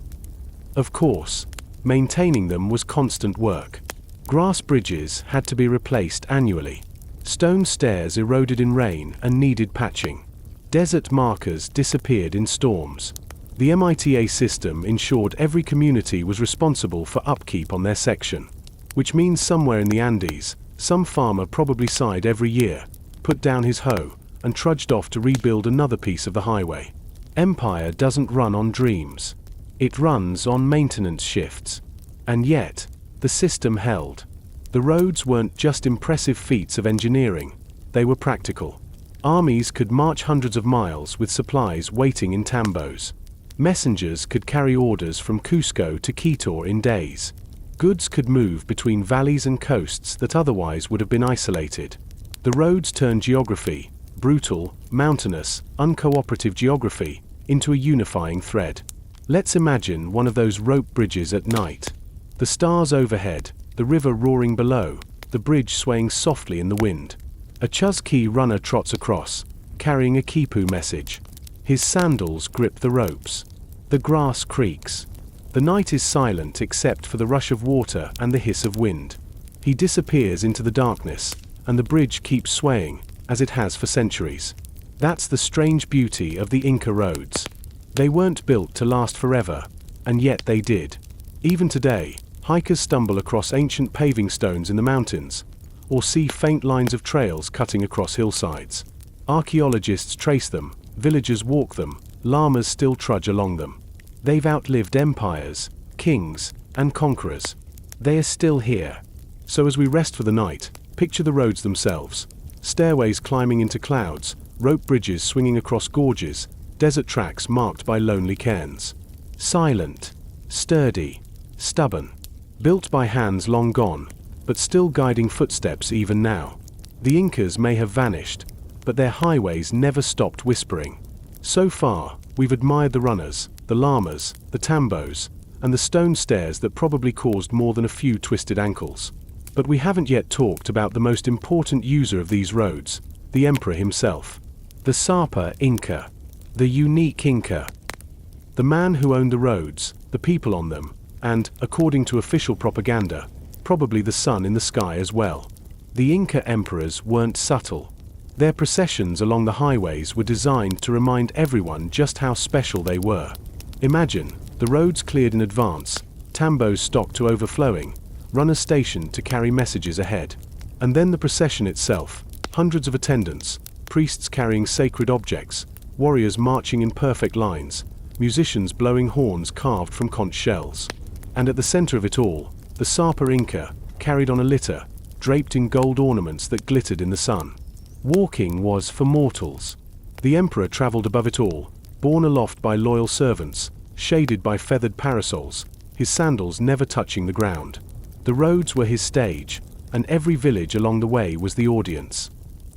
Of course, maintaining them was constant work. Grass bridges had to be replaced annually. Stone stairs eroded in rain and needed patching. Desert markers disappeared in storms. The MITA system ensured every community was responsible for upkeep on their section. Which means somewhere in the Andes, some farmer probably sighed every year, put down his hoe, and trudged off to rebuild another piece of the highway. Empire doesn't run on dreams. It runs on maintenance shifts. And yet, the system held. The roads weren't just impressive feats of engineering, they were practical. Armies could march hundreds of miles with supplies waiting in tambos. Messengers could carry orders from Cusco to Quito in days. Goods could move between valleys and coasts that otherwise would have been isolated. The roads turned geography, brutal, mountainous, uncooperative geography, into a unifying thread. Let's imagine one of those rope bridges at night. The stars overhead, the river roaring below, the bridge swaying softly in the wind. A Chuzki runner trots across, carrying a quipu message. His sandals grip the ropes. The grass creaks. The night is silent except for the rush of water and the hiss of wind. He disappears into the darkness, and the bridge keeps swaying, as it has for centuries. That's the strange beauty of the Inca roads. They weren't built to last forever, and yet they did. Even today, hikers stumble across ancient paving stones in the mountains, or see faint lines of trails cutting across hillsides. Archaeologists trace them, villagers walk them, llamas still trudge along them. They've outlived empires, kings, and conquerors. They are still here. So as we rest for the night, picture the roads themselves. Stairways climbing into clouds, rope bridges swinging across gorges, desert tracks marked by lonely cairns. Silent, sturdy, stubborn. Built by hands long gone, but still guiding footsteps even now. The Incas may have vanished, but their highways never stopped whispering. So far, we've admired the runners, the llamas, the tambos, and the stone stairs that probably caused more than a few twisted ankles. But we haven't yet talked about the most important user of these roads, the emperor himself. The Sapa Inca. The unique Inca. The man who owned the roads, the people on them, and, according to official propaganda, probably the sun in the sky as well. The Inca emperors weren't subtle. Their processions along the highways were designed to remind everyone just how special they were. Imagine, the roads cleared in advance, tambos stocked to overflowing, runners stationed to carry messages ahead. And then the procession itself, hundreds of attendants, priests carrying sacred objects, warriors marching in perfect lines, musicians blowing horns carved from conch shells. And at the center of it all, the Sapa Inca, carried on a litter, draped in gold ornaments that glittered in the sun. Walking was for mortals. The emperor traveled above it all, borne aloft by loyal servants, shaded by feathered parasols, his sandals never touching the ground. The roads were his stage, and every village along the way was the audience.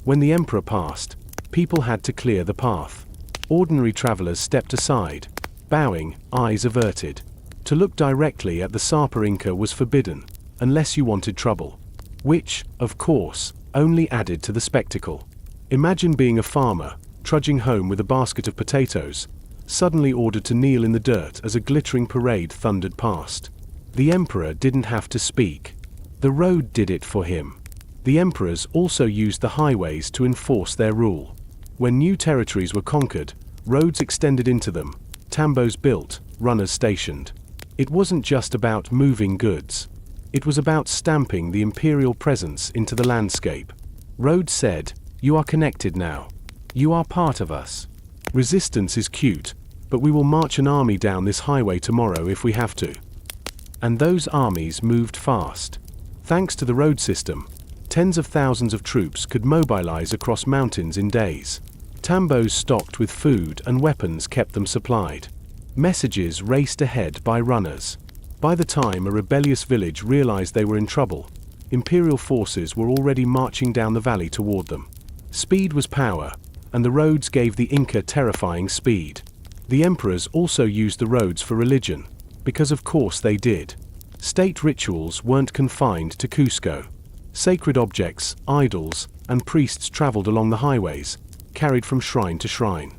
When the emperor passed, people had to clear the path. Ordinary travelers stepped aside, bowing, eyes averted. To look directly at the Sapa Inca was forbidden, unless you wanted trouble. Which, of course, only added to the spectacle. Imagine being a farmer, trudging home with a basket of potatoes, suddenly ordered to kneel in the dirt as a glittering parade thundered past. The emperor didn't have to speak. The road did it for him. The emperors also used the highways to enforce their rule. When new territories were conquered, roads extended into them, tambos built, runners stationed. It wasn't just about moving goods. It was about stamping the imperial presence into the landscape. Roads said, You are connected now. You are part of us. Resistance is cute, but we will march an army down this highway tomorrow if we have to. And those armies moved fast. Thanks to the road system, tens of thousands of troops could mobilize across mountains in days. Tambos stocked with food and weapons kept them supplied. Messages raced ahead by runners. By the time a rebellious village realized they were in trouble, imperial forces were already marching down the valley toward them. Speed was power, and the roads gave the Inca terrifying speed. The emperors also used the roads for religion, because of course they did. State rituals weren't confined to Cusco. Sacred objects, idols, and priests traveled along the highways, carried from shrine to shrine.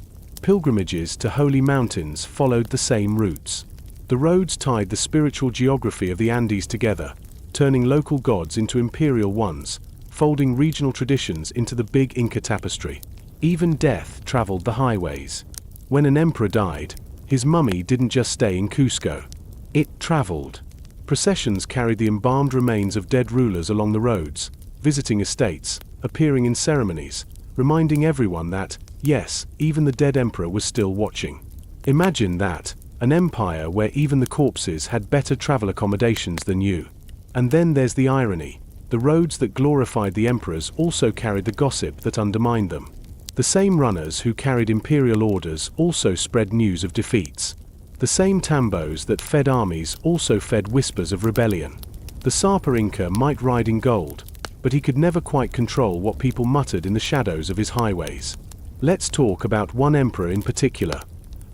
Pilgrimages to holy mountains followed the same routes. The roads tied the spiritual geography of the Andes together, turning local gods into imperial ones, folding regional traditions into the big Inca tapestry. Even death traveled the highways. When an emperor died, his mummy didn't just stay in Cusco. It traveled. Processions carried the embalmed remains of dead rulers along the roads, visiting estates, appearing in ceremonies, reminding everyone that, yes, even the dead emperor was still watching. Imagine that, an empire where even the corpses had better travel accommodations than you. And then there's the irony. The roads that glorified the emperors also carried the gossip that undermined them. The same runners who carried imperial orders also spread news of defeats. The same tambos that fed armies also fed whispers of rebellion. The Sapa Inca might ride in gold, but he could never quite control what people muttered in the shadows of his highways. Let's talk about one emperor in particular,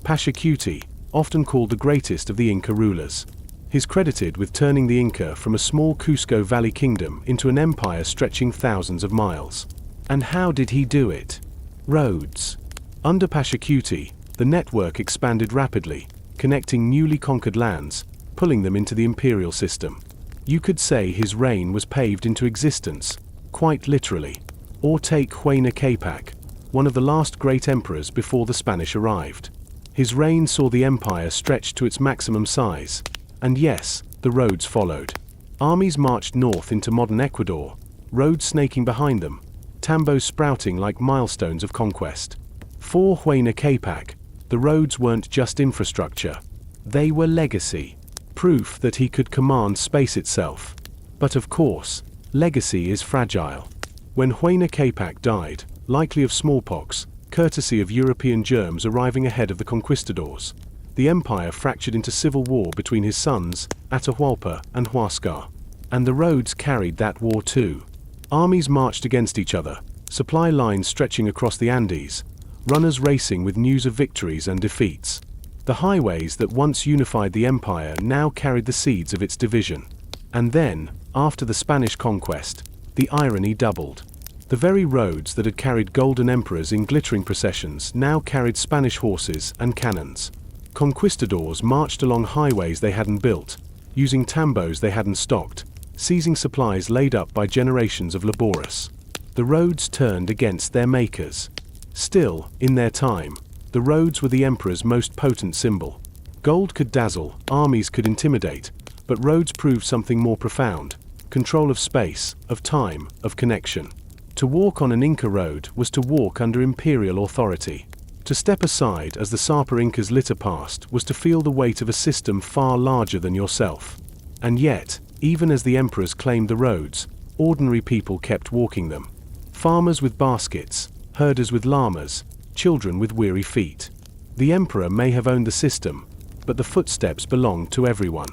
Pachacuti, often called the greatest of the Inca rulers. He's credited with turning the Inca from a small Cusco Valley kingdom into an empire stretching thousands of miles. And how did he do it? Roads. Under Pachacuti, the network expanded rapidly, connecting newly conquered lands, pulling them into the imperial system. You could say his reign was paved into existence, quite literally. Or take Huayna Capac, one of the last great emperors before the Spanish arrived. His reign saw the empire stretched to its maximum size. And yes, the roads followed. Armies marched north into modern Ecuador, roads snaking behind them, tambos sprouting like milestones of conquest. For Huayna Capac, the roads weren't just infrastructure. They were legacy. Proof that he could command space itself. But of course, legacy is fragile. When Huayna Capac died, likely of smallpox, courtesy of European germs arriving ahead of the conquistadors, the empire fractured into civil war between his sons, Atahualpa and Huascar. And the roads carried that war too. Armies marched against each other, supply lines stretching across the Andes, runners racing with news of victories and defeats. The highways that once unified the empire now carried the seeds of its division. And then, after the Spanish conquest, the irony doubled. The very roads that had carried golden emperors in glittering processions now carried Spanish horses and cannons. Conquistadors marched along highways they hadn't built, using tambos they hadn't stocked, seizing supplies laid up by generations of laborers. The roads turned against their makers. Still, in their time, the roads were the emperor's most potent symbol. Gold could dazzle, armies could intimidate, but roads proved something more profound: control of space, of time, of connection. To walk on an Inca road was to walk under imperial authority. To step aside as the Sapa Incas litter past was to feel the weight of a system far larger than yourself. And yet, even as the emperors claimed the roads, ordinary people kept walking them. Farmers with baskets, herders with llamas, children with weary feet. The emperor may have owned the system, but the footsteps belonged to everyone.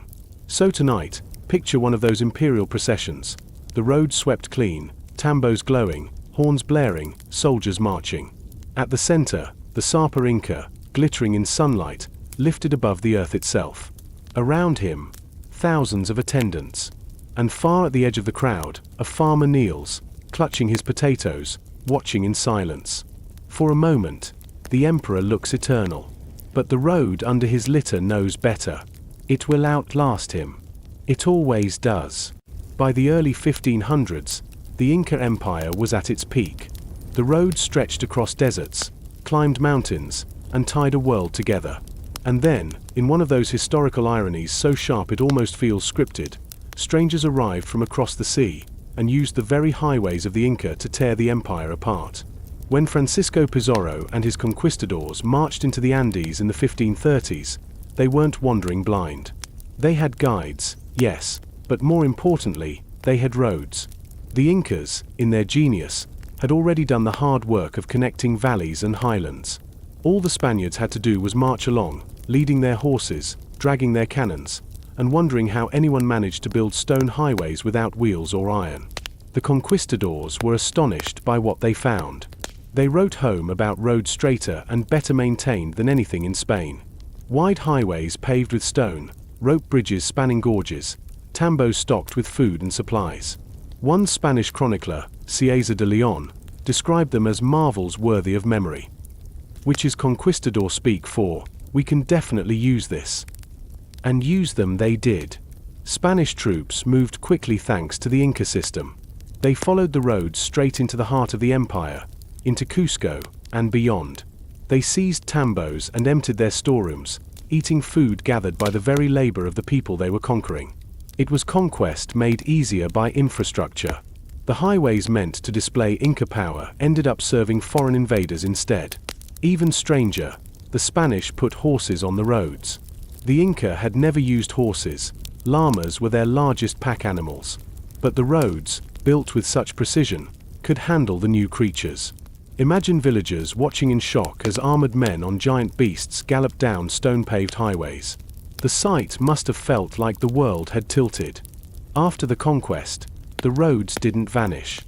So tonight, picture one of those imperial processions. The roads swept clean, tambos glowing, horns blaring, soldiers marching. At the center, the Sapa Inca, glittering in sunlight, lifted above the earth itself. Around him, thousands of attendants. And far at the edge of the crowd, a farmer kneels, clutching his potatoes, watching in silence. For a moment, the emperor looks eternal. But the road under his litter knows better. It will outlast him. It always does. By the early 1500s, the Inca Empire was at its peak. The roads stretched across deserts, climbed mountains, and tied a world together. And then, in one of those historical ironies so sharp it almost feels scripted, strangers arrived from across the sea, and used the very highways of the Inca to tear the empire apart. When Francisco Pizarro and his conquistadors marched into the Andes in the 1530s, they weren't wandering blind. They had guides, yes, but more importantly, they had roads. The Incas, in their genius, had already done the hard work of connecting valleys and highlands. All the Spaniards had to do was march along, leading their horses, dragging their cannons, and wondering how anyone managed to build stone highways without wheels or iron. The conquistadors were astonished by what they found. They wrote home about roads straighter and better maintained than anything in Spain. Wide highways paved with stone, rope bridges spanning gorges, tambos stocked with food and supplies. One Spanish chronicler, Cieza de Leon, described them as marvels worthy of memory. Which is conquistador speak for, we can definitely use this. And use them they did. Spanish troops moved quickly thanks to the Inca system. They followed the roads straight into the heart of the empire, into Cusco, and beyond. They seized tambos and emptied their storerooms, eating food gathered by the very labor of the people they were conquering. It was conquest made easier by infrastructure. The highways meant to display Inca power ended up serving foreign invaders instead. Even stranger, the Spanish put horses on the roads. The Inca had never used horses. Llamas were their largest pack animals. But the roads, built with such precision, could handle the new creatures. Imagine villagers watching in shock as armored men on giant beasts galloped down stone-paved highways. The sight must have felt like the world had tilted. After the conquest, the roads didn't vanish.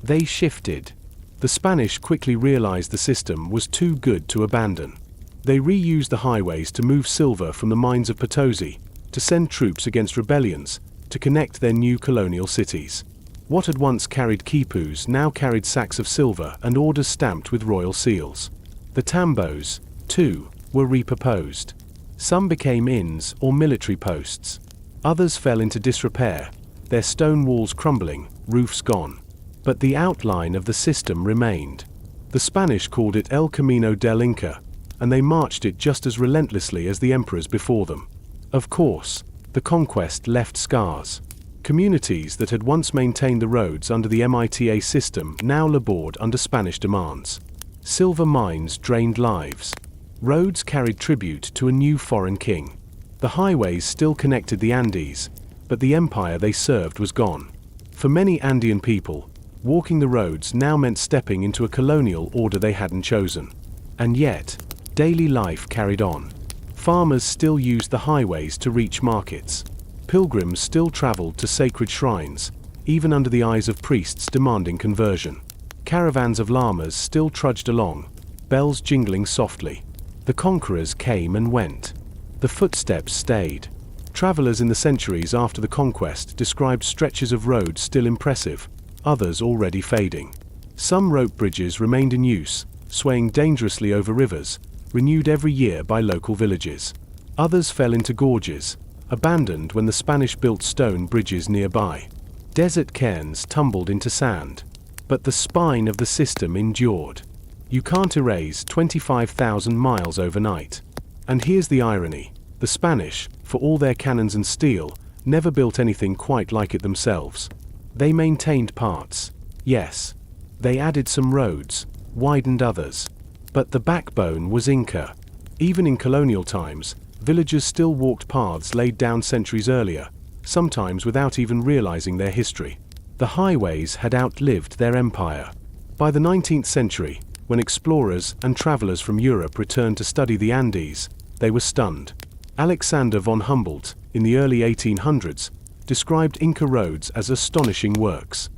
They shifted. The Spanish quickly realized the system was too good to abandon. They reused the highways to move silver from the mines of Potosi, to send troops against rebellions, to connect their new colonial cities. What had once carried quipus now carried sacks of silver and orders stamped with royal seals. The tambos, too, were repurposed. Some became inns or military posts. Others fell into disrepair, their stone walls crumbling, roofs gone. But the outline of the system remained. The Spanish called it El Camino del Inca, and they marched it just as relentlessly as the emperors before them. Of course, the conquest left scars. Communities that had once maintained the roads under the MITA system now labored under Spanish demands. Silver mines drained lives. Roads carried tribute to a new foreign king. The highways still connected the Andes, but the empire they served was gone. For many Andean people, walking the roads now meant stepping into a colonial order they hadn't chosen. And yet, daily life carried on. Farmers still used the highways to reach markets. Pilgrims still traveled to sacred shrines, even under the eyes of priests demanding conversion. Caravans of llamas still trudged along, bells jingling softly. The conquerors came and went. The footsteps stayed. Travelers in the centuries after the conquest described stretches of road still impressive, others already fading. Some rope bridges remained in use, swaying dangerously over rivers, renewed every year by local villages. Others fell into gorges, abandoned when the Spanish built stone bridges nearby. Desert cairns tumbled into sand. But the spine of the system endured. You can't erase 25,000 miles overnight. And here's the irony. The Spanish, for all their cannons and steel, never built anything quite like it themselves. They maintained parts. Yes. They added some roads, widened others. But the backbone was Inca. Even in colonial times, villagers still walked paths laid down centuries earlier, sometimes without even realizing their history. The highways had outlived their empire. By the 19th century, when explorers and travelers from Europe returned to study the Andes, they were stunned. Alexander von Humboldt, in the early 1800s, described Inca roads as astonishing works.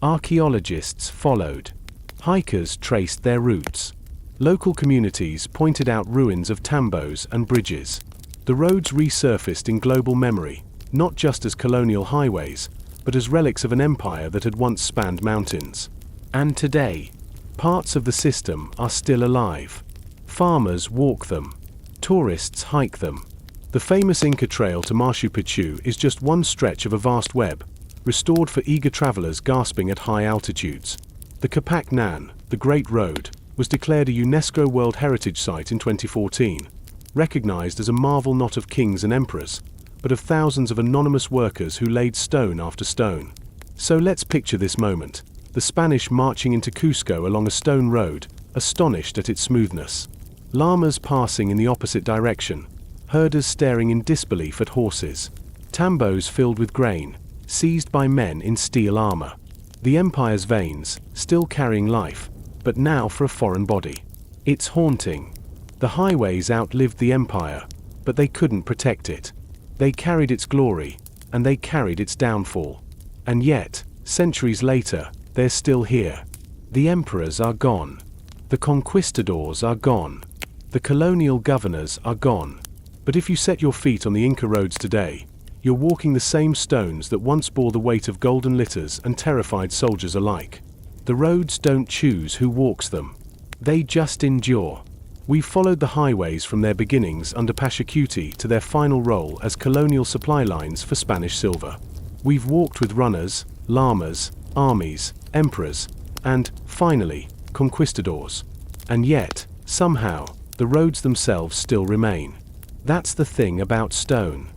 Archaeologists followed. Hikers traced their routes. Local communities pointed out ruins of tambos and bridges. The roads resurfaced in global memory, not just as colonial highways, but as relics of an empire that had once spanned mountains. And today, parts of the system are still alive. Farmers walk them. Tourists hike them. The famous Inca Trail to Machu Picchu is just one stretch of a vast web, restored for eager travelers gasping at high altitudes. The Capac Nan, the Great Road, was declared a UNESCO World Heritage Site in 2014, recognized as a marvel not of kings and emperors, but of thousands of anonymous workers who laid stone after stone. So let's picture this moment. The Spanish marching into Cusco along a stone road, astonished at its smoothness. Llamas passing in the opposite direction, herders staring in disbelief at horses. Tambos filled with grain, seized by men in steel armor. The empire's veins, still carrying life, but now for a foreign body. It's haunting. The highways outlived the empire, but they couldn't protect it. They carried its glory, and they carried its downfall. And yet, centuries later, they're still here. The emperors are gone. The conquistadors are gone. The colonial governors are gone. But if you set your feet on the Inca roads today, you're walking the same stones that once bore the weight of golden litters and terrified soldiers alike. The roads don't choose who walks them. They just endure. We've followed the highways from their beginnings under Pachacuti to their final role as colonial supply lines for Spanish silver. We've walked with runners, llamas, armies, emperors, and, finally, conquistadors. And yet, somehow, the roads themselves still remain. That's the thing about stone.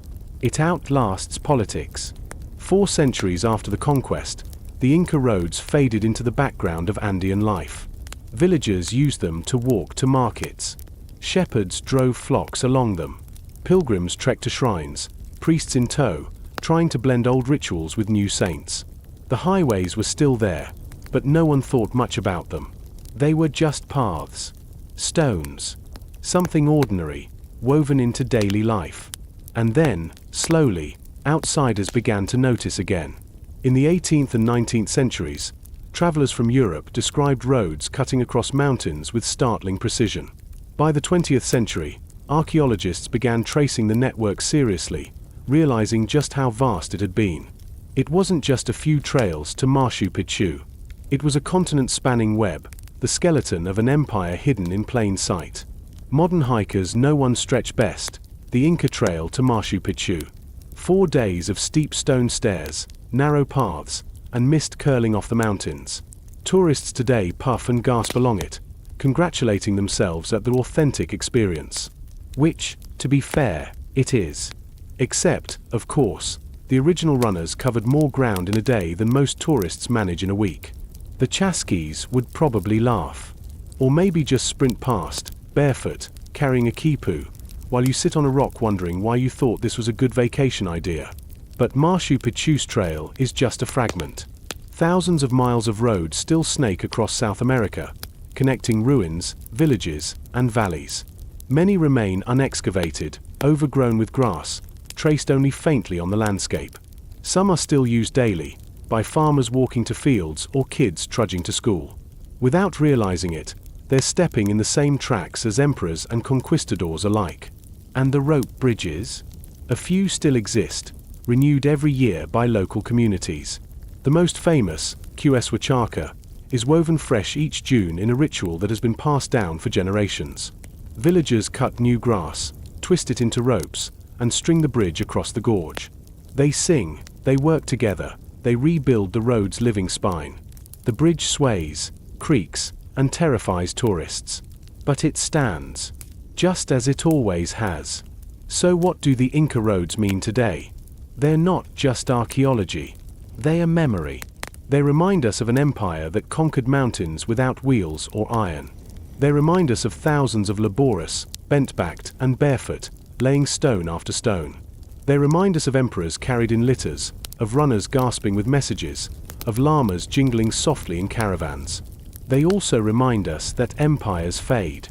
It outlasts politics. 4 centuries after the conquest, the Inca roads faded into the background of Andean life. Villagers used them to walk to markets. Shepherds drove flocks along them. Pilgrims trekked to shrines, priests in tow, trying to blend old rituals with new saints. The highways were still there, but no one thought much about them. They were just paths. Stones. Something ordinary, woven into daily life. And then, slowly, outsiders began to notice again. In the 18th and 19th centuries, travelers from Europe described roads cutting across mountains with startling precision. By the 20th century, archaeologists began tracing the network seriously, realizing just how vast it had been. It wasn't just a few trails to Machu Picchu. It was a continent-spanning web, the skeleton of an empire hidden in plain sight. Modern hikers know one stretch best, the Inca Trail to Machu Picchu. 4 days of steep stone stairs, narrow paths, and mist curling off the mountains. Tourists today puff and gasp along it, congratulating themselves at their authentic experience. Which, to be fair, it is. Except, of course, the original runners covered more ground in a day than most tourists manage in a week. The Chasquis would probably laugh. Or maybe just sprint past, barefoot, carrying a quipu, while you sit on a rock wondering why you thought this was a good vacation idea. But Machu Picchu's trail is just a fragment. Thousands of miles of road still snake across South America, connecting ruins, villages, and valleys. Many remain unexcavated, overgrown with grass, traced only faintly on the landscape. Some are still used daily, by farmers walking to fields or kids trudging to school. Without realizing it, they're stepping in the same tracks as emperors and conquistadors alike. And the rope bridges? A few still exist, renewed every year by local communities. The most famous, Huachuca, is woven fresh each June in a ritual that has been passed down for generations. Villagers cut new grass, twist it into ropes, and string the bridge across the gorge. They sing, they work together, they rebuild the road's living spine. The bridge sways, creaks, and terrifies tourists. But it stands, just as it always has. So what do the Inca roads mean today? They're not just archaeology. They are memory. They remind us of an empire that conquered mountains without wheels or iron. They remind us of thousands of laborious, bent-backed, and barefoot, laying stone after stone. They remind us of emperors carried in litters, of runners gasping with messages, of llamas jingling softly in caravans. They also remind us that empires fade.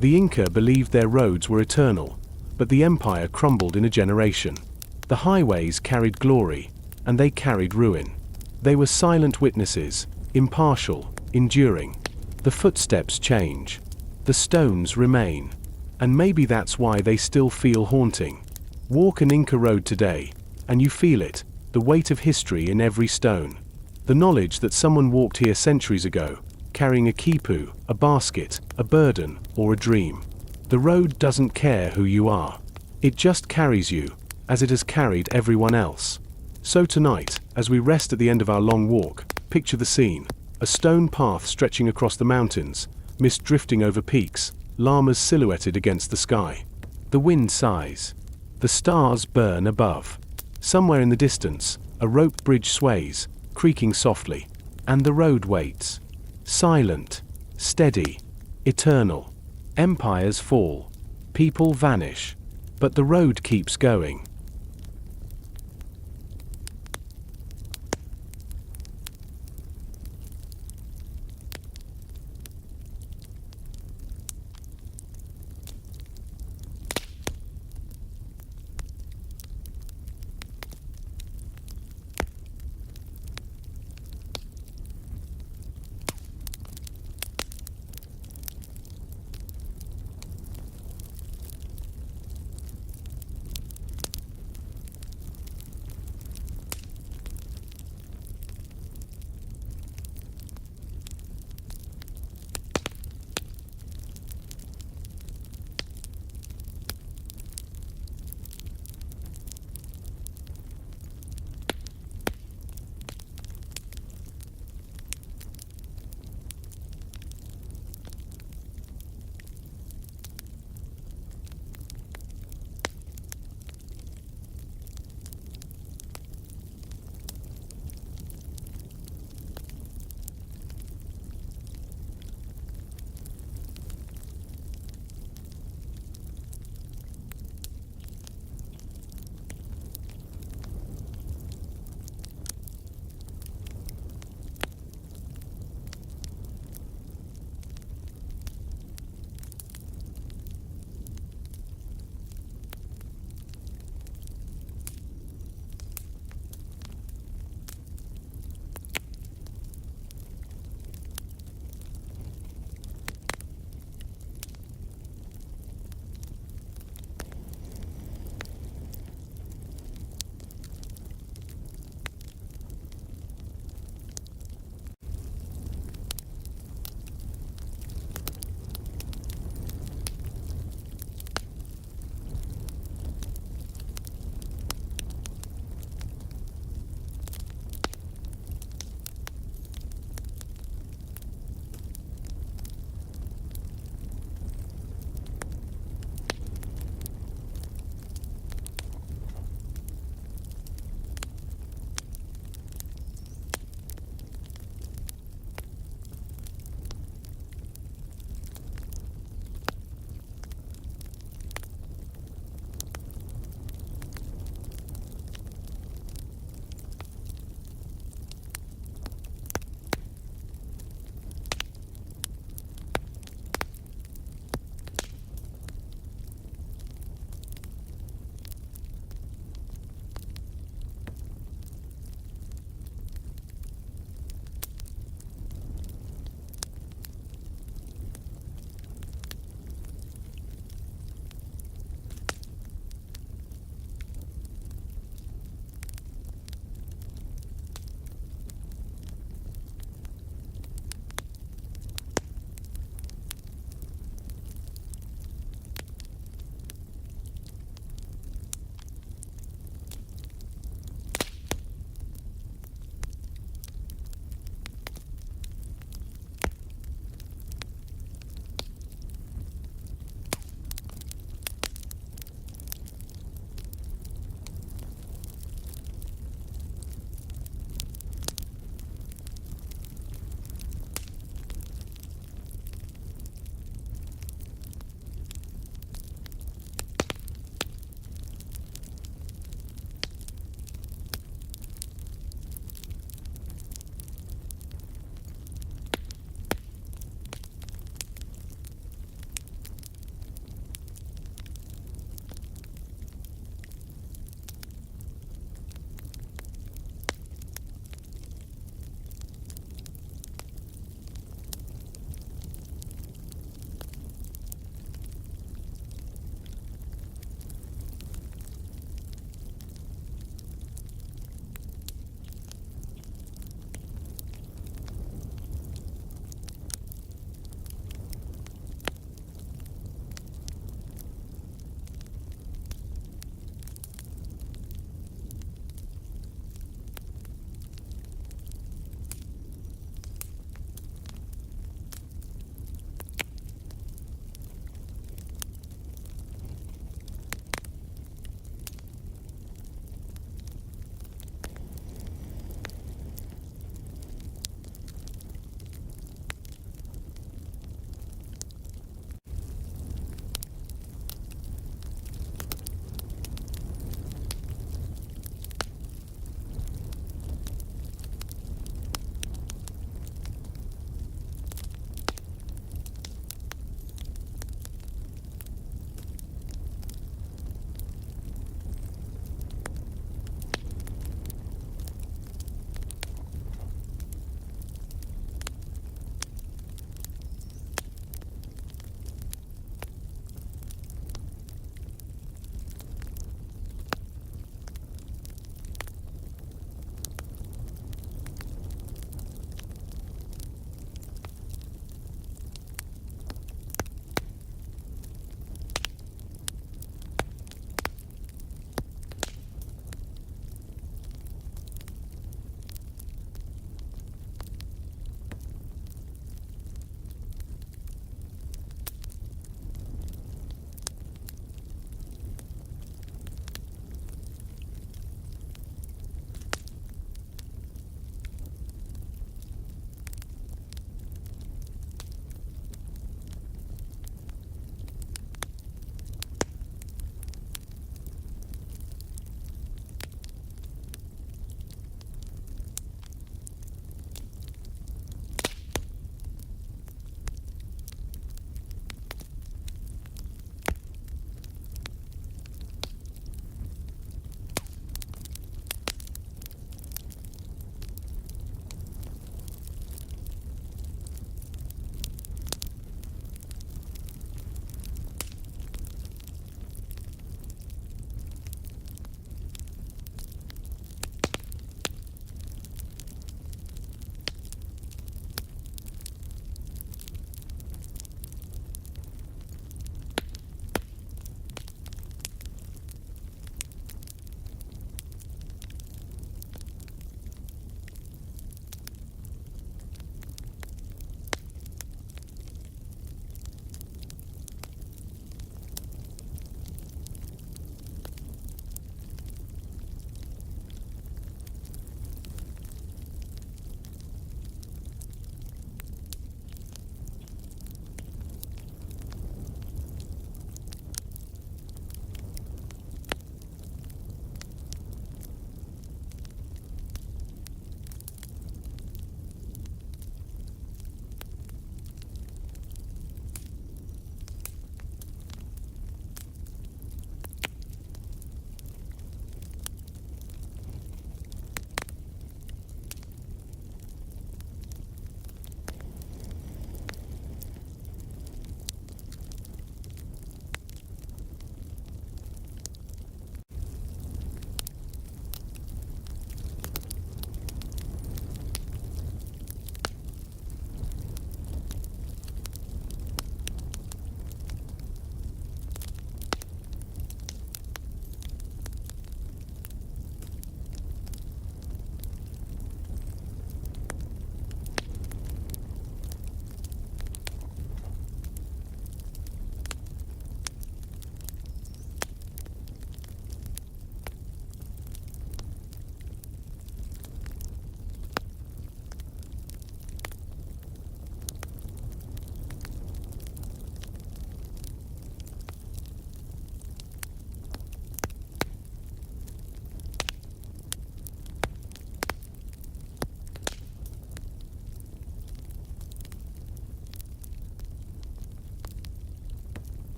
The Inca believed their roads were eternal, but the empire crumbled in a generation. The highways carried glory, and they carried ruin. They were silent witnesses, impartial, enduring. The footsteps change. The stones remain. And maybe that's why they still feel haunting. Walk an Inca road today, and you feel it, the weight of history in every stone. The knowledge that someone walked here centuries ago, carrying a quipu, a basket, a burden, or a dream. The road doesn't care who you are. It just carries you, as it has carried everyone else. So tonight, as we rest at the end of our long walk, picture the scene. A stone path stretching across the mountains, mist drifting over peaks, llamas silhouetted against the sky. The wind sighs. The stars burn above. Somewhere in the distance, a rope bridge sways, creaking softly, and the road waits. Silent, steady, eternal. Empires fall, people vanish, but the road keeps going.